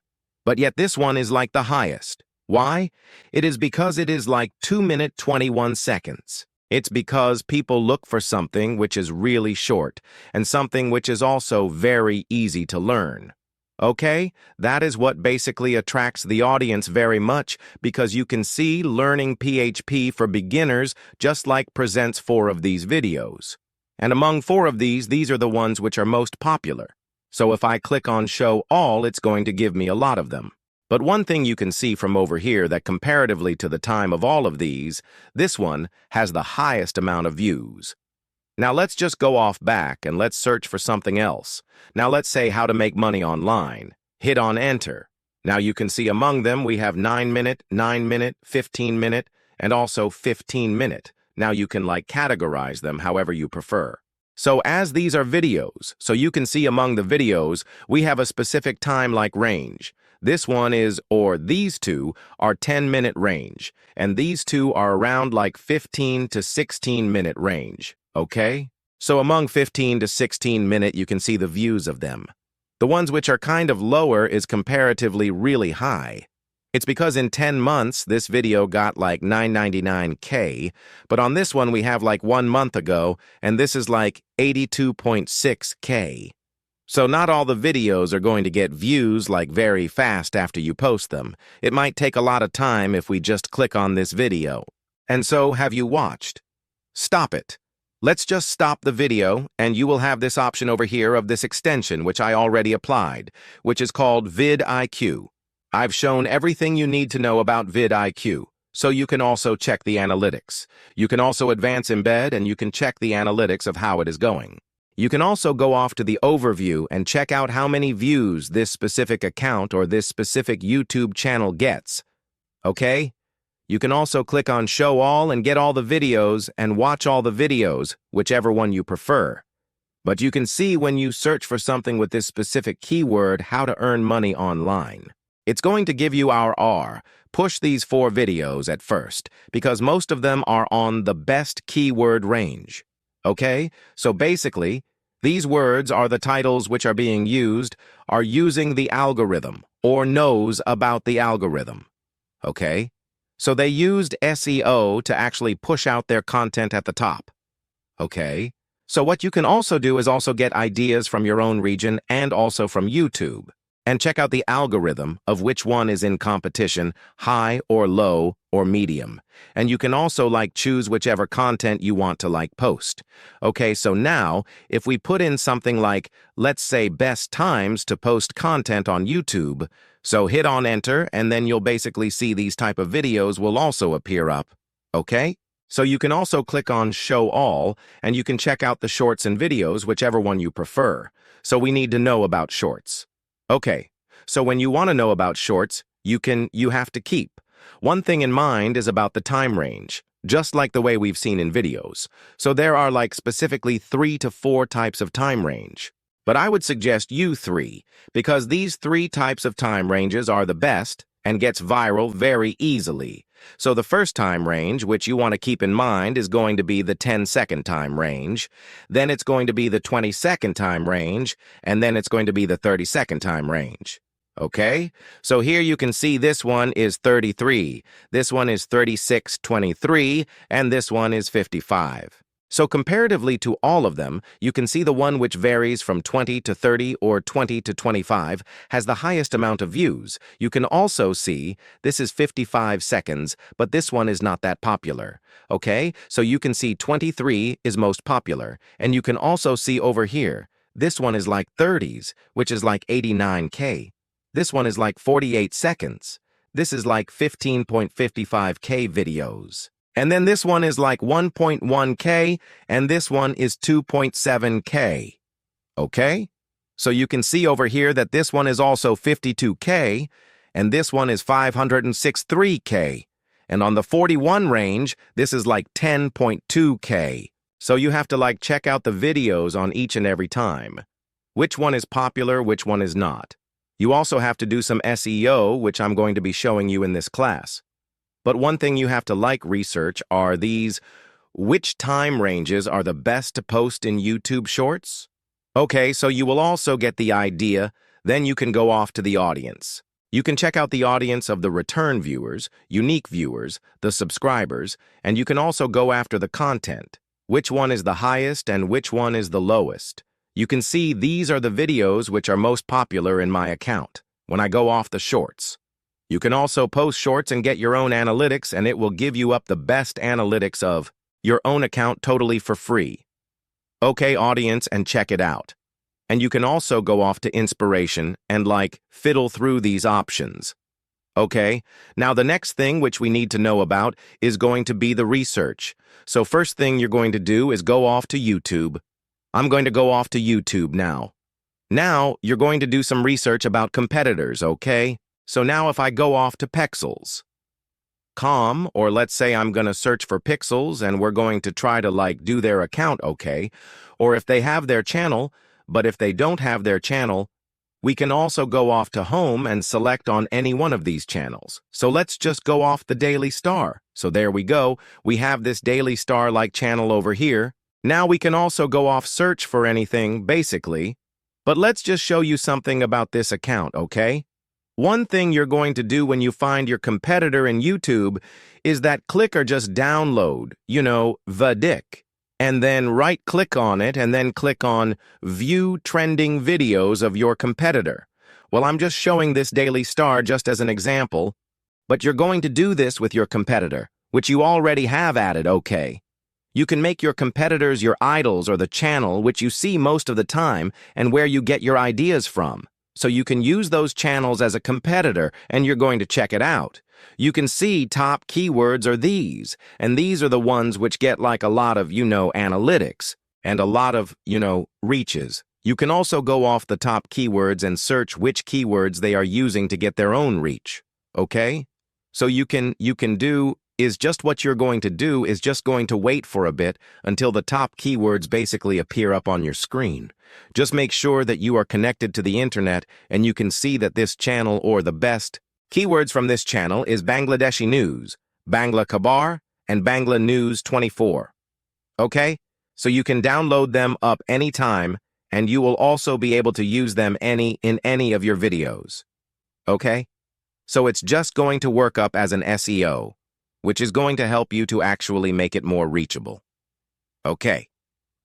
But yet this one is like the highest. Why? It is because it is like 2 minutes, 21 seconds. It's because people look for something which is really short and something which is also very easy to learn. Okay, that is what basically attracts the audience very much, because you can see learning PHP for beginners just like presents 4 of these videos. And among 4 of these are the ones which are most popular. So if I click on Show All, it's going to give me a lot of them. But one thing you can see from over here that comparatively to the time of all of these, this one has the highest amount of views. Now let's just go off back and let's search for something else. Now let's say how to make money online. Hit on Enter. Now you can see among them we have 9 minute, 9 minute, 15 minute, and also 15 minute. Now you can categorize them however you prefer. So as these are videos, so you can see among the videos, we have a specific time range. This one is, or these two, are 10-minute range, and these two are around 15 to 16-minute range, okay? So among 15 to 16-minute, you can see the views of them. The ones which are kind of lower is comparatively really high. It's because in 10 months, this video got 999K, but on this one we have 1 month ago, and this is 82.6K. So not all the videos are going to get views very fast after you post them. It might take a lot of time if we just click on this video. And so, have you watched? Stop it. Let's just stop the video, and you will have this option over here of this extension, which I already applied, which is called vidIQ. I've shown everything you need to know about vidIQ, so you can also check the analytics. You can also advance embed, and you can check the analytics of how it is going. You can also go off to the overview and check out how many views this specific account or this specific YouTube channel gets. Okay? You can also click on Show All and get all the videos and watch all the videos, whichever one you prefer. But you can see when you search for something with this specific keyword how to earn money online. It's going to give you our R. Push these 4 videos at first, because most of them are on the best keyword range. Okay, so basically, these words are the titles which are being used, are using the algorithm, or knows about the algorithm. Okay, so they used SEO to actually push out their content at the top. Okay, so what you can also do is also get ideas from your own region and also from YouTube. And check out the algorithm of which one is in competition, high or low or medium. And you can also choose whichever content you want to post. Okay, so now if we put in something let's say best times to post content on YouTube, so hit on Enter and then you'll basically see these type of videos will also appear up. Okay? So you can also click on Show All, and you can check out the shorts and videos, whichever one you prefer. So we need to know about shorts. Okay, so when you want to know about shorts, you have to keep. One thing in mind is about the time range, just like the way we've seen in videos. So there are like specifically 3 to 4 types of time range. But I would suggest you 3, because these 3 types of time ranges are the best and gets viral very easily. So the first time range, which you want to keep in mind, is going to be the 10-second time range. Then it's going to be the 20-second time range, and then it's going to be the 30-second time range. Okay, so here you can see this one is 33, this one is 36:23, and this one is 55. So comparatively to all of them, you can see the one which varies from 20 to 30 or 20 to 25 has the highest amount of views. You can also see this is 55 seconds, but this one is not that popular. Okay, so you can see 23 is most popular, and you can also see over here, this one is like 30s, which is like 89K. This one is like 48 seconds. This is like 15.55K videos. And then this one is like 1.1K, and this one is 2.7K. Okay? So you can see over here that this one is also 52K, and this one is 563K. And on the 41 range, this is like 10.2K. So you have to like check out the videos on each and every time. Which one is popular, which one is not. You also have to do some SEO, which I'm going to be showing you in this class. But one thing you have to like research are these, which time ranges are the best to post in YouTube Shorts? Okay, so you will also get the idea, then you can go off to the audience. You can check out the audience of the return viewers, unique viewers, the subscribers, and you can also go after the content. Which one is the highest and which one is the lowest? You can see these are the videos which are most popular in my account when I go off the shorts. You can also post shorts and get your own analytics, and it will give you up the best analytics of your own account totally for free. Okay, audience, and check it out. And you can also go off to inspiration and like fiddle through these options. Okay, now the next thing which we need to know about is going to be the research. So first thing you're going to do is go off to YouTube. I'm going to go off to YouTube now. Now you're going to do some research about competitors, okay? So now if I go off to Pexels.com, or let's say I'm going to search for Pixels and we're going to try to like do their account, okay? Or if they have their channel, but if they don't have their channel, we can also go off to Home and select on any one of these channels. So let's just go off the Daily Star. So there we go. We have this Daily Star-like channel over here. Now we can also go off search for anything, basically. But let's just show you something about this account, okay? One thing you're going to do when you find your competitor in YouTube is that click or just download, vidIQ, and then right-click on it and then click on View Trending Videos of your competitor. Well, I'm just showing this Daily Star just as an example, but you're going to do this with your competitor, which you already have added, okay? You can make your competitors your idols or the channel which you see most of the time and where you get your ideas from. So you can use those channels as a competitor and you're going to check it out. You can see top keywords are these, and these are the ones which get like a lot of, analytics and a lot of, reaches. You can also go off the top keywords and search which keywords they are using to get their own reach. Okay? So you can do is just what you're going to do is just going to wait for a bit until the top keywords basically appear up on your screen. Just make sure that you are connected to the internet and you can see that this channel or the best keywords from this channel is Bangladeshi News, Bangla Khabar, and Bangla News 24. Okay? So you can download them up anytime and you will also be able to use them in any of your videos. Okay? So it's just going to work up as an SEO, which is going to help you to actually make it more reachable. Okay,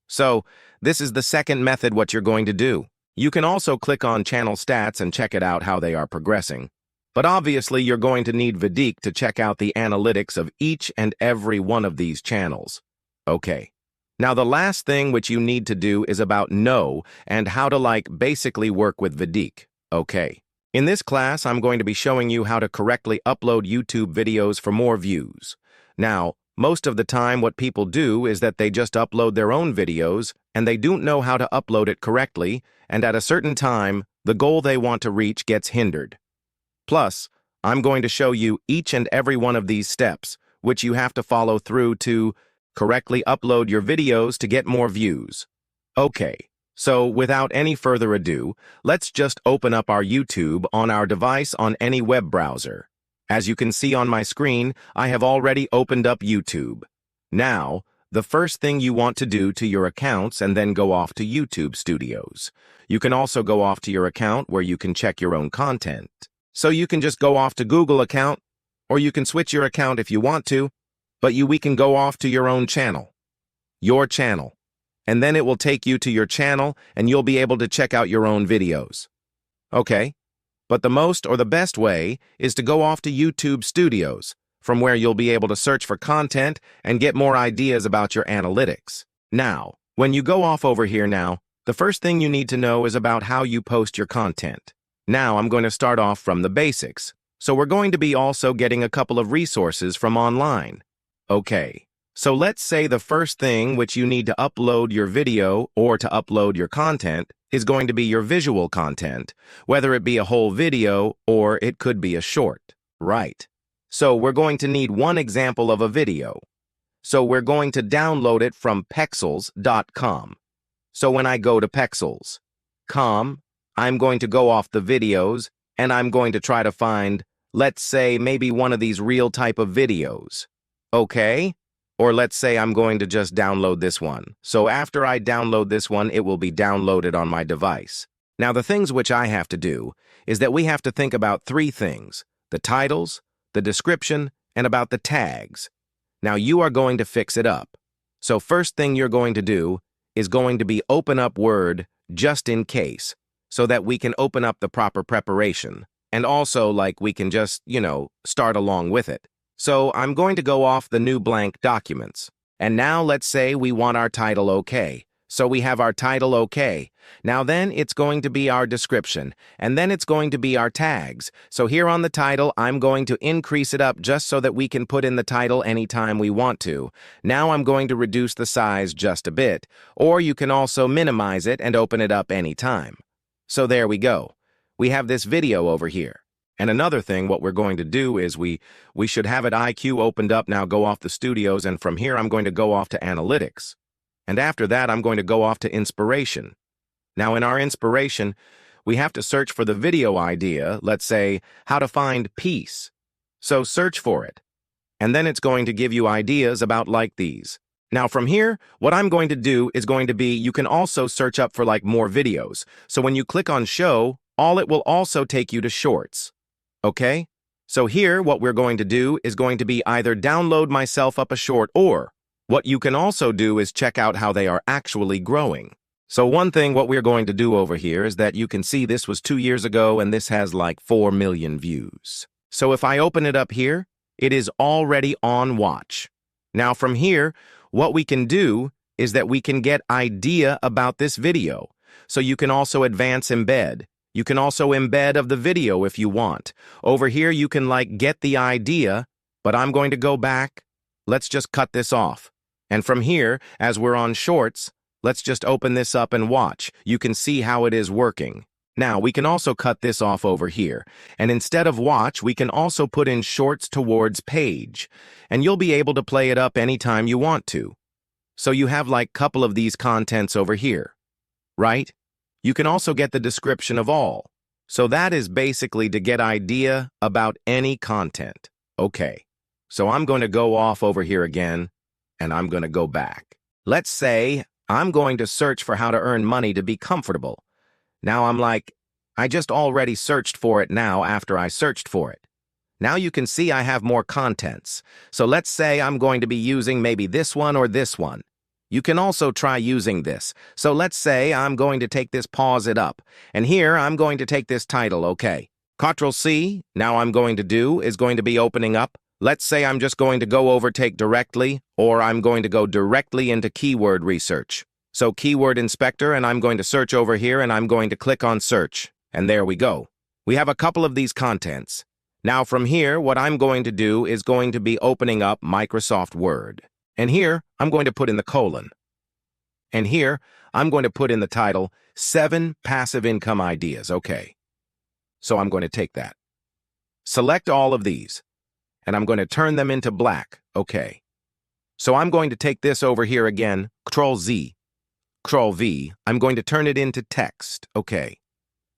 so this is the second method what you're going to do. You can also click on channel stats and check it out how they are progressing. But obviously you're going to need vidIQ to check out the analytics of each and every one of these channels. Okay, now the last thing which you need to do is about know and how to basically work with vidIQ. Okay. In this class, I'm going to be showing you how to correctly upload YouTube videos for more views. Now, Most of the time, what people do is that they just upload their own videos and they don't know how to upload it correctly, and at a certain time, the goal they want to reach gets hindered. Plus, I'm going to show you each and every one of these steps, which you have to follow through to correctly upload your videos to get more views. Okay, so without any further ado, let's just open up our YouTube on our device on any web browser. As you can see on my screen, I have already opened up YouTube. Now, the first thing you want to do to your accounts and then go off to YouTube Studios. You can also go off to your account where you can check your own content. So you can just go off to Google account, or you can switch your account if you want to, but we can go off to your own channel. Your channel. And then it will take you to your channel and you'll be able to check out your own videos. Okay, but the most or the best way is to go off to YouTube Studios, from where you'll be able to search for content and get more ideas about your analytics. Now, when you go off over here now, the first thing you need to know is about how you post your content. Now I'm going to start off from the basics, so we're going to be also getting a couple of resources from online. Okay, so let's say the first thing which you need to upload your video or to upload your content is going to be your visual content, whether it be a whole video or it could be a short, right? So we're going to need one example of a video. So we're going to download it from pexels.com. So when I go to pexels.com, I'm going to go off the videos and I'm going to try to find, let's say, maybe one of these real type of videos. Okay? Or let's say I'm going to just download this one. So after I download this one, it will be downloaded on my device. Now the things which I have to do is that we have to think about three things: the titles, the description, and about the tags. Now you are going to fix it up. So first thing you're going to do is going to be open up Word just in case, so that we can open up the proper preparation. And also, like, we can just, start along with it. So I'm going to go off the new blank documents. And now let's say we want our title okay. So we have our title okay. Now then it's going to be our description, and then it's going to be our tags. So here on the title, I'm going to increase it up just so that we can put in the title anytime we want to. Now I'm going to reduce the size just a bit, or you can also minimize it and open it up anytime. So there we go. We have this video over here. And another thing, what we're going to do is we should have it IQ opened up now, go off the studios, and from here I'm going to go off to analytics. And after that, I'm going to go off to inspiration. Now in our inspiration, we have to search for the video idea, let's say, how to find peace. So search for it. And then it's going to give you ideas about like these. Now from here, what I'm going to do is going to be, you can also search up for like more videos. So when you click on show, it will also take you to shorts. Okay? So here, what we're going to do is going to be either download myself up a short, or what you can also do is check out how they are actually growing. So one thing what we're going to do over here is that you can see this was 2 years ago and this has like 4 million views. So if I open it up here, it is already on watch. Now from here, what we can do is that we can get idea about this video. So you can also advance embed. You can also embed of the video if you want. Over here, you can like get the idea, but I'm going to go back. Let's just cut this off. And from here, as we're on shorts, let's just open this up and watch. You can see how it is working. Now, we can also cut this off over here. And instead of watch, we can also put in shorts towards page. And you'll be able to play it up anytime you want to. So you have like couple of these contents over here, right? You can also get the description of all. So that is basically to get idea about any content. Okay, so I'm going to go off over here again, and I'm going to go back. Let's say I'm going to search for how to earn money to be comfortable. Now I'm like, I just already searched for it now after I searched for it. Now you can see I have more contents. So let's say I'm going to be using maybe this one or this one. You can also try using this. So let's say I'm going to take this, pause it up. And here I'm going to take this title, okay. Ctrl-C, now I'm going to do is going to be opening up. Let's say I'm just going to go over take directly, or I'm going to go directly into keyword research. So keyword inspector, and I'm going to search over here and I'm going to click on search. And there we go. We have a couple of these contents. Now from here, what I'm going to do is going to be opening up Microsoft Word. And here, I'm going to put in the colon. And here, I'm going to put in the title, 7 Passive Income Ideas. Okay. So I'm going to take that. Select all of these. And I'm going to turn them into black. Okay. So I'm going to take this over here again, Control-Z, Control-V. I'm going to turn it into text. Okay.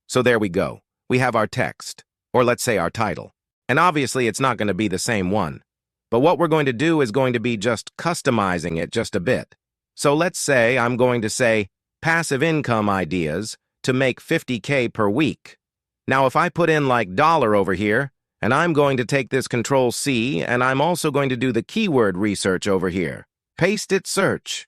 So there we go. We have our text, or let's say our title. And obviously it's not going to be the same one. But what we're going to do is going to be just customizing it just a bit. So let's say I'm going to say passive income ideas to make 50K per week. Now if I put in like dollar over here, and I'm going to take this Control-C, and I'm also going to do the keyword research over here. Paste it, search.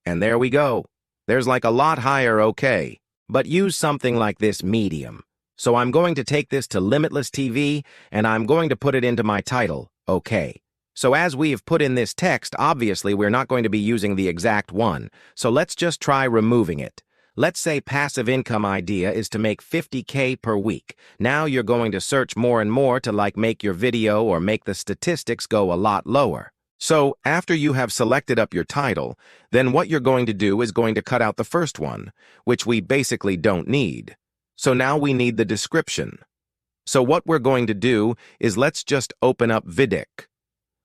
And there we go. There's like a lot higher okay. But use something like this medium. So I'm going to take this to Limitless TV, and I'm going to put it into my title, okay. So as we have put in this text, obviously we're not going to be using the exact one. So let's just try removing it. Let's say passive income idea is to make 50K per week. Now you're going to search more and more to like make your video or make the statistics go a lot lower. So after you have selected up your title, then what you're going to do is going to cut out the first one, which we basically don't need. So now we need the description. So what we're going to do is let's just open up vidIQ.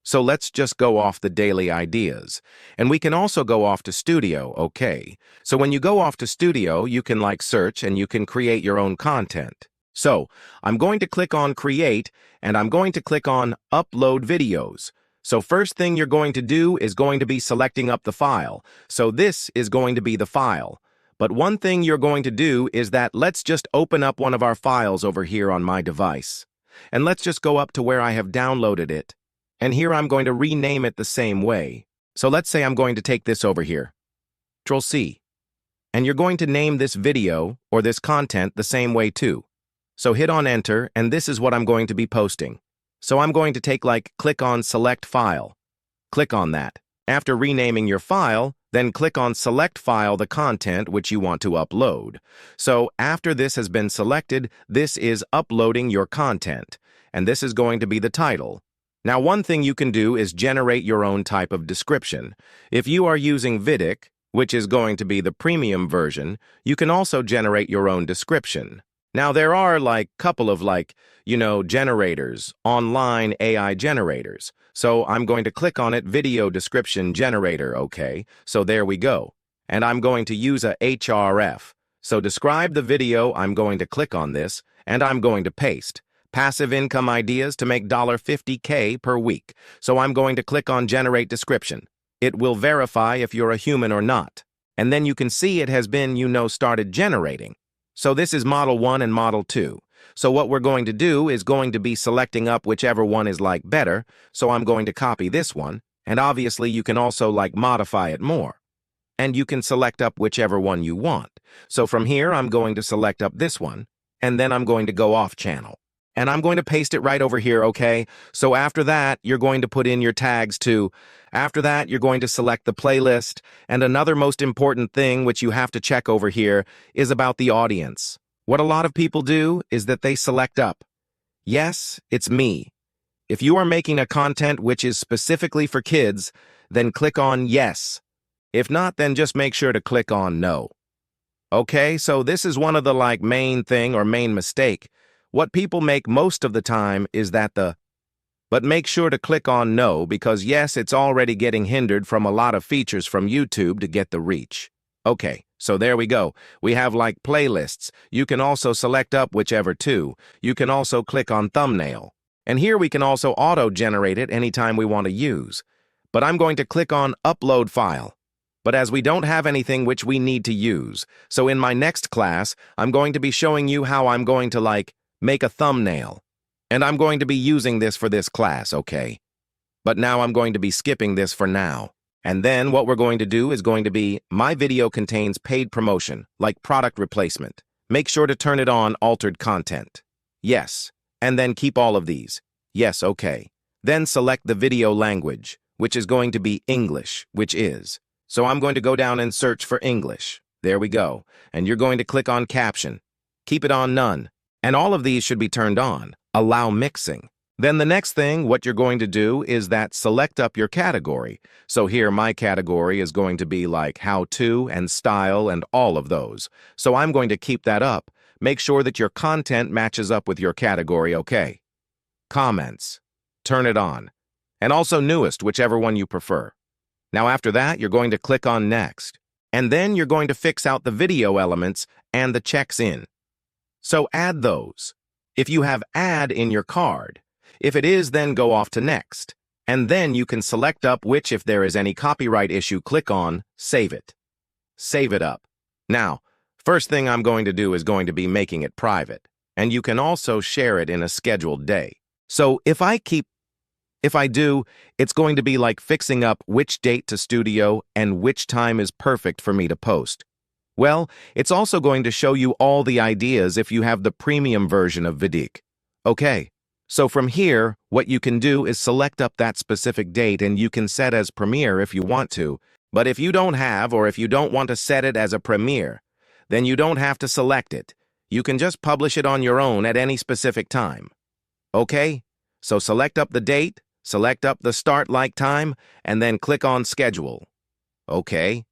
So let's just go off the daily ideas. And we can also go off to Studio, okay. So when you go off to Studio, you can like search and you can create your own content. So I'm going to click on Create, and I'm going to click on Upload Videos. So first thing you're going to do is going to be selecting up the file. So this is going to be the file. But one thing you're going to do is that let's just open up one of our files over here on my device. And let's just go up to where I have downloaded it. And here I'm going to rename it the same way. So let's say I'm going to take this over here. Control-C. And you're going to name this video or this content the same way too. So hit on Enter, and this is what I'm going to be posting. So I'm going to take click on Select File. Click on that. After renaming your file, then click on Select File the content which you want to upload. So after this has been selected, this is uploading your content. And this is going to be the title. Now, one thing you can do is generate your own type of description. If you are using vidIQ, which is going to be the premium version, you can also generate your own description. Now, there are couple of generators, online AI generators. So I'm going to click on it, Video Description Generator, okay. So there we go. And I'm going to use a href. So describe the video, I'm going to click on this, and I'm going to paste. Passive income ideas to make $50K per week. So I'm going to click on Generate Description. It will verify if you're a human or not. And then you can see it has been, started generating. So this is Model 1 and Model 2. So what we're going to do is going to be selecting up whichever one is better. So I'm going to copy this one. And obviously you can also modify it more. And you can select up whichever one you want. So from here, I'm going to select up this one. And then I'm going to go off channel. And I'm going to paste it right over here, okay? So after that, you're going to put in your tags too. After that, you're going to select the playlist. And another most important thing which you have to check over here is about the audience. What a lot of people do is that they select up. Yes, it's me. If you are making a content which is specifically for kids, then click on yes. If not, then just make sure to click on no. Okay, so this is one of the main thing or main mistake. What people make most of the time is that but make sure to click on no, because yes, it's already getting hindered from a lot of features from YouTube to get the reach. Okay, so there we go. We have playlists. You can also select up whichever two. You can also click on thumbnail. And here we can also auto-generate it anytime we want to use. But I'm going to click on upload file. But as we don't have anything which we need to use, so in my next class, I'm going to be showing you how I'm going to make a thumbnail. And I'm going to be using this for this class, okay? But now I'm going to be skipping this for now. And then what we're going to do is going to be, my video contains paid promotion, like product replacement. Make sure to turn it on altered content. Yes. And then keep all of these. Yes, okay. Then select the video language, which is going to be English, which is. So I'm going to go down and search for English. There we go. And you're going to click on caption. Keep it on none. And all of these should be turned on. Allow mixing. Then the next thing, what you're going to do is that select up your category. So here my category is going to be like how to and style and all of those. So I'm going to keep that up. Make sure that your content matches up with your category, okay? Comments. Turn it on. And also newest, whichever one you prefer. Now after that, you're going to click on next. And then you're going to fix out the video elements and the checks in. So add those. If you have add in your card, if it is, then go off to next. And then you can select up which, if there is any copyright issue, click on save it. Save it up. Now, first thing I'm going to do is going to be making it private. And you can also share it in a scheduled day. So if I do, it's going to be like fixing up which date to studio and which time is perfect for me to post. Well, it's also going to show you all the ideas if you have the premium version of vidIQ. Okay, so from here, what you can do is select up that specific date and you can set as premiere if you want to. But if you don't have, or if you don't want to set it as a premiere, then you don't have to select it. You can just publish it on your own at any specific time. Okay, so select up the date, select up the start like time, and then click on schedule. Okay.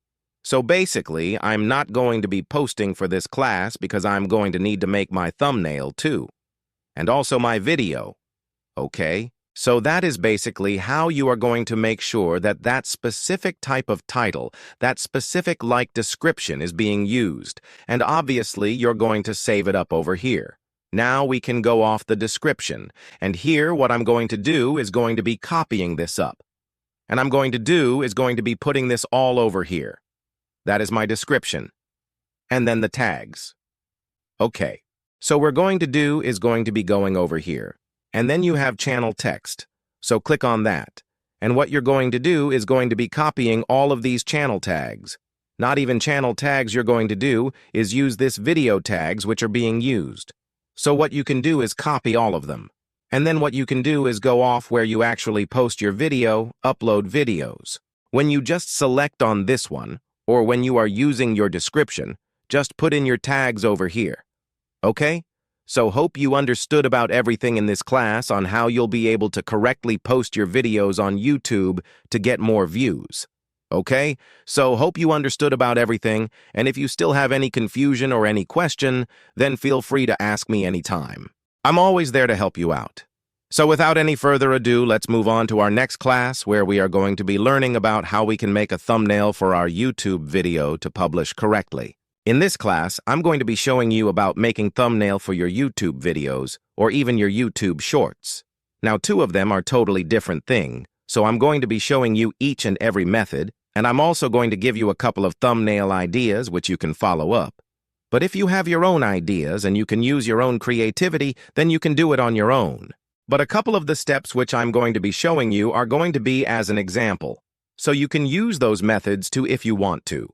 So basically, I'm not going to be posting for this class because I'm going to need to make my thumbnail too. And also my video. Okay? So that is basically how you are going to make sure that that specific type of title, that specific like description is being used. And obviously, you're going to save it up over here. Now we can go off the description. And here, what I'm going to do is going to be copying this up. And I'm going to do is going to be putting this all over here. That is my description. And then the tags. Okay, so we're going to do is going to be going over here. And then you have channel text. So click on that. And what you're going to do is going to be copying all of these channel tags. Not even channel tags you're going to do is use this video tags which are being used. So what you can do is copy all of them. And then what you can do is go off where you actually post your video, upload videos. When you just select on this one, or when you are using your description, just put in your tags over here. Okay? So hope you understood about everything in this class on how you'll be able to correctly post your videos on YouTube to get more views. Okay? So hope you understood about everything, and if you still have any confusion or any question, then feel free to ask me anytime. I'm always there to help you out. So without any further ado, let's move on to our next class where we are going to be learning about how we can make a thumbnail for our YouTube video to publish correctly. In this class, I'm going to be showing you about making thumbnail for your YouTube videos or even your YouTube shorts. Now, two of them are totally different things, so I'm going to be showing you each and every method, and I'm also going to give you a couple of thumbnail ideas which you can follow up. But if you have your own ideas and you can use your own creativity, then you can do it on your own. But a couple of the steps which I'm going to be showing you are going to be as an example, so you can use those methods too if you want to.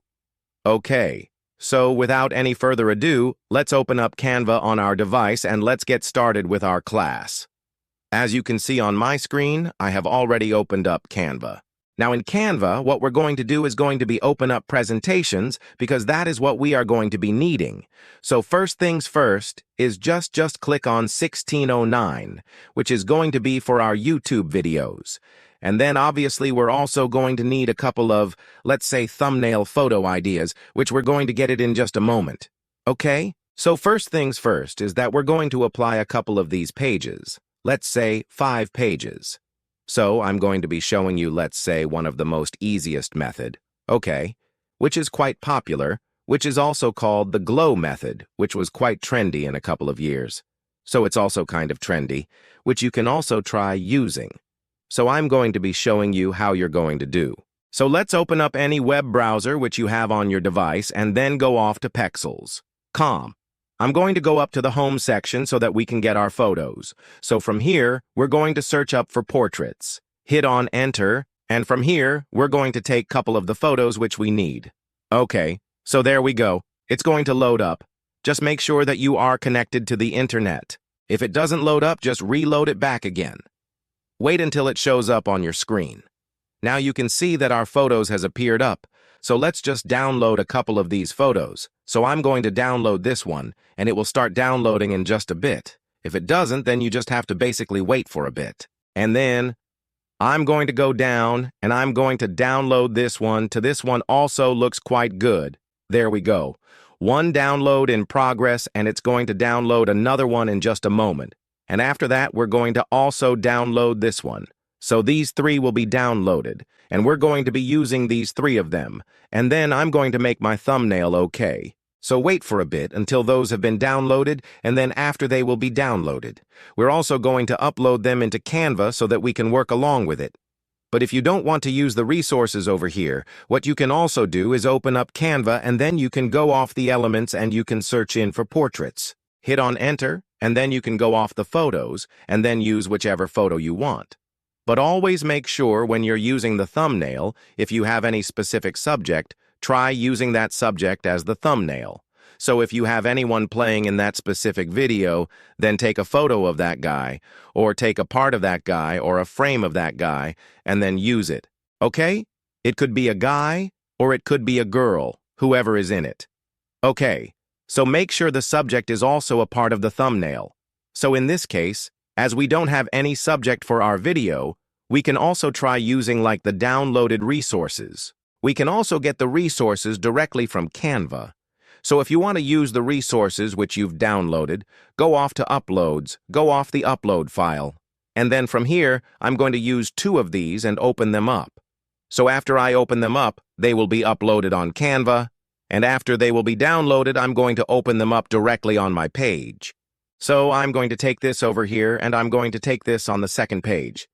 Okay, so without any further ado, let's open up Canva on our device and let's get started with our class. As you can see on my screen, I have already opened up Canva. Now in Canva, what we're going to do is going to be open up presentations because that is what we are going to be needing. So first things first is just click on 1609, which is going to be for our YouTube videos. And then obviously we're also going to need a couple of, let's say, thumbnail photo ideas, which we're going to get it in just a moment. Okay? So first things first is that we're going to apply a couple of these pages. Let's say 5 pages. So I'm going to be showing you, let's say, one of the most easiest method, okay, which is quite popular, which is also called the glow method, which was quite trendy in a couple of years. So it's also kind of trendy, which you can also try using. So I'm going to be showing you how you're going to do. So let's open up any web browser which you have on your device and then go off to pexels.com. I'm going to go up to the home section so that we can get our photos. So from here, we're going to search up for portraits. Hit on enter, and from here, we're going to take a couple of the photos which we need. Okay, so there we go. It's going to load up. Just make sure that you are connected to the internet. If it doesn't load up, just reload it back again. Wait until it shows up on your screen. Now you can see that our photos has appeared up. So let's just download a couple of these photos. So I'm going to download this one, and it will start downloading in just a bit. If it doesn't, then you just have to basically wait for a bit. And then I'm going to go down and I'm going to download this one to this one also looks quite good. There we go. One download in progress, and it's going to download another one in just a moment. And after that, we're going to also download this one. So these three will be downloaded, and we're going to be using these three of them. And then I'm going to make my thumbnail okay. So wait for a bit until those have been downloaded, and then after they will be downloaded. We're also going to upload them into Canva so that we can work along with it. But if you don't want to use the resources over here, what you can also do is open up Canva, and then you can go off the elements and you can search in for portraits. Hit on Enter, and then you can go off the photos, and then use whichever photo you want. But always make sure when you're using the thumbnail, if you have any specific subject, try using that subject as the thumbnail. So if you have anyone playing in that specific video, then take a photo of that guy, or take a part of that guy, or a frame of that guy, and then use it. Okay? It could be a guy, or it could be a girl, whoever is in it. Okay, so make sure the subject is also a part of the thumbnail. So in this case, as we don't have any subject for our video, we can also try using like the downloaded resources. We can also get the resources directly from Canva. So if you want to use the resources which you've downloaded, go off to Uploads, go off the upload file. And then from here, I'm going to use two of these and open them up. So after I open them up, they will be uploaded on Canva. And after they will be downloaded, I'm going to open them up directly on my page. So I'm going to take this over here, and I'm going to take this on the second page.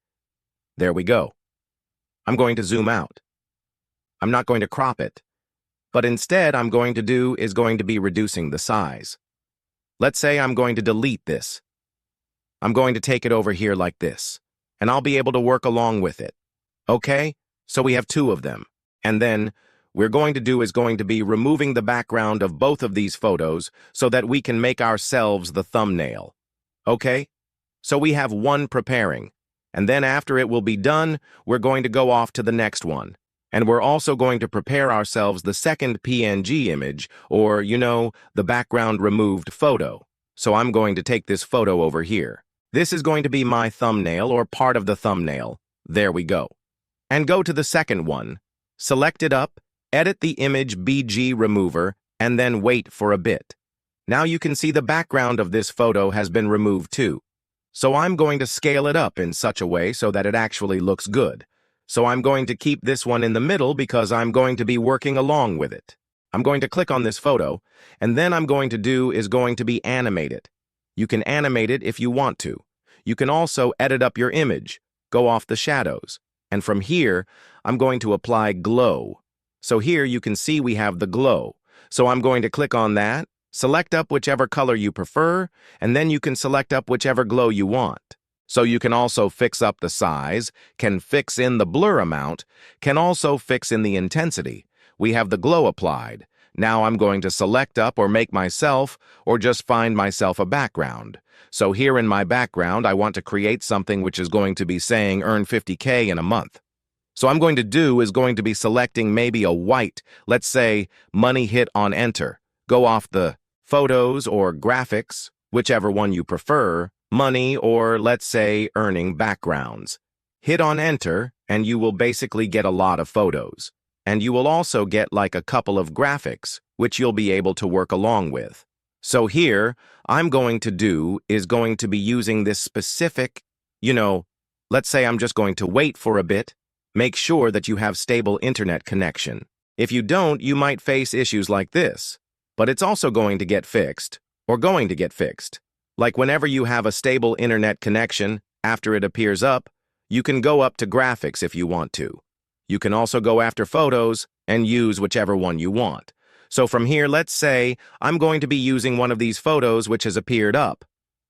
There we go. I'm going to zoom out. I'm not going to crop it, but instead I'm going to do is going to be reducing the size. Let's say I'm going to delete this. I'm going to take it over here like this, and I'll be able to work along with it. Okay, so we have two of them. And then we're going to do is going to be removing the background of both of these photos so that we can make ourselves the thumbnail. Okay, so we have one preparing, and then after it will be done, we're going to go off to the next one. And we're also going to prepare ourselves the second PNG image, or, the background removed photo. So I'm going to take this photo over here. This is going to be my thumbnail or part of the thumbnail. There we go. And go to the second one. Select it up, edit the image BG remover, and then wait for a bit. Now you can see the background of this photo has been removed too. So I'm going to scale it up in such a way so that it actually looks good. So I'm going to keep this one in the middle because I'm going to be working along with it. I'm going to click on this photo, and then I'm going to do is going to be animate it. You can animate it if you want to. You can also edit up your image, go off the shadows. And from here, I'm going to apply glow. So here you can see we have the glow. So I'm going to click on that, select up whichever color you prefer, and then you can select up whichever glow you want. So you can also fix up the size, can fix in the blur amount, can also fix in the intensity. We have the glow applied. Now I'm going to select up or make myself, or just find myself a background. So here in my background, I want to create something which is going to be saying earn 50K in a month. So I'm going to do is going to be selecting maybe a white, let's say money, hit on enter. Go off the photos or graphics, whichever one you prefer, money, or let's say earning backgrounds. Hit on enter and you will basically get a lot of photos. And you will also get like a couple of graphics, which you'll be able to work along with. So here, I'm going to do is going to be using this specific, let's say I'm just going to wait for a bit. Make sure that you have stable internet connection. If you don't, you might face issues like this. But it's also going to get fixed, or going to get fixed. Like whenever you have a stable internet connection, after it appears up, you can go up to graphics if you want to. You can also go after photos and use whichever one you want. So from here, let's say I'm going to be using one of these photos which has appeared up.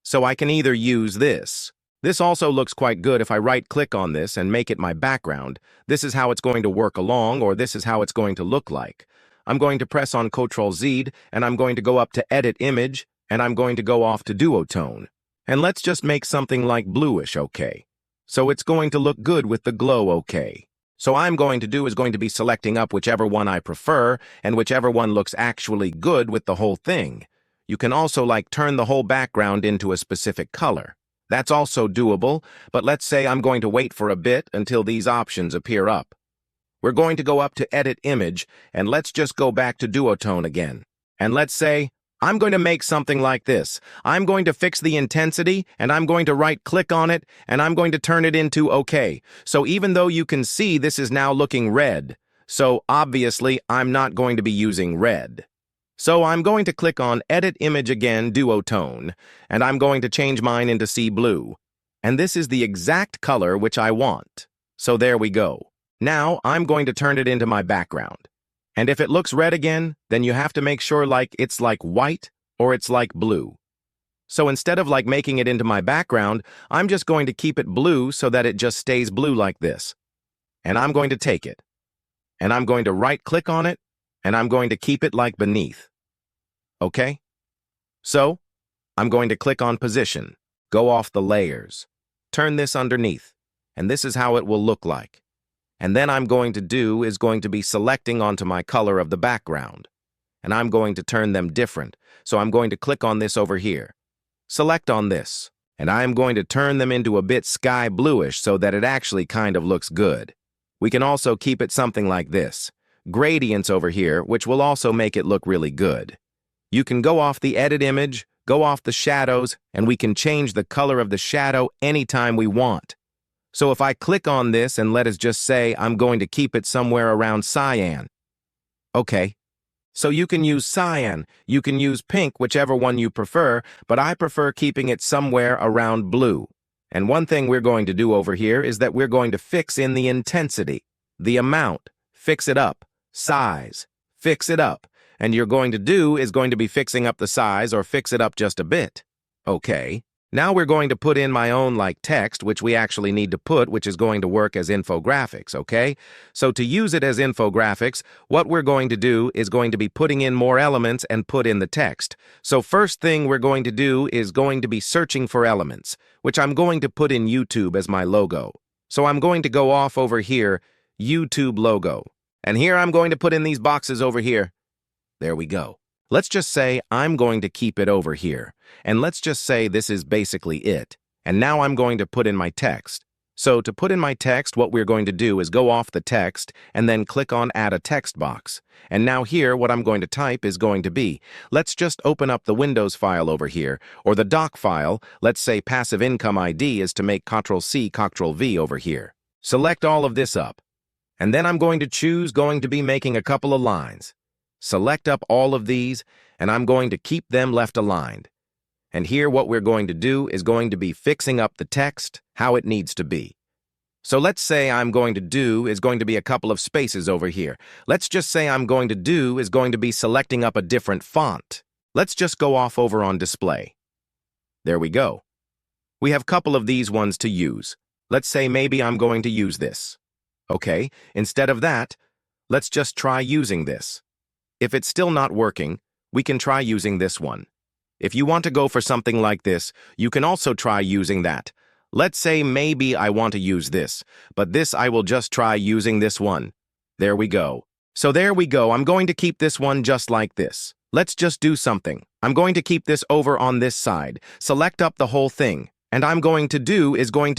So I can either use this. This also looks quite good if I right-click on this and make it my background. This is how it's going to work along, or this is how it's going to look like. I'm going to press on Ctrl-Z, and I'm going to go up to Edit Image, and I'm going to go off to duotone. And let's just make something like bluish, okay? So it's going to look good with the glow, okay? So I'm going to do is going to be selecting up whichever one I prefer, and whichever one looks actually good with the whole thing. You can also turn the whole background into a specific color. That's also doable, but let's say I'm going to wait for a bit until these options appear up. We're going to go up to Edit Image, and let's just go back to Duotone again. And let's say, I'm going to make something like this. I'm going to fix the intensity, and I'm going to right-click on it, and I'm going to turn it into OK. So even though you can see this is now looking red, so obviously I'm not going to be using red. So I'm going to click on Edit Image again, Duotone, and I'm going to change mine into Sea Blue. And this is the exact color which I want. So there we go. Now I'm going to turn it into my background. And if it looks red again, then you have to make sure it's like white or it's like blue. So instead of making it into my background, I'm just going to keep it blue so that it just stays blue like this. And I'm going to take it. And I'm going to right-click on it, and I'm going to keep it beneath. Okay? So, I'm going to click on Position, go off the layers, turn this underneath, and this is how it will look like. And then I'm going to be selecting onto my color of the background. And I'm going to turn them different, so I'm going to click on this over here. Select on this, and I'm going to turn them into a bit sky bluish so that it actually kind of looks good. We can also keep it something like this. Gradients over here, which will also make it look really good. You can go off the Edit Image, go off the shadows, and we can change the color of the shadow anytime we want. So if I click on this and let us just say I'm going to keep it somewhere around cyan. Okay. So you can use cyan, you can use pink, whichever one you prefer, but I prefer keeping it somewhere around blue. And one thing we're going to do over here is that we're going to fix in the intensity, the amount, fix it up, size, fix it up. And you're going to be fixing up the size or fix it up just a bit. Okay. Now we're going to put in my own text, which we actually need to put, which is going to work as infographics, okay? So to use it as infographics, what we're going to do is going to be putting in more elements and put in the text. So first thing we're going to do is going to be searching for elements, which I'm going to put in YouTube as my logo. So I'm going to go off over here, YouTube logo. And here I'm going to put in these boxes over here. There we go. Let's just say I'm going to keep it over here. And let's just say this is basically it. And now I'm going to put in my text. So to put in my text, what we're going to do is go off the text and then click on Add a Text Box. And now here, what I'm going to type is going to be, let's just open up the Windows file over here, or the doc file. Let's say Passive Income ID is to make Ctrl-C, Ctrl-V over here. Select all of this up. And then I'm going to be making a couple of lines. Select up all of these, and I'm going to keep them left aligned. And here what we're going to do is going to be fixing up the text how it needs to be. So let's say I'm going to be a couple of spaces over here. Let's just say I'm going to be selecting up a different font. Let's just go off over on Display. There we go. We have a couple of these ones to use. Let's say maybe I'm going to use this. Okay, instead of that, let's just try using this. If it's still not working, we can try using this one. If you want to go for something like this, you can also try using that. Let's say maybe I want to use this, but this I will just try using this one. There we go. So there we go. I'm going to keep this one just like this. Let's just do something. I'm going to keep this over on this side. Select up the whole thing. And I'm going to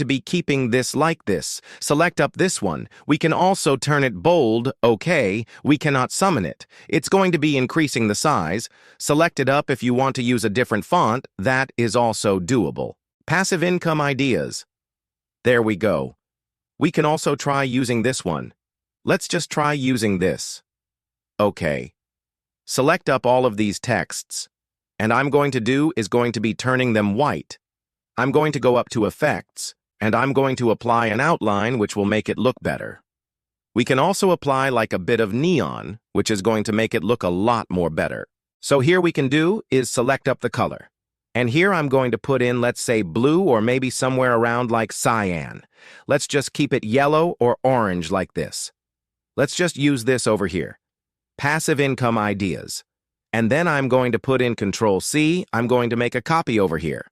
be keeping this like this. Select up this one. We can also turn it bold, okay. We cannot summon it. It's going to be increasing the size. Select it up if you want to use a different font. That is also doable. Passive Income Ideas. There we go. We can also try using this one. Let's just try using this. Okay. Select up all of these texts. And I'm going to be turning them white. I'm going to go up to Effects, and I'm going to apply an outline which will make it look better. We can also apply a bit of neon, which is going to make it look a lot more better. So here we can select up the color. And here I'm going to put in, let's say, blue or maybe somewhere around cyan. Let's just keep it yellow or orange like this. Let's just use this over here. Passive Income Ideas. And then I'm going to put in Ctrl-C. I'm going to make a copy over here.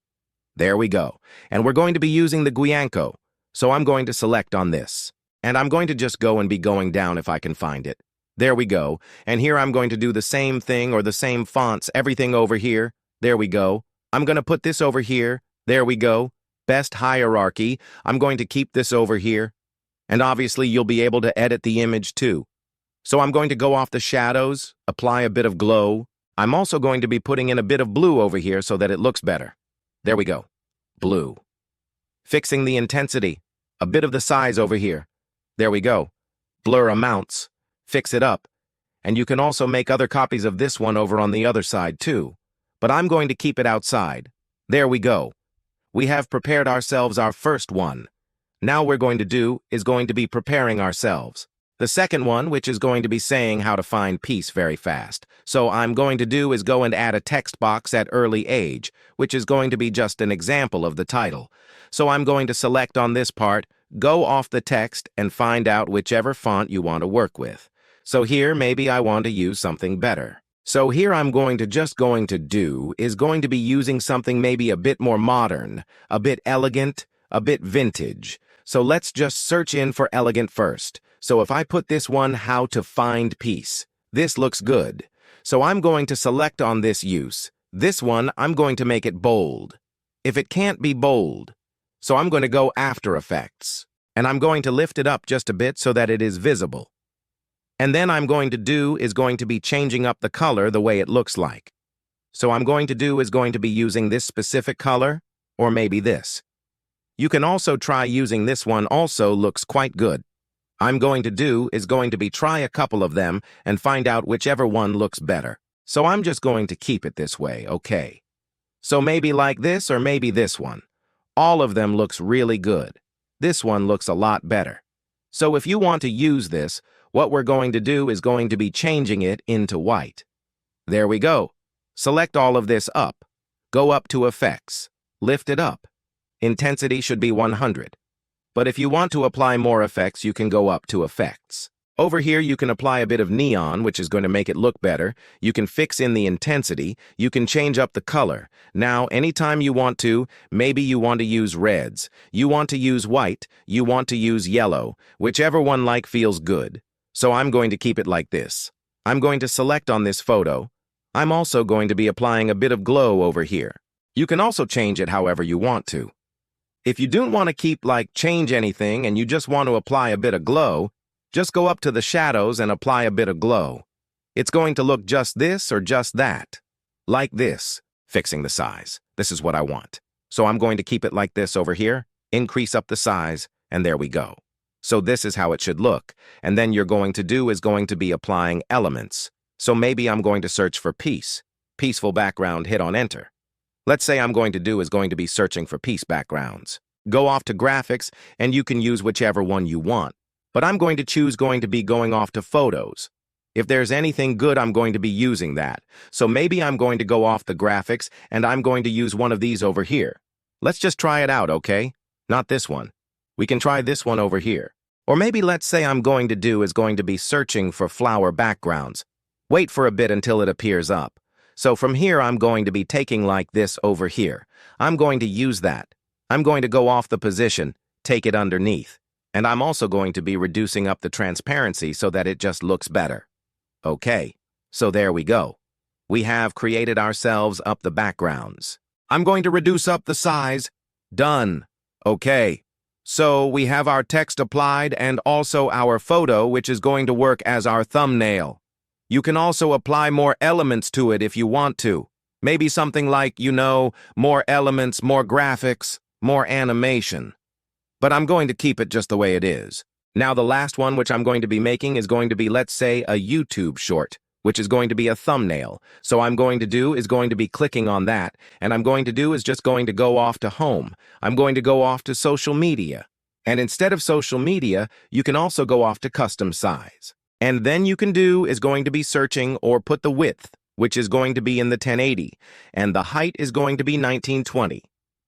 There we go. And we're going to be using the vidIQ. So I'm going to select on this. And I'm going to just go and be going down if I can find it. There we go. And here I'm going to do the same thing or the same fonts, everything over here. There we go. I'm going to put this over here. There we go. Best hierarchy. I'm going to keep this over here. And obviously you'll be able to edit the image too. So I'm going to go off the shadows, apply a bit of glow. I'm also going to be putting in a bit of blue over here so that it looks better. There we go. Blue. Fixing the intensity. A bit of the size over here. There we go. Blur amounts. Fix it up. And you can also make other copies of this one over on the other side too. But I'm going to keep it outside. There we go. We have prepared ourselves our first one. Now we're going to do is going to be preparing ourselves. The second one, which is going to be saying how to find peace very fast. So I'm going to do is go and add a text box at early age, which is going to be just an example of the title. So I'm going to select on this part, go off the text and find out whichever font you want to work with. So here, maybe I want to use something better. So here I'm going to be using something maybe a bit more modern, a bit elegant, a bit vintage. So let's just search in for elegant first. So if I put this one, how to find peace, this looks good. So I'm going to select on this use. This one, I'm going to make it bold. If it can't be bold, so I'm going to go After Effects. And I'm going to lift it up just a bit so that it is visible. And then I'm going to be changing up the color the way it looks like. So I'm going to be using this specific color, or maybe this. You can also try using this one, also looks quite good. I'm going to be try a couple of them and find out whichever one looks better. So I'm just going to keep it this way, okay? So maybe like this or maybe this one. All of them looks really good. This one looks a lot better. So if you want to use this, what we're going to do is going to be changing it into white. There we go. Select all of this up. Go up to Effects. Lift it up. Intensity should be 100. But if you want to apply more effects, you can go up to Effects. Over here, you can apply a bit of neon, which is going to make it look better. You can fix in the intensity. You can change up the color. Now, anytime you want to, maybe you want to use reds. You want to use white. You want to use yellow. Whichever one feels good. So I'm going to keep it like this. I'm going to select on this photo. I'm also going to be applying a bit of glow over here. You can also change it however you want to. If you don't want to change anything and you just want to apply a bit of glow, just go up to the shadows and apply a bit of glow. It's going to look just this or just that. Like this. Fixing the size. This is what I want. So I'm going to keep it like this over here, increase up the size, and there we go. So this is how it should look. And then you're going to be applying elements. So maybe I'm going to search for peace. Peaceful background, hit on enter. Let's say I'm going to be searching for peace backgrounds. Go off to graphics and you can use whichever one you want. But I'm going to choose going off to photos. If there's anything good, I'm going to be using that. So maybe I'm going to go off the graphics and I'm going to use one of these over here. Let's just try it out, okay? Not this one. We can try this one over here. Or maybe let's say I'm going to be searching for flower backgrounds. Wait for a bit until it appears up. So from here, I'm going to be taking like this over here. I'm going to use that. I'm going to go off the position, take it underneath. And I'm also going to be reducing up the transparency so that it just looks better. Okay, so there we go. We have created ourselves up the backgrounds. I'm going to reduce up the size. Done. Okay. So we have our text applied and also our photo, which is going to work as our thumbnail. You can also apply more elements to it if you want to. Maybe something like, more elements, more graphics, more animation. But I'm going to keep it just the way it is. Now the last one which I'm going to be making is going to be, let's say, a YouTube short, which is going to be a thumbnail. So I'm going to be clicking on that, and I'm going to go off to home. I'm going to go off to social media. And instead of social media, you can also go off to custom size. And then you can be searching or put the width, which is going to be in the 1080, and the height is going to be 1920.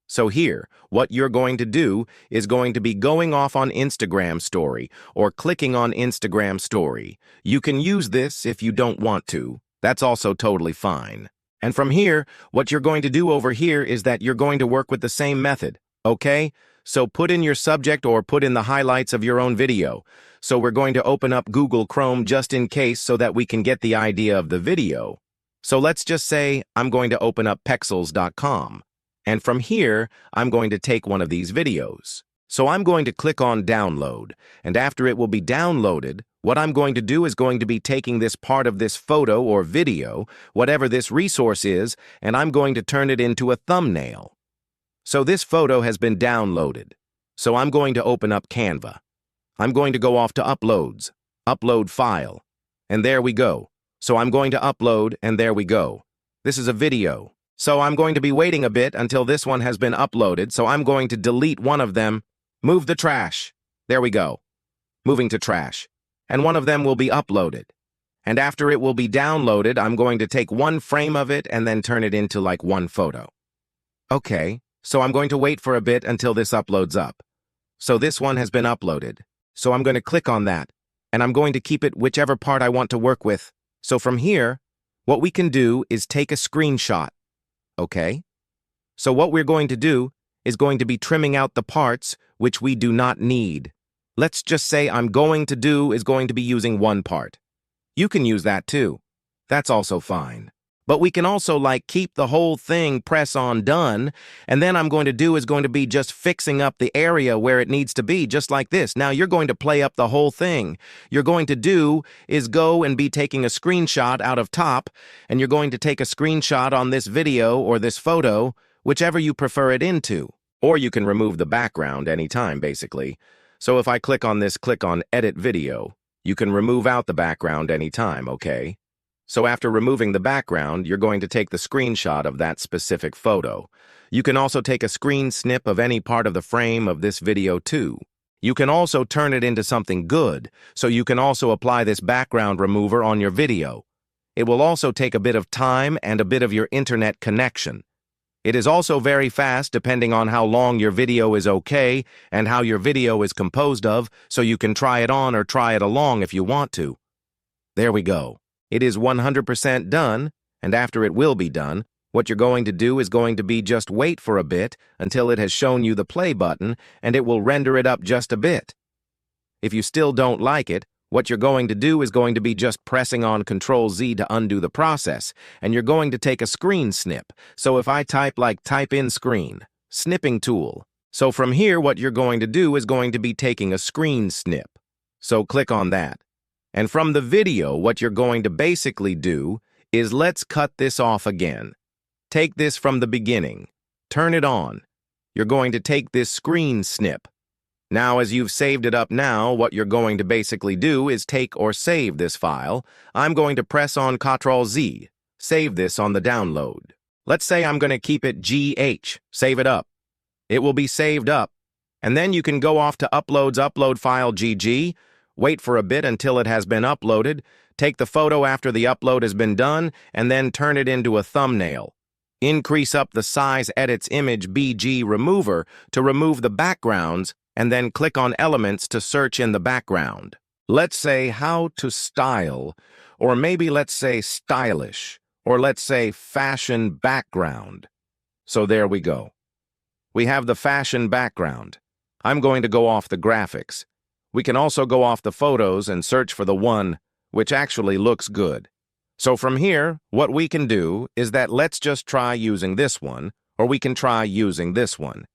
So here, what you're going to do is going to be going off on Instagram story or clicking on Instagram story. You can use this if you don't want to. That's also totally fine. And from here, what you're going to do over here is that you're going to work with the same method, okay? So put in your subject or put in the highlights of your own video. So we're going to open up Google Chrome just in case so that we can get the idea of the video. So let's just say I'm going to open up pexels.com. And from here, I'm going to take one of these videos. So I'm going to click on download, and after it will be downloaded, what I'm going to do is going to be taking this part of this photo or video, whatever this resource is, and I'm going to turn it into a thumbnail. So this photo has been downloaded. So I'm going to open up Canva. I'm going to go off to Uploads, Upload File, and there we go. So I'm going to upload, and there we go. This is a video. So I'm going to be waiting a bit until this one has been uploaded, so I'm going to delete one of them. Move the trash. There we go. Moving to trash. And one of them will be uploaded. And after it will be downloaded, I'm going to take one frame of it and then turn it into like one photo. Okay, so I'm going to wait for a bit until this uploads up. So this one has been uploaded. So I'm going to click on that, and I'm going to keep it whichever part I want to work with. So from here, what we can do is take a screenshot. Okay? So what we're going to do is going to be trimming out the parts which we do not need. Let's just say I'm going to be using one part. You can use that too. That's also fine. But we can also keep the whole thing, press on done, and then I'm going to be just fixing up the area where it needs to be, just like this. Now you're going to play up the whole thing. You're going to do is go and be taking a screenshot out of top, and you're going to take a screenshot on this video or this photo, whichever you prefer it into. Or you can remove the background anytime, basically. So if I click on Edit Video, you can remove out the background anytime, okay? So after removing the background, you're going to take the screenshot of that specific photo. You can also take a screen snip of any part of the frame of this video too. You can also turn it into something good, so you can also apply this background remover on your video. It will also take a bit of time and a bit of your internet connection. It is also very fast depending on how long your video is okay and how your video is composed of, so you can try it on or try it along if you want to. There we go. It is 100% done, and after it will be done, what you're going to do is going to be just wait for a bit until it has shown you the play button, and it will render it up just a bit. If you still don't like it, what you're going to do is going to be just pressing on Ctrl-Z to undo the process, and you're going to take a screen snip. So if I type in screen, snipping tool. So from here, what you're going to do is going to be taking a screen snip. So click on that. And from the video, what you're going to basically do is let's cut this off again. Take this from the beginning. Turn it on. You're going to take this screen snip. Now, as you've saved it up now, what you're going to basically do is take or save this file. I'm going to press on Ctrl-Z, save this on the download. Let's say I'm going to keep it GH, save it up. It will be saved up. And then you can go off to Uploads, Upload File GG, wait for a bit until it has been uploaded, take the photo after the upload has been done, and then turn it into a thumbnail. Increase up the size Edits Image BG Remover to remove the backgrounds, and then click on Elements to search in the background. Let's say How to Style, or maybe let's say Stylish, or let's say Fashion Background. So there we go. We have the fashion background. I'm going to go off the graphics. We can also go off the photos and search for the one which actually looks good. So from here, what we can do is that let's just try using this one, or we can try using this one.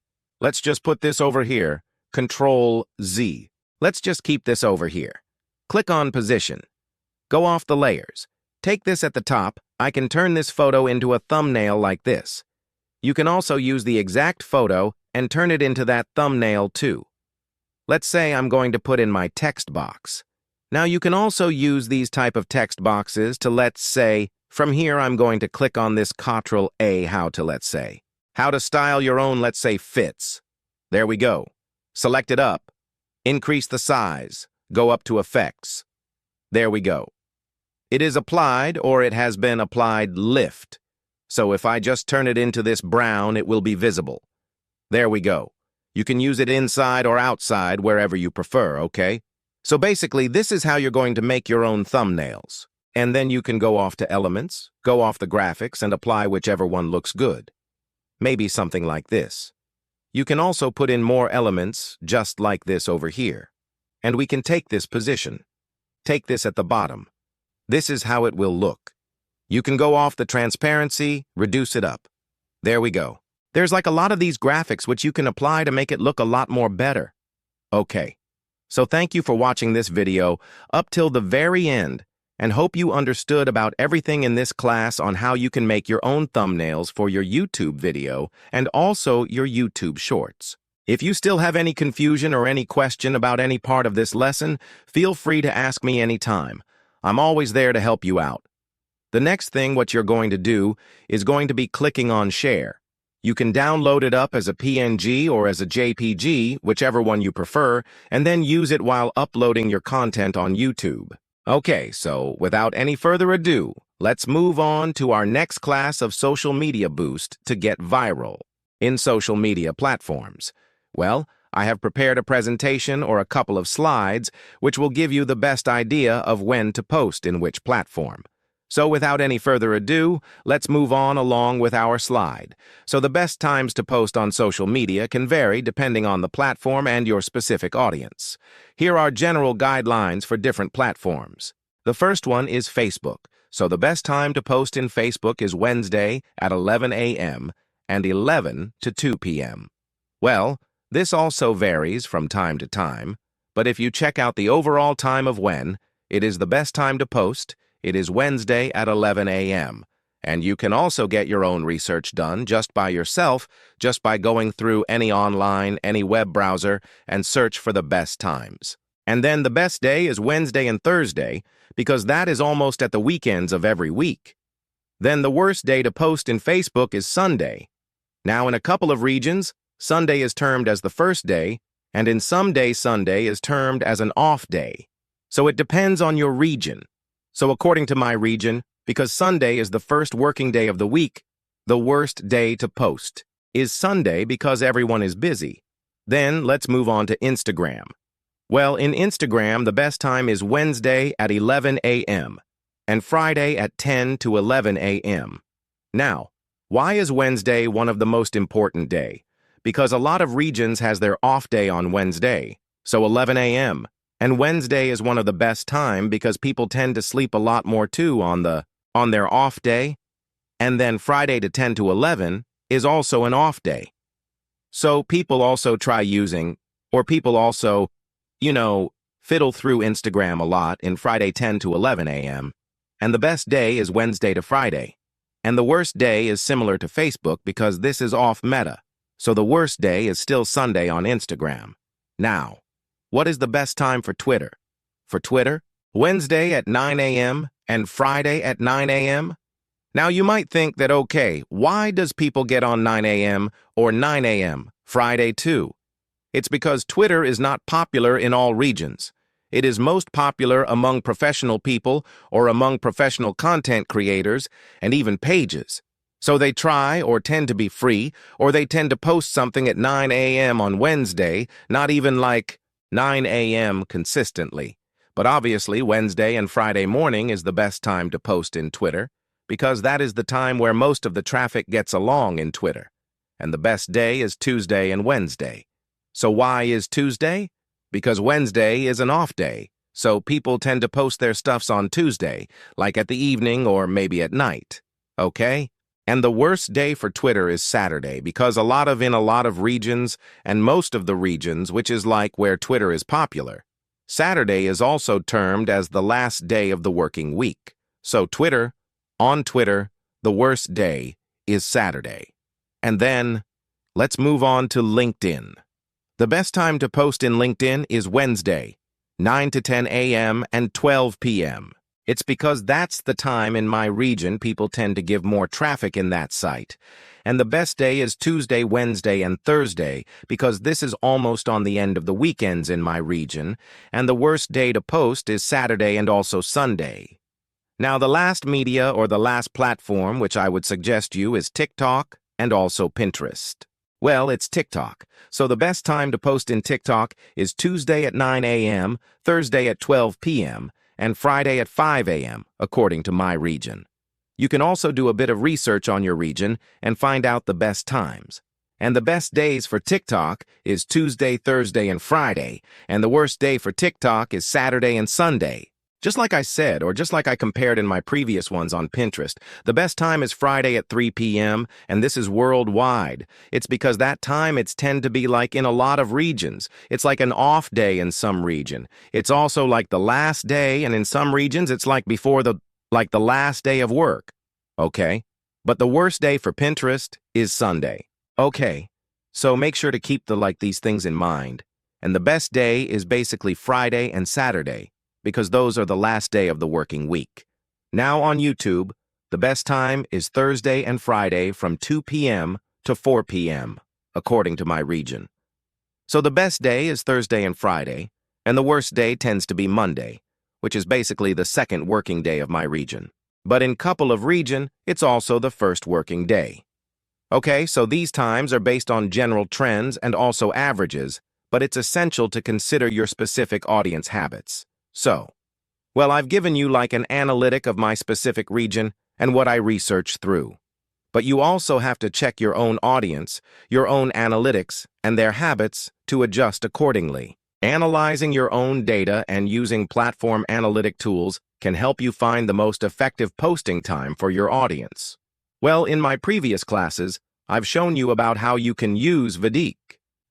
Let's just put this over here. Ctrl-Z. Let's just keep this over here. Click on Position. Go off the layers. Take this at the top. I can turn this photo into a thumbnail like this. You can also use the exact photo and turn it into that thumbnail too. Let's say I'm going to put in my text box. Now you can also use these type of text boxes to, let's say, from here I'm going to click on this Ctrl-A, how to style your own, let's say, fits. There we go. Select it up. Increase the size. Go up to Effects. There we go. It is applied, or it has been applied lift. So if I just turn it into this brown, it will be visible. There we go. You can use it inside or outside, wherever you prefer, okay? So basically, this is how you're going to make your own thumbnails. And then you can go off to Elements, go off the graphics, and apply whichever one looks good. Maybe something like this. You can also put in more elements, just like this over here. And we can take this position. Take this at the bottom. This is how it will look. You can go off the transparency, reduce it up. There we go. There's like a lot of these graphics which you can apply to make it look a lot more better. Okay, so thank you for watching this video up till the very end, and hope you understood about everything in this class on how you can make your own thumbnails for your YouTube video and also your YouTube shorts. If you still have any confusion or any question about any part of this lesson, feel free to ask me anytime. I'm always there to help you out. The next thing what you're going to do is going to be clicking on Share. You can download it up as a PNG or as a JPG, whichever one you prefer, and then use it while uploading your content on YouTube. Okay, so without any further ado, let's move on to our next class of social media boost to get viral in social media platforms. Well, I have prepared a presentation or a couple of slides which will give you the best idea of when to post in which platform. So without any further ado, let's move on along with our slide. So the best times to post on social media can vary depending on the platform and your specific audience. Here are general guidelines for different platforms. The first one is Facebook. So the best time to post in Facebook is Wednesday at 11 a.m. and 11 to 2 p.m. Well, this also varies from time to time, but if you check out the overall time of when it is the best time to post, it is Wednesday at 11 a.m., and you can also get your own research done just by yourself, just by going through any online, any web browser, and search for the best times. And then the best day is Wednesday and Thursday, because that is almost at the weekends of every week. Then the worst day to post in Facebook is Sunday. Now in a couple of regions, Sunday is termed as the first day, and in some days Sunday is termed as an off day. So it depends on your region. So according to my region, because Sunday is the first working day of the week, the worst day to post is Sunday because everyone is busy. Then let's move on to Instagram. Well, in Instagram, the best time is Wednesday at 11 a.m. and Friday at 10 to 11 a.m. Now, why is Wednesday one of the most important day? Because a lot of regions has their off day on Wednesday, so 11 a.m. And Wednesday is one of the best time because people tend to sleep a lot more too on their off day. And then Friday to 10 to 11 is also an off day. So people also try using, or people also, fiddle through Instagram a lot in Friday 10 to 11 a.m. And the best day is Wednesday to Friday. And the worst day is similar to Facebook because this is off Meta. So the worst day is still Sunday on Instagram. Now, what is the best time for Twitter? For Twitter, Wednesday at 9 a.m. and Friday at 9 a.m. Now you might think that, okay, why does people get on 9 a.m. or 9 a.m. Friday too? It's because Twitter is not popular in all regions. It is most popular among professional people or among professional content creators and even pages. So they try or tend to be free, or they tend to post something at 9 a.m. on Wednesday, not even like 9 a.m. consistently. But obviously, Wednesday and Friday morning is the best time to post in Twitter, because that is the time where most of the traffic gets along in Twitter. And the best day is Tuesday and Wednesday. So why is Tuesday? Because Wednesday is an off day, so people tend to post their stuffs on Tuesday, like at the evening or maybe at night. Okay? And the worst day for Twitter is Saturday, because in a lot of regions, and most of the regions, which is like where Twitter is popular, Saturday is also termed as the last day of the working week. So on Twitter, the worst day is Saturday. And then, let's move on to LinkedIn. The best time to post in LinkedIn is Wednesday, 9 to 10 a.m. and 12 p.m. It's because that's the time in my region people tend to give more traffic in that site. And the best day is Tuesday, Wednesday, and Thursday because this is almost on the end of the weekends in my region, and the worst day to post is Saturday and also Sunday. Now, the last media or the last platform which I would suggest you is TikTok and also Pinterest. Well, it's TikTok, so the best time to post in TikTok is Tuesday at 9 a.m., Thursday at 12 p.m., and Friday at 5 a.m., according to my region. You can also do a bit of research on your region and find out the best times. And the best days for TikTok is Tuesday, Thursday, and Friday, and the worst day for TikTok is Saturday and Sunday. Just like I said, or just like I compared in my previous ones on Pinterest, the best time is Friday at 3 p.m., and this is worldwide. It's because that time it's tend to be like in a lot of regions. It's like an off day in some region. It's also like the last day, and in some regions it's like like the last day of work. Okay? But the worst day for Pinterest is Sunday. Okay. So make sure to keep these things in mind. And the best day is basically Friday and Saturday, because those are the last day of the working week. Now on YouTube, the best time is Thursday and Friday from 2 p.m. to 4 p.m., according to my region. So the best day is Thursday and Friday, and the worst day tends to be Monday, which is basically the second working day of my region. But in couple of region, it's also the first working day. Okay, so these times are based on general trends and also averages, but it's essential to consider your specific audience habits. So, well, I've given you like an analytic of my specific region and what I researched through. But you also have to check your own audience, your own analytics, and their habits to adjust accordingly. Analyzing your own data and using platform analytic tools can help you find the most effective posting time for your audience. Well, in my previous classes, I've shown you about how you can use vidIQ.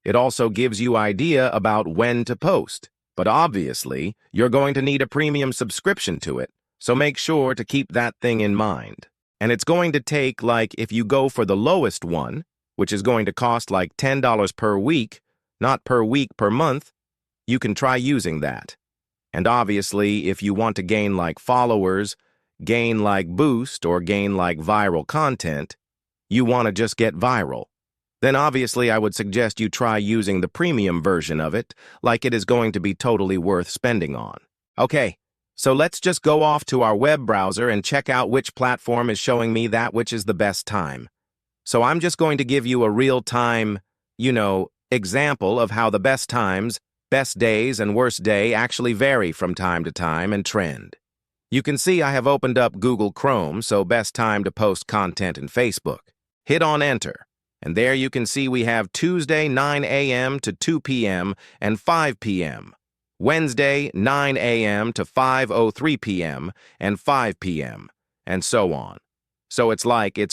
It also gives you idea about when to post. But obviously, you're going to need a premium subscription to it, so make sure to keep that thing in mind. And it's going to take, like, if you go for the lowest one, which is going to cost like $10 per week, not per week, per month, you can try using that. And obviously, if you want to gain like followers, gain like boost, or gain like viral content, you want to just get viral. Then obviously I would suggest you try using the premium version of it, like it is going to be totally worth spending on. Okay, so let's just go off to our web browser and check out which platform is showing me that which is the best time. So I'm just going to give you a real-time, example of how the best times, best days, and worst day actually vary from time to time and trend. You can see I have opened up Google Chrome, so best time to post content in Facebook. Hit on Enter. And there you can see we have Tuesday 9 a.m. to 2 p.m. and 5 p.m. Wednesday 9 a.m. to 5:03 p.m. and 5 p.m. and so on. So it's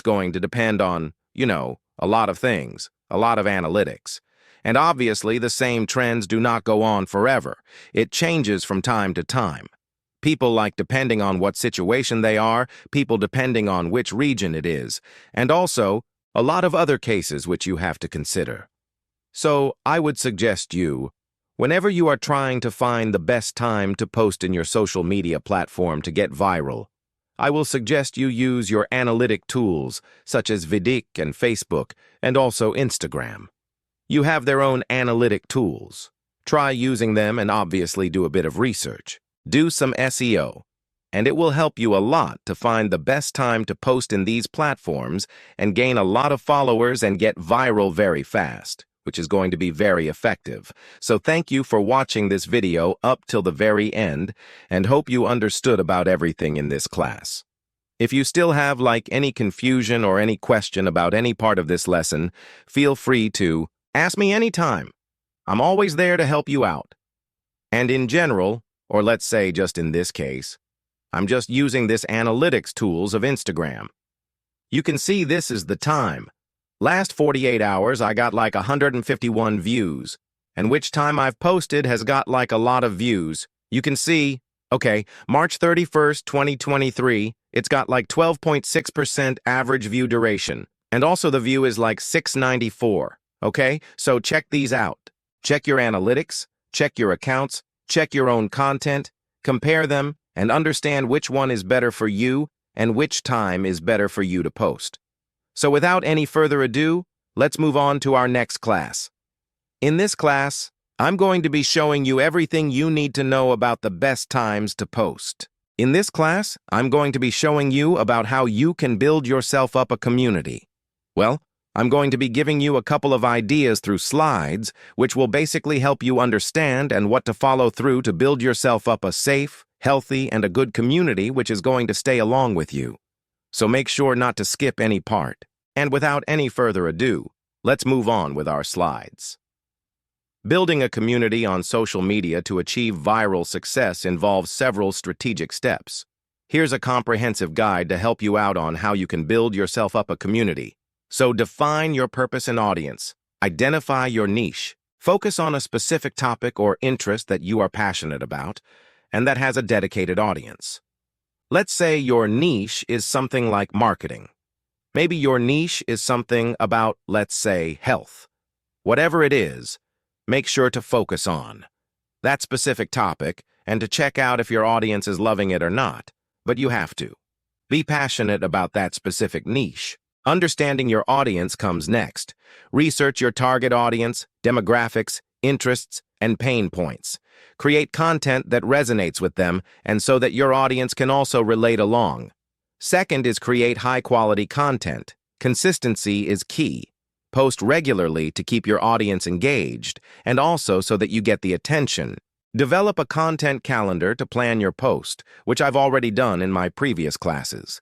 going to depend on, a lot of things, a lot of analytics. And obviously the same trends do not go on forever. It changes from time to time. People depending on what situation they are, people depending on which region it is, and also a lot of other cases which you have to consider. So I would suggest whenever you are trying to find the best time to post in your social media platform to get viral, I will suggest you use your analytic tools such as vidIQ and Facebook and also Instagram. You have their own analytic tools. Try using them and obviously do a bit of research. Do some SEO. And it will help you a lot to find the best time to post in these platforms and gain a lot of followers and get viral very fast, which is going to be very effective. So thank you for watching this video up till the very end, and hope you understood about everything in this class. If you still have any confusion or any question about any part of this lesson, feel free to ask me anytime. I'm always there to help you out. And in general, or let's say just in this case, I'm just using this analytics tools of Instagram. You can see this is the time. Last 48 hours, I got 151 views, and which time I've posted has got a lot of views. You can see, okay, March 31st, 2023, it's got 12.6% average view duration, and also the view is 694, okay? So check these out. Check your analytics, check your accounts, check your own content, compare them, and understand which one is better for you and which time is better for you to post. So without any further ado, let's move on to our next class. In this class, I'm going to be showing you everything you need to know about the best times to post. In this class, I'm going to be showing you about how you can build yourself up a community. Well, I'm going to be giving you a couple of ideas through slides, which will basically help you understand and what to follow through to build yourself up a safe, healthy, and a good community which is going to stay along with you. So make sure not to skip any part. And without any further ado, let's move on with our slides. Building a community on social media to achieve viral success involves several strategic steps. Here's a comprehensive guide to help you out on how you can build yourself up a community. So define your purpose and audience. Identify your niche. Focus on a specific topic or interest that you are passionate about and that has a dedicated audience. Let's say your niche is something like marketing. Maybe your niche is something about, let's say, health. Whatever it is, make sure to focus on that specific topic and to check out if your audience is loving it or not. But you have to be passionate about that specific niche. Understanding your audience comes next. Research your target audience, demographics, interests, and pain points. Create content that resonates with them and so that your audience can also relate along. Second is create high-quality content. Consistency is key. Post regularly to keep your audience engaged and also so that you get the attention. Develop a content calendar to plan your post, which I've already done in my previous classes.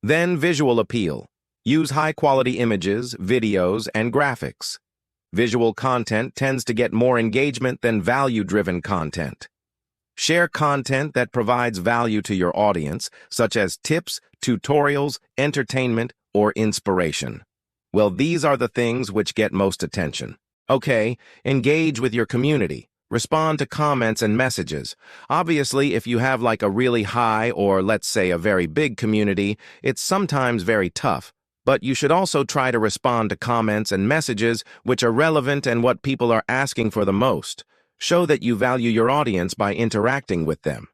Then visual appeal. Use high-quality images, videos, and graphics. Visual content tends to get more engagement than value-driven content. Share content that provides value to your audience, such as tips, tutorials, entertainment, or inspiration. Well, these are the things which get most attention. Okay, engage with your community. Respond to comments and messages. Obviously, if you have like a really high or let's say a very big community, it's sometimes very tough. But you should also try to respond to comments and messages which are relevant and what people are asking for the most. Show that you value your audience by interacting with them.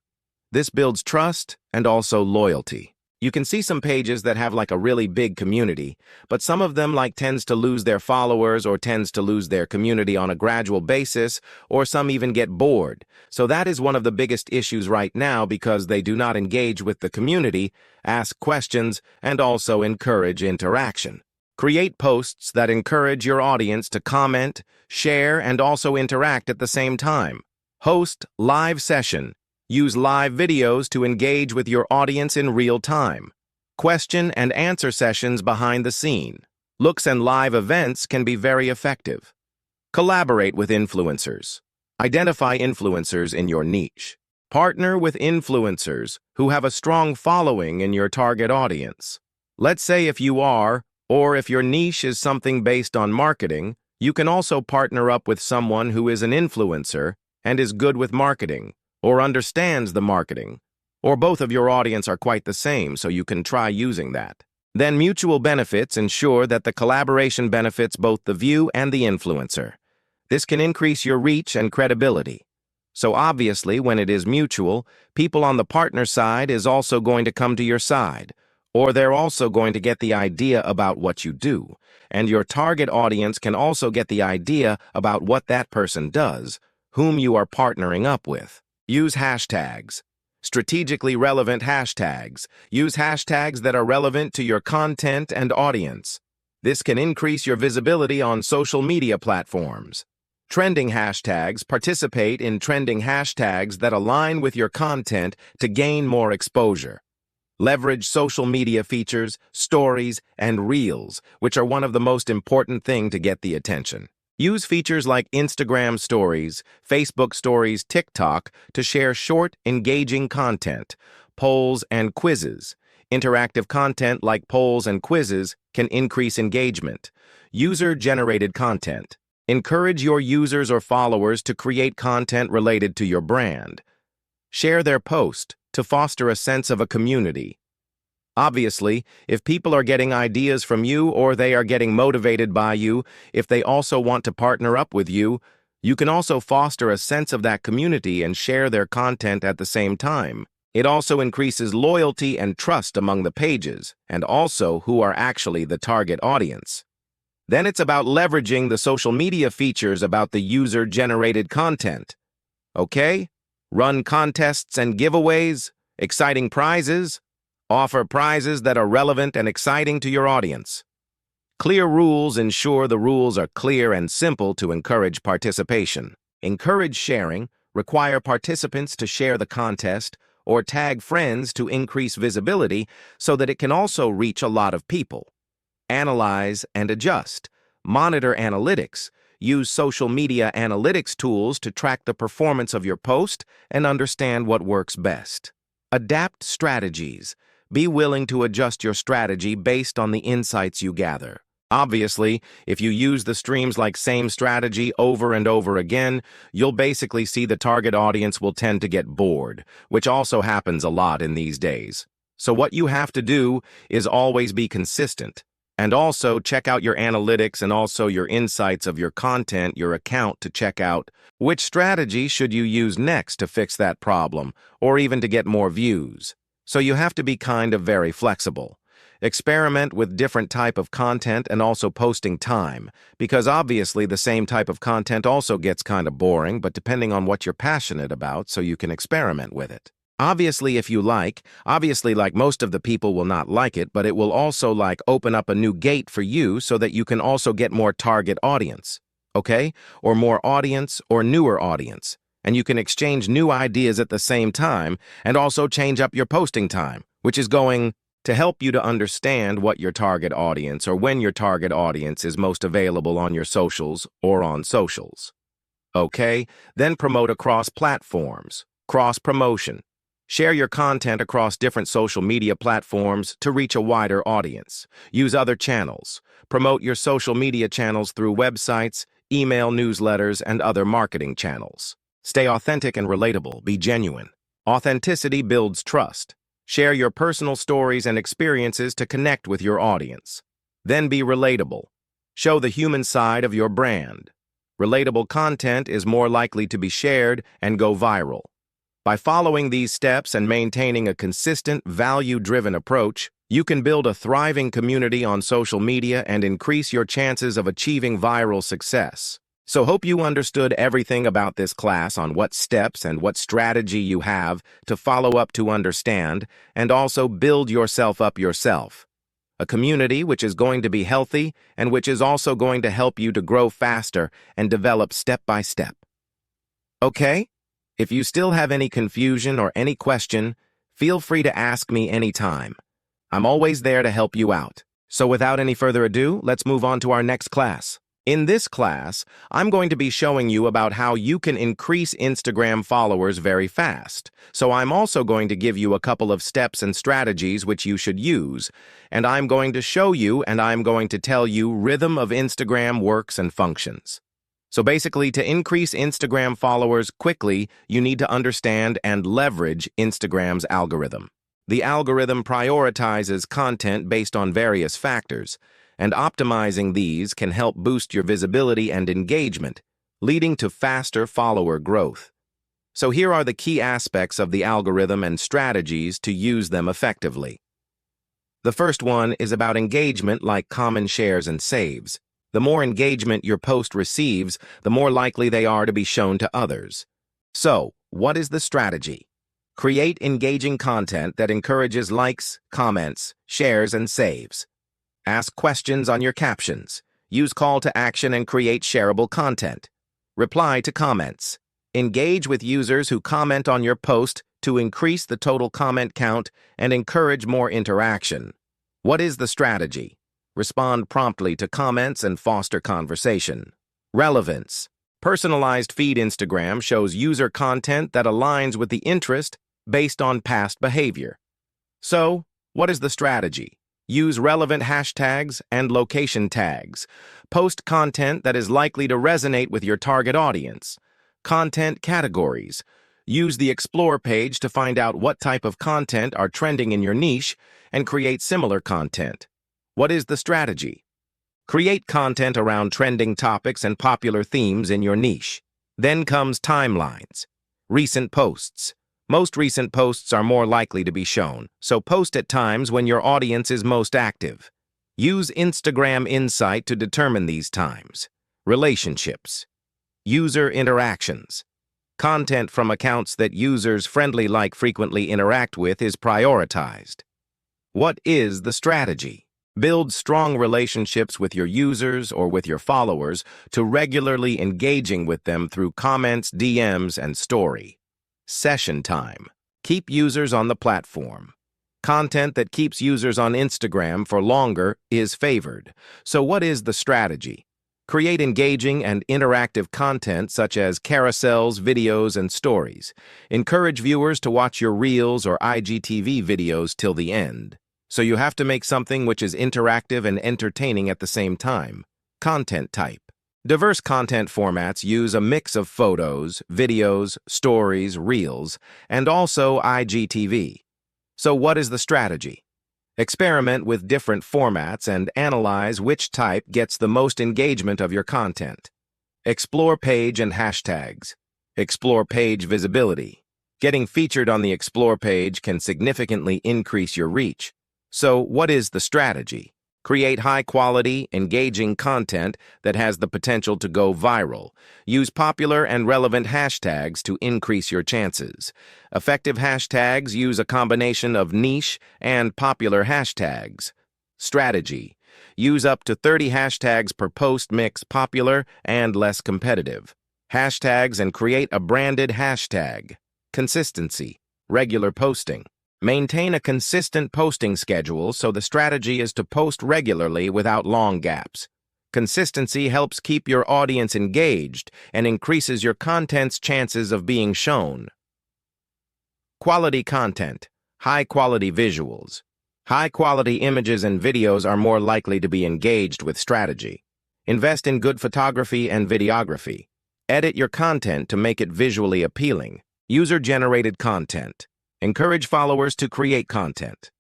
This builds trust and also loyalty. You can see some pages that have like a really big community, but some of them like tends to lose their followers or tends to lose their community on a gradual basis, or some even get bored. So that is one of the biggest issues right now because they do not engage with the community, ask questions, and also encourage interaction. Create posts that encourage your audience to comment, share, and also interact at the same time. Host live session. Use live videos to engage with your audience in real time. Question and answer sessions behind the scene. Looks and live events can be very effective. Collaborate with influencers. Identify influencers in your niche. Partner with influencers who have a strong following in your target audience. Let's say if you are, or if your niche is something based on marketing, you can also partner up with someone who is an influencer and is good with marketing, or understands the marketing, or both of your audience are quite the same, so you can try using that. Then mutual benefits ensure that the collaboration benefits both the view and the influencer. This can increase your reach and credibility. So obviously, when it is mutual, people on the partner side is also going to come to your side, or they're also going to get the idea about what you do, and your target audience can also get the idea about what that person does, whom you are partnering up with. Use hashtags. Strategically relevant hashtags. Use hashtags that are relevant to your content and audience. This can increase your visibility on social media platforms. Trending hashtags. Participate in trending hashtags that align with your content to gain more exposure. Leverage social media features, stories, and reels, which are one of the most important things to get the attention. Use features like Instagram stories, Facebook stories, TikTok to share short, engaging content, polls, and quizzes. Interactive content like polls and quizzes can increase engagement. User-generated content. Encourage your users or followers to create content related to your brand. Share their post to foster a sense of a community. Obviously, if people are getting ideas from you or they are getting motivated by you, if they also want to partner up with you, you can also foster a sense of that community and share their content at the same time. It also increases loyalty and trust among the pages, and also who are actually the target audience. Then it's about leveraging the social media features about the user-generated content. Okay? Run contests and giveaways, exciting prizes. Offer prizes that are relevant and exciting to your audience. Clear rules ensure the rules are clear and simple to encourage participation. Encourage sharing, require participants to share the contest, or tag friends to increase visibility so that it can also reach a lot of people. Analyze and adjust. Monitor analytics. Use social media analytics tools to track the performance of your post and understand what works best. Adapt strategies. Be willing to adjust your strategy based on the insights you gather. Obviously, if you use the streams like same strategy over and over again, you'll basically see the target audience will tend to get bored, which also happens a lot in these days. So what you have to do is always be consistent. And also check out your analytics and also your insights of your content, your account, to check out which strategy should you use next to fix that problem or even to get more views. So you have to be kind of very flexible. Experiment with different type of content and also posting time, because obviously the same type of content also gets kind of boring, but depending on what you're passionate about, so you can experiment with it. Obviously, if you like most of the people will not like it, but it will also open up a new gate for you so that you can also get more target audience, okay? Or more audience or newer audience. And you can exchange new ideas at the same time and also change up your posting time, which is going to help you to understand what your target audience or when your target audience is most available on your socials or on socials. Okay, then promote across platforms. Cross-promotion. Share your content across different social media platforms to reach a wider audience. Use other channels. Promote your social media channels through websites, email newsletters, and other marketing channels. Stay authentic and relatable. Be genuine. Authenticity builds trust. Share your personal stories and experiences to connect with your audience. Then be relatable. Show the human side of your brand. Relatable content is more likely to be shared and go viral. By following these steps and maintaining a consistent, value-driven approach, you can build a thriving community on social media and increase your chances of achieving viral success. So hope you understood everything about this class on what steps and what strategy you have to follow up to understand and also build yourself up yourself. A community which is going to be healthy and which is also going to help you to grow faster and develop step by step. Okay? If you still have any confusion or any question, feel free to ask me anytime. I'm always there to help you out. So without any further ado, let's move on to our next class. In this class, I'm going to be showing you about how you can increase Instagram followers very fast. So I'm also going to give you a couple of steps and strategies which you should use, and I'm going to show you and I'm going to tell you rhythm of Instagram works and functions. So basically, to increase Instagram followers quickly, you need to understand and leverage Instagram's algorithm. The algorithm prioritizes content based on various factors, and optimizing these can help boost your visibility and engagement, leading to faster follower growth. So here are the key aspects of the algorithm and strategies to use them effectively. The first one is about engagement, like common shares and saves. The more engagement your post receives, the more likely they are to be shown to others. So, what is the strategy? Create engaging content that encourages likes, comments, shares, and saves. Ask questions on your captions. Use call to action and create shareable content. Reply to comments. Engage with users who comment on your post to increase the total comment count and encourage more interaction. What is the strategy? Respond promptly to comments and foster conversation. Relevance. Personalized feed. Instagram shows user content that aligns with the interest based on past behavior. So, what is the strategy? Use relevant hashtags and location tags. Post content that is likely to resonate with your target audience. Content categories. Use the Explore page to find out what type of content are trending in your niche and create similar content. What is the strategy? Create content around trending topics and popular themes in your niche. Then comes timelines. Recent posts. Most recent posts are more likely to be shown, so post at times when your audience is most active. Use Instagram Insight to determine these times. Relationships. User interactions. Content from accounts that users frequently interact with is prioritized. What is the strategy? Build strong relationships with your users or with your followers to regularly engaging with them through comments, DMs, and story. Session time. Keep users on the platform. Content that keeps users on Instagram for longer is favored. So what is the strategy? Create engaging and interactive content such as carousels, videos, and stories. Encourage viewers to watch your Reels or IGTV videos till the end. So you have to make something which is interactive and entertaining at the same time. Content type. Diverse content formats use a mix of photos, videos, stories, Reels, and also IGTV. So what is the strategy? Experiment with different formats and analyze which type gets the most engagement of your content. Explore page and hashtags. Explore page visibility. Getting featured on the Explore page can significantly increase your reach. So, what is the strategy? Create high-quality, engaging content that has the potential to go viral. Use popular and relevant hashtags to increase your chances. Effective hashtags use a combination of niche and popular hashtags. Strategy. Use up to 30 hashtags per post, mix popular and less competitive hashtags, and create a branded hashtag. Consistency. Regular posting. Maintain a consistent posting schedule, so the strategy is to post regularly without long gaps. Consistency helps keep your audience engaged and increases your content's chances of being shown. Quality content. High-quality visuals. High-quality images and videos are more likely to be engaged with strategy. Invest in good photography and videography. Edit your content to make it visually appealing. User-generated content. Encourage followers to create content.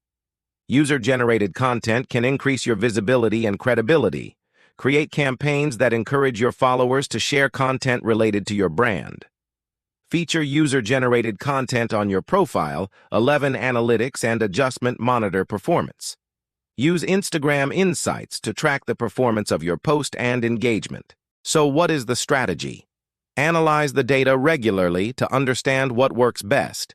User-generated content can increase your visibility and credibility. Create campaigns that encourage your followers to share content related to your brand. Feature user-generated content on your profile, 11 analytics and adjustment monitor performance. Use Instagram Insights to track the performance of your post and engagement. So what is the strategy? Analyze the data regularly to understand what works best.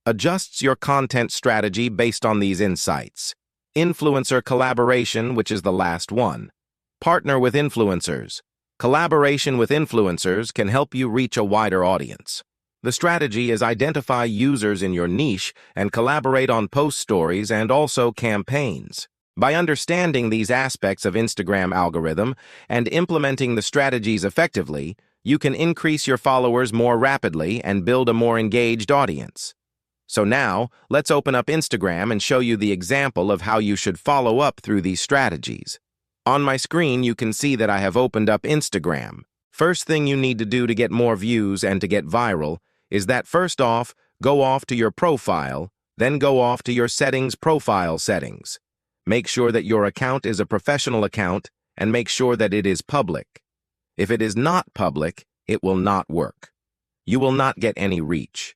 Adjusts your content strategy based on these insights. Influencer collaboration, which is the last one. Partner with influencers. Collaboration with influencers can help you reach a wider audience. The strategy is identify users in your niche and collaborate on post stories and also campaigns. By understanding these aspects of Instagram algorithm and implementing the strategies effectively, you can increase your followers more rapidly and build a more engaged audience. So now, let's open up Instagram and show you the example of how you should follow up through these strategies. On my screen, you can see that I have opened up Instagram. First thing you need to do to get more views and to get viral is that first off, go off to your profile, then go off to your profile settings. Make sure that your account is a professional account and make sure that it is public. If it is not public, it will not work. You will not get any reach.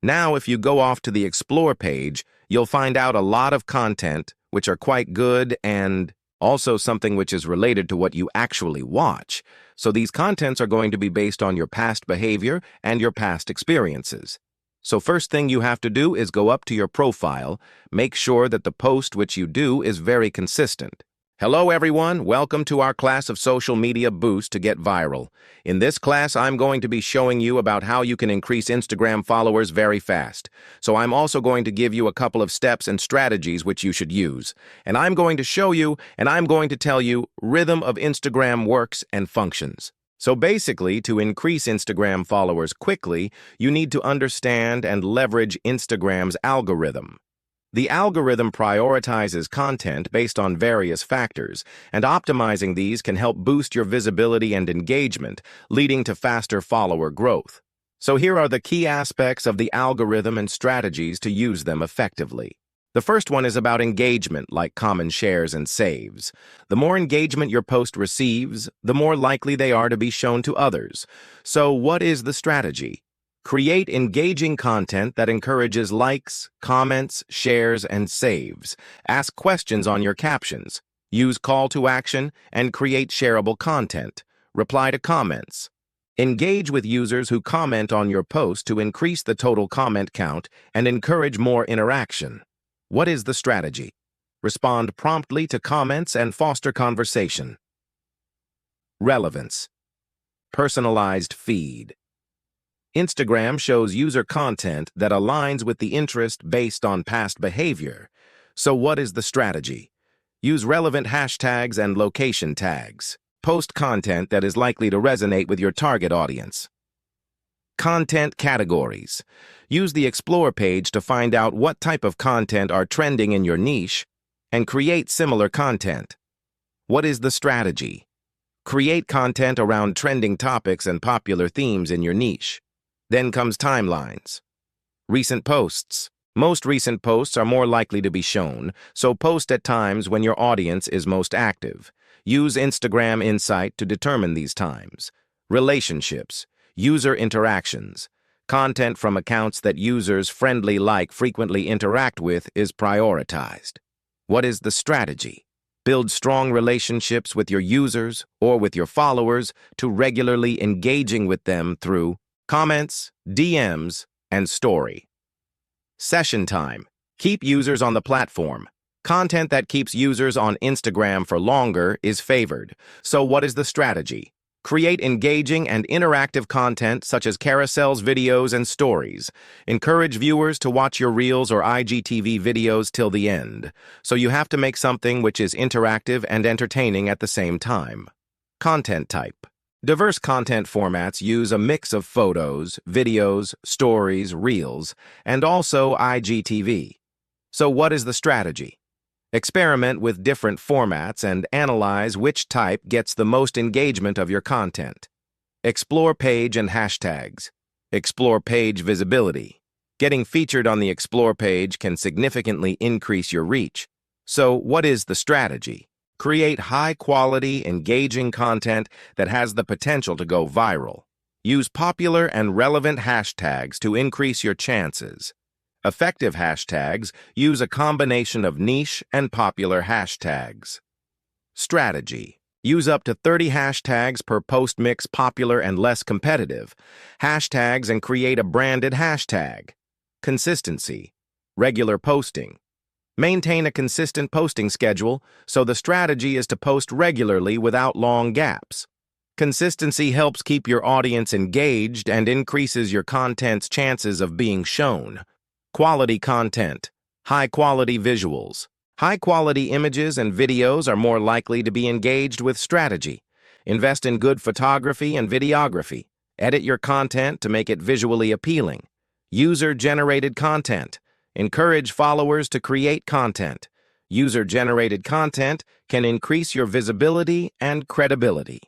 Now, if you go off to the Explore page, you'll find out a lot of content which are quite good and also something which is related to what you actually watch. So these contents are going to be based on your past behavior and your past experiences. So first thing you have to do is go up to your profile, make sure that the post which you do is very consistent. Hello everyone, welcome to our class of Social Media Boost to get viral. In this class, I'm going to be showing you about how you can increase Instagram followers very fast. So I'm also going to give you a couple of steps and strategies which you should use. And I'm going to show you, and I'm going to tell you, rhythm of Instagram works and functions. So basically, to increase Instagram followers quickly, you need to understand and leverage Instagram's algorithm. The algorithm prioritizes content based on various factors, and optimizing these can help boost your visibility and engagement, leading to faster follower growth. So here are the key aspects of the algorithm and strategies to use them effectively. The first one is about engagement, like common shares and saves. The more engagement your post receives, the more likely they are to be shown to others. So what is the strategy? Create engaging content that encourages likes, comments, shares, and saves. Ask questions on your captions. Use call to action and create shareable content. Reply to comments. Engage with users who comment on your post to increase the total comment count and encourage more interaction. What is the strategy? Respond promptly to comments and foster conversation. Relevance. Personalized feed. Instagram shows user content that aligns with the interest based on past behavior. So what is the strategy? Use relevant hashtags and location tags. post content that is likely to resonate with your target audience. Content categories. Use the Explore page to find out what type of content are trending in your niche and create similar content. What is the strategy? Create content around trending topics and popular themes in your niche. Then comes timelines. Recent posts. Most recent posts are more likely to be shown, so post at times when your audience is most active. Use Instagram Insight to determine these times. Relationships. User interactions. Content from accounts that users frequently interact with is prioritized. What is the strategy? Build strong relationships with your users or with your followers to regularly engaging with them through comments, DMs, and story. Session time. Keep users on the platform. Content that keeps users on Instagram for longer is favored. So what is the strategy? Create engaging and interactive content such as carousels, videos, and stories. Encourage viewers to watch your Reels or IGTV videos till the end. So you have to make something which is interactive and entertaining at the same time. Content type. Diverse content formats use a mix of photos, videos, stories, Reels, and also IGTV. So what is the strategy? Experiment with different formats and analyze which type gets the most engagement of your content. Explore page and hashtags. Explore page visibility. Getting featured on the Explore page can significantly increase your reach. So, what is the strategy? Create high-quality, engaging content that has the potential to go viral. Use popular and relevant hashtags to increase your chances. Effective hashtags use a combination of niche and popular hashtags. Strategy. Use up to 30 hashtags per post, mix popular and less competitive hashtags and create a branded hashtag. Consistency. Regular posting. Maintain a consistent posting schedule, so the strategy is to post regularly without long gaps. Consistency helps keep your audience engaged and increases your content's chances of being shown. Quality content. High-quality visuals. High-quality images and videos are more likely to be engaged with strategy. Invest in good photography and videography. Edit your content to make it visually appealing. User-generated content. Encourage followers to create content. User-generated content can increase your visibility and credibility.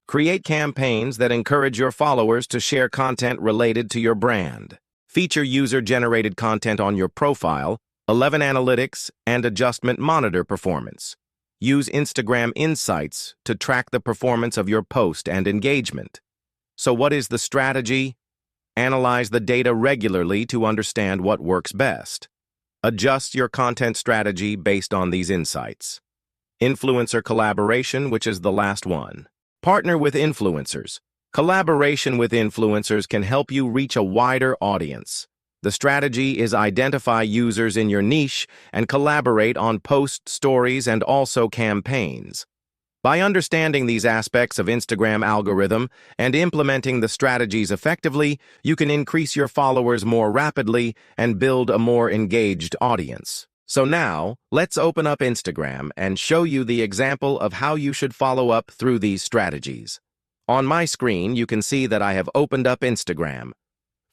Create campaigns that encourage your followers to share content related to your brand. Feature user-generated content on your profile, 11 Analytics, and Adjustment Monitor performance. Use Instagram Insights to track the performance of your post and engagement. So what is the strategy? Analyze the data regularly to understand what works best. Adjust your content strategy based on these insights. Influencer collaboration, which is the last one. Partner with influencers. Collaboration with influencers can help you reach a wider audience. The strategy is identify users in your niche and collaborate on posts, stories, and also campaigns. By understanding these aspects of Instagram algorithm and implementing the strategies effectively, you can increase your followers more rapidly and build a more engaged audience. So now, let's open up Instagram and show you the example of how you should follow up through these strategies. On my screen, you can see that I have opened up Instagram.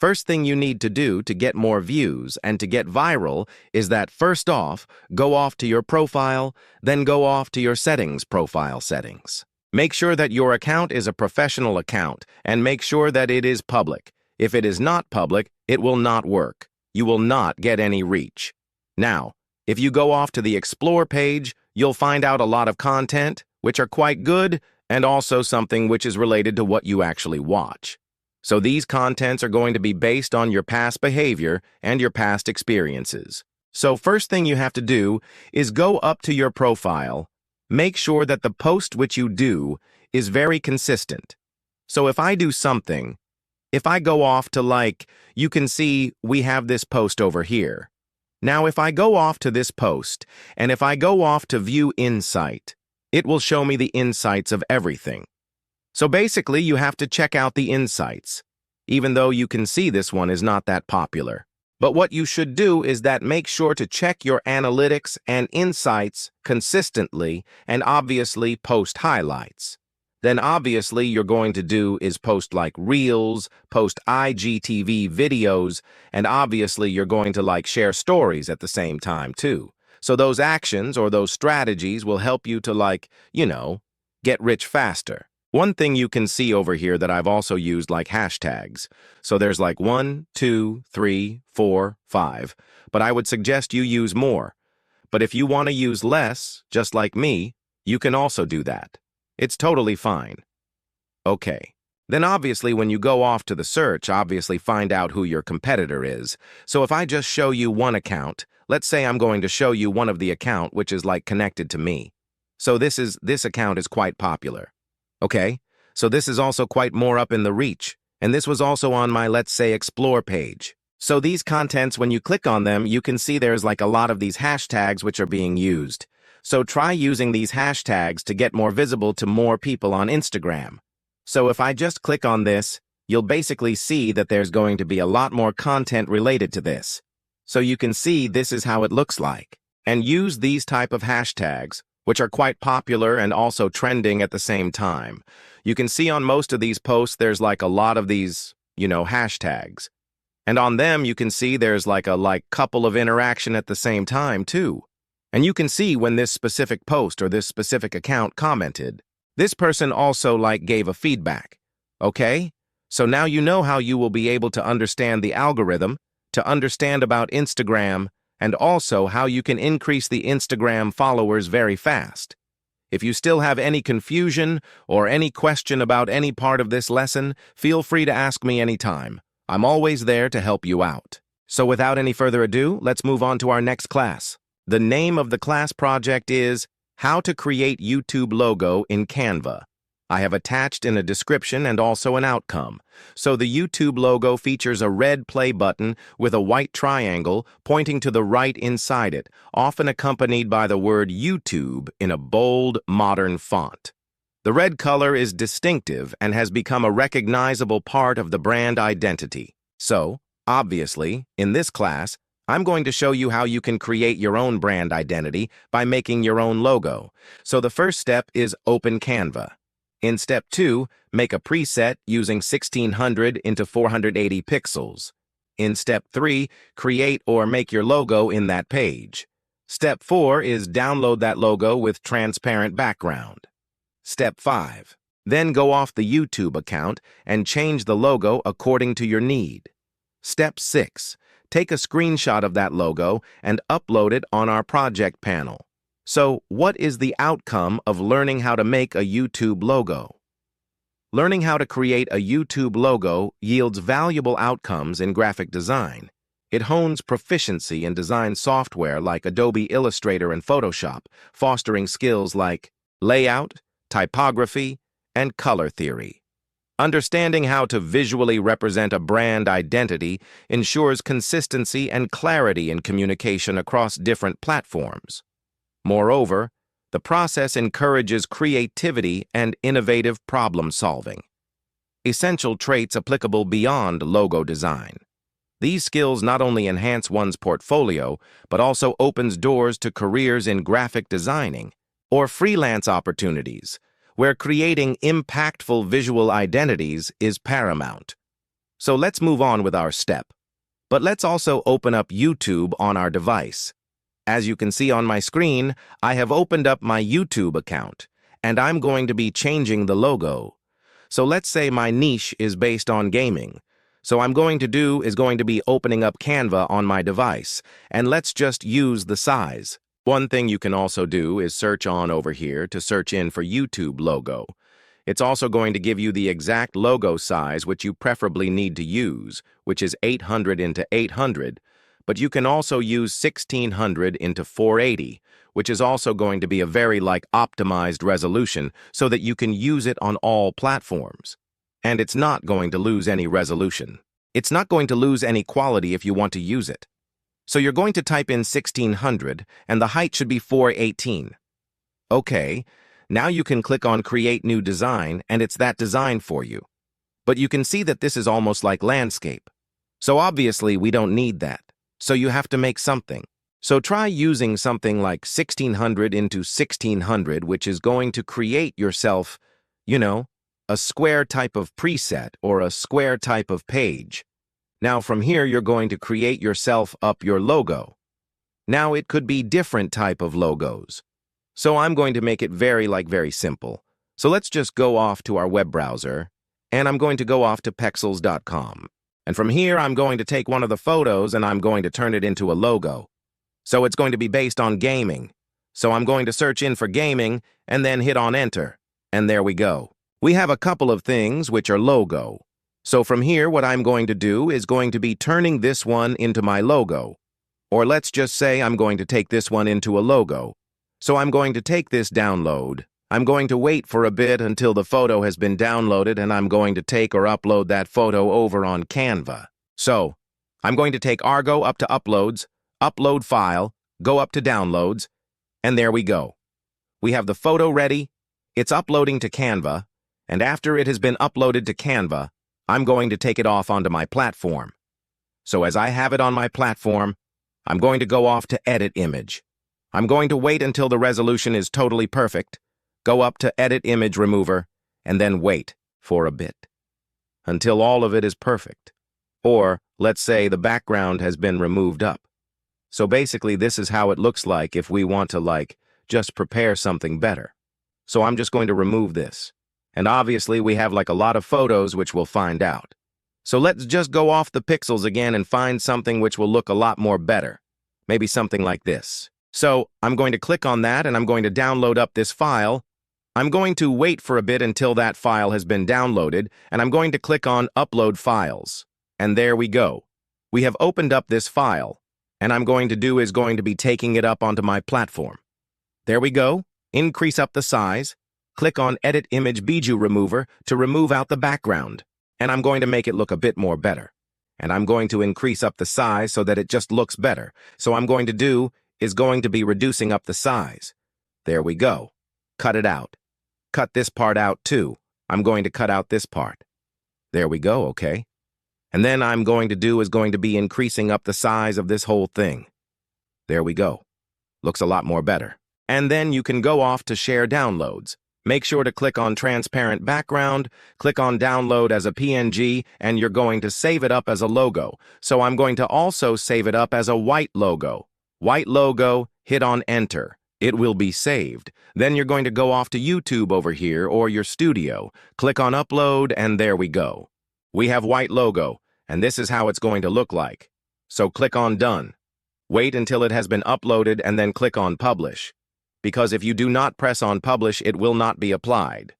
First thing you need to do to get more views and to get viral is that first off, go off to your profile, then go off to your profile settings. Make sure that your account is a professional account and make sure that it is public. If it is not public, it will not work. You will not get any reach. Now, if you go off to the Explore page, you'll find out a lot of content, which are quite good, and also something which is related to what you actually watch. So these contents are going to be based on your past behavior and your past experiences. So first thing you have to do is go up to your profile. Make sure that the post which you do is very consistent. So if I do something, if I go off to you can see we have this post over here. Now if I go off to this post, and if I go off to view insight, it will show me the insights of everything. So basically, you have to check out the insights, even though you can see this one is not that popular. But what you should do is that make sure to check your analytics and insights consistently and obviously post highlights. then obviously you're going to do is post like Reels, post IGTV videos, and obviously you're going to like share stories at the same time too. So those actions or those strategies will help you to like, get rich faster. One thing you can see over here that I've also used like hashtags. So there's like 1, 2, 3, 4, 5, but I would suggest you use more. But if you want to use less, just like me, you can also do that. It's totally fine. Okay. Then obviously when you go off to the search, obviously find out who your competitor is. So if I just show you one account, let's say I'm going to show you one of the account which is like connected to me. So this account is quite popular. Okay? So this is also quite more up in the reach. And this was also on my, let's say, explore page. So these contents, when you click on them, you can see there's like a lot of these hashtags which are being used. So try using these hashtags to get more visible to more people on Instagram. So if I just click on this, you'll basically see that there's going to be a lot more content related to this. So you can see this is how it looks like. And use these type of hashtags, which are quite popular and also trending at the same time. You can see on most of these posts, there's like a lot of these, hashtags. And on them, you can see there's like a couple of interaction at the same time too. And you can see when this specific post or this specific account commented. This person also gave a feedback. Okay? So now you know how you will be able to understand the algorithm, to understand about Instagram, and also how you can increase the Instagram followers very fast. If you still have any confusion or any question about any part of this lesson, feel free to ask me anytime. I'm always there to help you out. So without any further ado, let's move on to our next class. The name of the class project is How to Create YouTube Logo in Canva. I have attached in a description and also an outcome. So the YouTube logo features a red play button with a white triangle pointing to the right inside it, often accompanied by the word YouTube in a bold, modern font. The red color is distinctive and has become a recognizable part of the brand identity. So, obviously, in this class, I'm going to show you how you can create your own brand identity by making your own logo. So the first step is open Canva. In step 2, make a preset using 1600 into 480 pixels. In step 3, create or make your logo in that page. Step 4 is download that logo with transparent background. Step 5. Then go off the YouTube account and change the logo according to your need. Step 6. Take a screenshot of that logo and upload it on our project panel. So, what is the outcome of learning how to make a YouTube logo? Learning how to create a YouTube logo yields valuable outcomes in graphic design. It hones proficiency in design software like Adobe Illustrator and Photoshop, fostering skills like layout, typography, and color theory. Understanding how to visually represent a brand identity ensures consistency and clarity in communication across different platforms. Moreover, the process encourages creativity and innovative problem-solving. Essential traits applicable beyond logo design. These skills not only enhance one's portfolio, but also opens doors to careers in graphic designing or freelance opportunities, where creating impactful visual identities is paramount. So let's move on with our step. But let's also open up YouTube on our device. As you can see on my screen, I have opened up my YouTube account, and I'm going to be changing the logo. So let's say my niche is based on gaming. So I'm going to be opening up Canva on my device, and let's just use the size. One thing you can also do is search on over here to search in for YouTube logo. It's also going to give you the exact logo size which you preferably need to use, which is 800 into 800, but you can also use 1600 into 480, which is also going to be a very optimized resolution so that you can use it on all platforms. And it's not going to lose any resolution. It's not going to lose any quality if you want to use it. So you're going to type in 1600, and the height should be 418. Okay, now you can click on Create New Design, and it's that design for you. But you can see that this is almost like landscape. So obviously we don't need that. So you have to make something. So try using something like 1600 into 1600, which is going to create yourself, You know, a square type of preset or a square type of page. Now from here, you're going to create yourself up your logo. Now it could be different type of logos. So I'm going to make it very simple. So let's just go off to our web browser, and I'm going to go off to pexels.com. And from here, I'm going to take one of the photos and I'm going to turn it into a logo. So it's going to be based on gaming. So I'm going to search in for gaming and then hit on enter. And there we go. We have a couple of things which are logo. So from here, what I'm going to do is going to be turning this one into my logo. Or let's just say I'm going to take this one into a logo. So I'm going to take this download. I'm going to wait for a bit until the photo has been downloaded, and I'm going to take or upload that photo over on Canva. So I'm going to take Argo up to Uploads, Upload File, go up to Downloads, and there we go. We have the photo ready, it's uploading to Canva, and after it has been uploaded to Canva, I'm going to take it off onto my platform. So as I have it on my platform, I'm going to go off to Edit Image. I'm going to wait until the resolution is totally perfect, go up to Edit Image Remover, and then wait for a bit until all of it is perfect. Or, let's say the background has been removed up. So basically, this is how it looks like if we want to, just prepare something better. So I'm just going to remove this. And obviously, we have a lot of photos which we'll find out. So let's just go off the pixels again and find something which will look a lot more better. Maybe something like this. So I'm going to click on that and I'm going to download up this file. I'm going to wait for a bit until that file has been downloaded, and I'm going to click on Upload Files. And there we go. We have opened up this file, and I'm going to do is going to be taking it up onto my platform. There we go. Increase up the size. Click on Edit Image Bijou Remover to remove out the background. And I'm going to make it look a bit more better. And I'm going to increase up the size so that it just looks better. So I'm going to do is going to be reducing up the size. There we go. Cut it out. Cut this part out too. I'm going to cut out this part. There we go, okay? And then I'm going to do is going to be increasing up the size of this whole thing. There we go. Looks a lot more better. And then you can go off to Share Downloads. Make sure to click on Transparent Background, click on Download as a PNG, and you're going to save it up as a logo. So I'm going to also save it up as a white logo. White logo, hit on Enter. It will be saved. Then you're going to go off to YouTube over here or your studio. Click on Upload, and there we go. We have white logo, and this is how it's going to look like. So click on Done. Wait until it has been uploaded and then click on Publish. Because if you do not press on Publish, it will not be applied.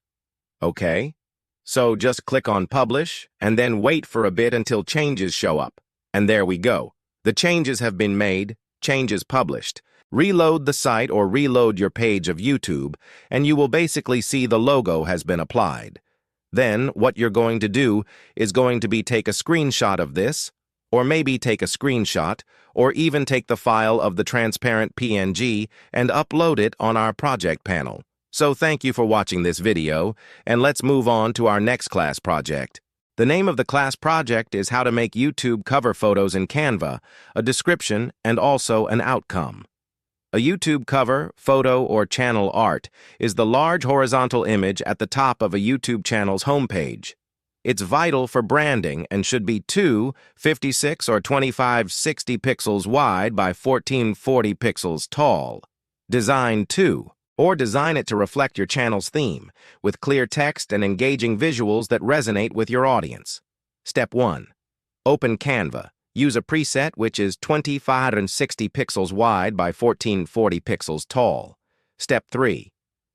Okay? So just click on Publish, and then wait for a bit until changes show up. And there we go. The changes have been made, changes published. Reload the site or reload your page of YouTube, and you will basically see the logo has been applied. Then, what you're going to do is going to be take a screenshot of this, or maybe take a screenshot, or even take the file of the transparent PNG and upload it on our project panel. So thank you for watching this video, and let's move on to our next class project. The name of the class project is How to Make YouTube Cover Photos in Canva, a description, and also an outcome. A YouTube cover, photo, or channel art is the large horizontal image at the top of a YouTube channel's homepage. It's vital for branding and should be 256 or 2560 pixels wide by 1440 pixels tall. Design design it to reflect your channel's theme, with clear text and engaging visuals that resonate with your audience. Step 1. Open Canva. Use a preset which is 2560 pixels wide by 1440 pixels tall. Step 3.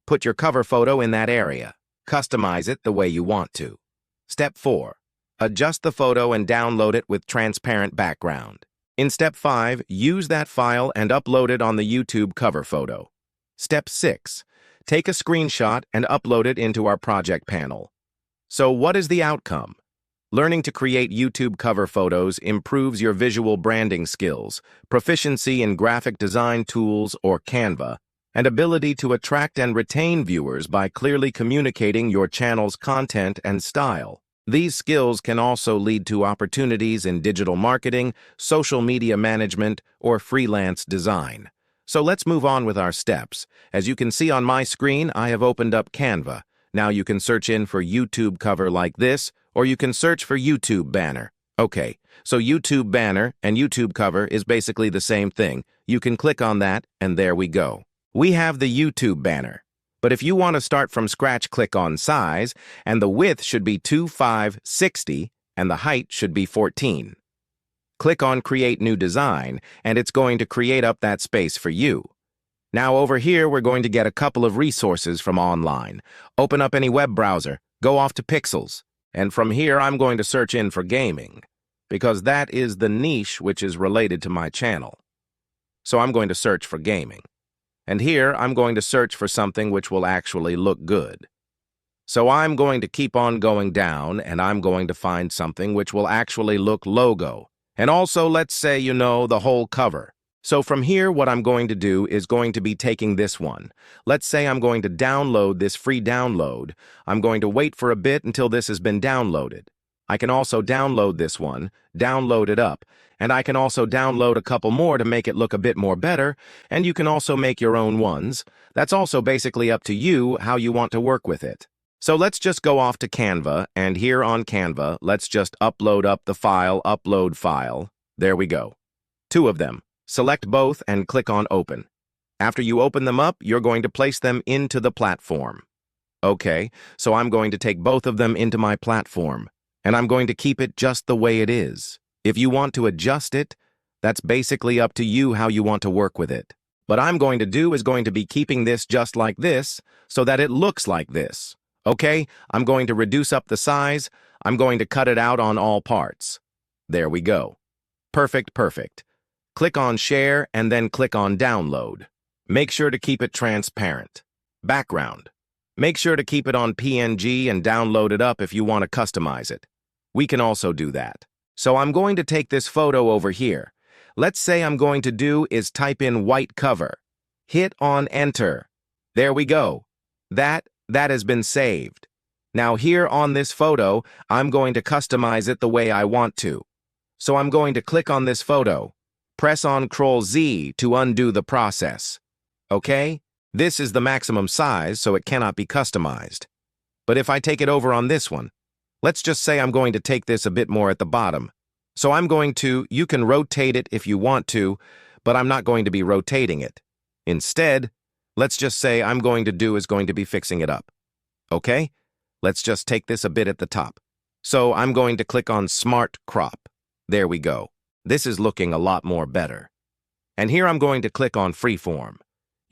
Put your cover photo in that area. Customize it the way you want to. Step 4. Adjust the photo and download it with transparent background. In Step 5, use that file and upload it on the YouTube cover photo. Step 6. Take a screenshot and upload it into our project panel. So what is the outcome? Learning to create YouTube cover photos improves your visual branding skills, proficiency in graphic design tools or Canva, and ability to attract and retain viewers by clearly communicating your channel's content and style. These skills can also lead to opportunities in digital marketing, social media management, or freelance design. So let's move on with our steps. As you can see on my screen, I have opened up Canva. Now you can search in for YouTube cover like this, or you can search for YouTube banner. Okay, so YouTube banner and YouTube cover is basically the same thing. You can click on that, and there we go. We have the YouTube banner. But if you want to start from scratch, click on size, and the width should be 2560, and the height should be 14. Click on Create New Design, and it's going to create up that space for you. Now over here, we're going to get a couple of resources from online. Open up any web browser, go off to Pixels, and from here I'm going to search in for gaming, because that is the niche which is related to my channel. So I'm going to search for gaming. And here I'm going to search for something which will actually look good. So I'm going to keep on going down, and I'm going to find something which will actually look logo. And also, let's say, the whole cover. So from here, what I'm going to do is going to be taking this one. Let's say I'm going to download this free download. I'm going to wait for a bit until this has been downloaded. I can also download this one, download it up, and I can also download a couple more to make it look a bit more better, and you can also make your own ones. That's also basically up to you how you want to work with it. So let's just go off to Canva, and here on Canva, let's just upload up the file, upload file. There we go. 2 of them. Select both and click on Open. After you open them up, you're going to place them into the platform. Okay, so I'm going to take both of them into my platform, and I'm going to keep it just the way it is. If you want to adjust it, that's basically up to you how you want to work with it. What I'm going to do is going to be keeping this just like this, so that it looks like this. Okay, I'm going to reduce up the size. I'm going to cut it out on all parts. There we go. Perfect, perfect. Click on Share and then click on Download. Make sure to keep it transparent. Background. Make sure to keep it on PNG and download it up if you want to customize it. We can also do that. So I'm going to take this photo over here. Let's say I'm going to do is type in white cover. Hit on Enter. There we go. That has been saved. Now here on this photo, I'm going to customize it the way I want to. So I'm going to click on this photo. Press on Ctrl-Z to undo the process. Okay? This is the maximum size, so it cannot be customized. But if I take it over on this one, let's just say I'm going to take this a bit more at the bottom. So you can rotate it if you want to, but I'm not going to be rotating it. Instead, let's just say I'm going to be fixing it up. Okay? Let's just take this a bit at the top. So I'm going to click on Smart Crop. There we go. This is looking a lot more better. And here I'm going to click on Freeform.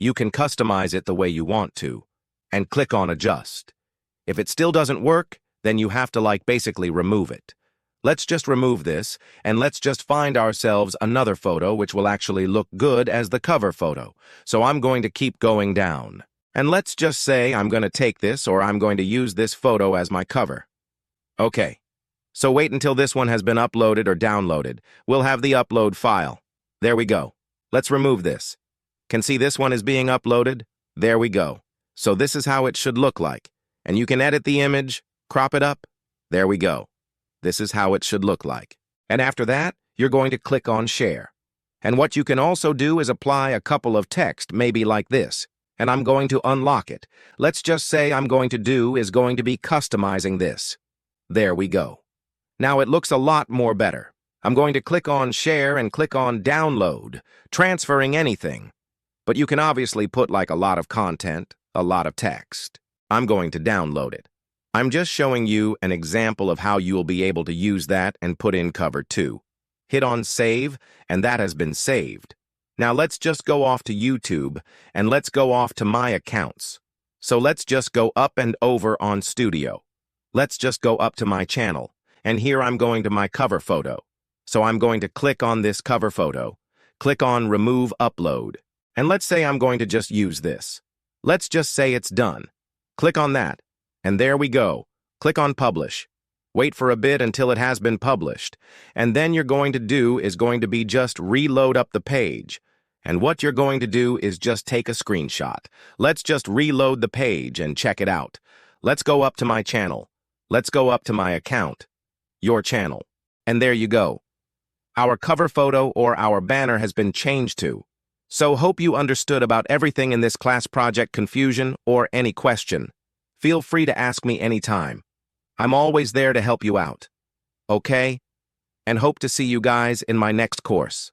You can customize it the way you want to, and click on Adjust. If it still doesn't work, then you have to basically remove it. Let's just remove this, and let's just find ourselves another photo which will actually look good as the cover photo. So I'm going to keep going down. And let's just say I'm going to take this, or I'm going to use this photo as my cover. Okay. So wait until this one has been uploaded or downloaded. We'll have the upload file. There we go. Let's remove this. Can see this one is being uploaded? There we go. So this is how it should look like. And you can edit the image, crop it up. There we go. This is how it should look like. And after that, you're going to click on Share. And what you can also do is apply a couple of text, maybe like this. And I'm going to unlock it. Let's just say I'm going to be customizing this. There we go. Now it looks a lot more better. I'm going to click on Share and click on Download, transferring anything. But you can obviously put a lot of content, a lot of text. I'm going to download it. I'm just showing you an example of how you will be able to use that and put in cover too. Hit on Save, and that has been saved. Now let's just go off to YouTube, and let's go off to My Accounts. So let's just go up and over on Studio. Let's just go up to my channel. And here I'm going to my cover photo. So I'm going to click on this cover photo, click on Remove Upload, and let's say I'm going to just use this. Let's just say it's done. Click on that, and there we go. Click on Publish. Wait for a bit until it has been published, and then you're going to be just reload up the page. And what you're going to do is just take a screenshot. Let's just reload the page and check it out. Let's go up to my channel. Let's go up to my account. Your channel. And there you go. Our cover photo or our banner has been changed to. So hope you understood about everything in this class project confusion or any question. Feel free to ask me anytime. I'm always there to help you out. Okay? And hope to see you guys in my next course.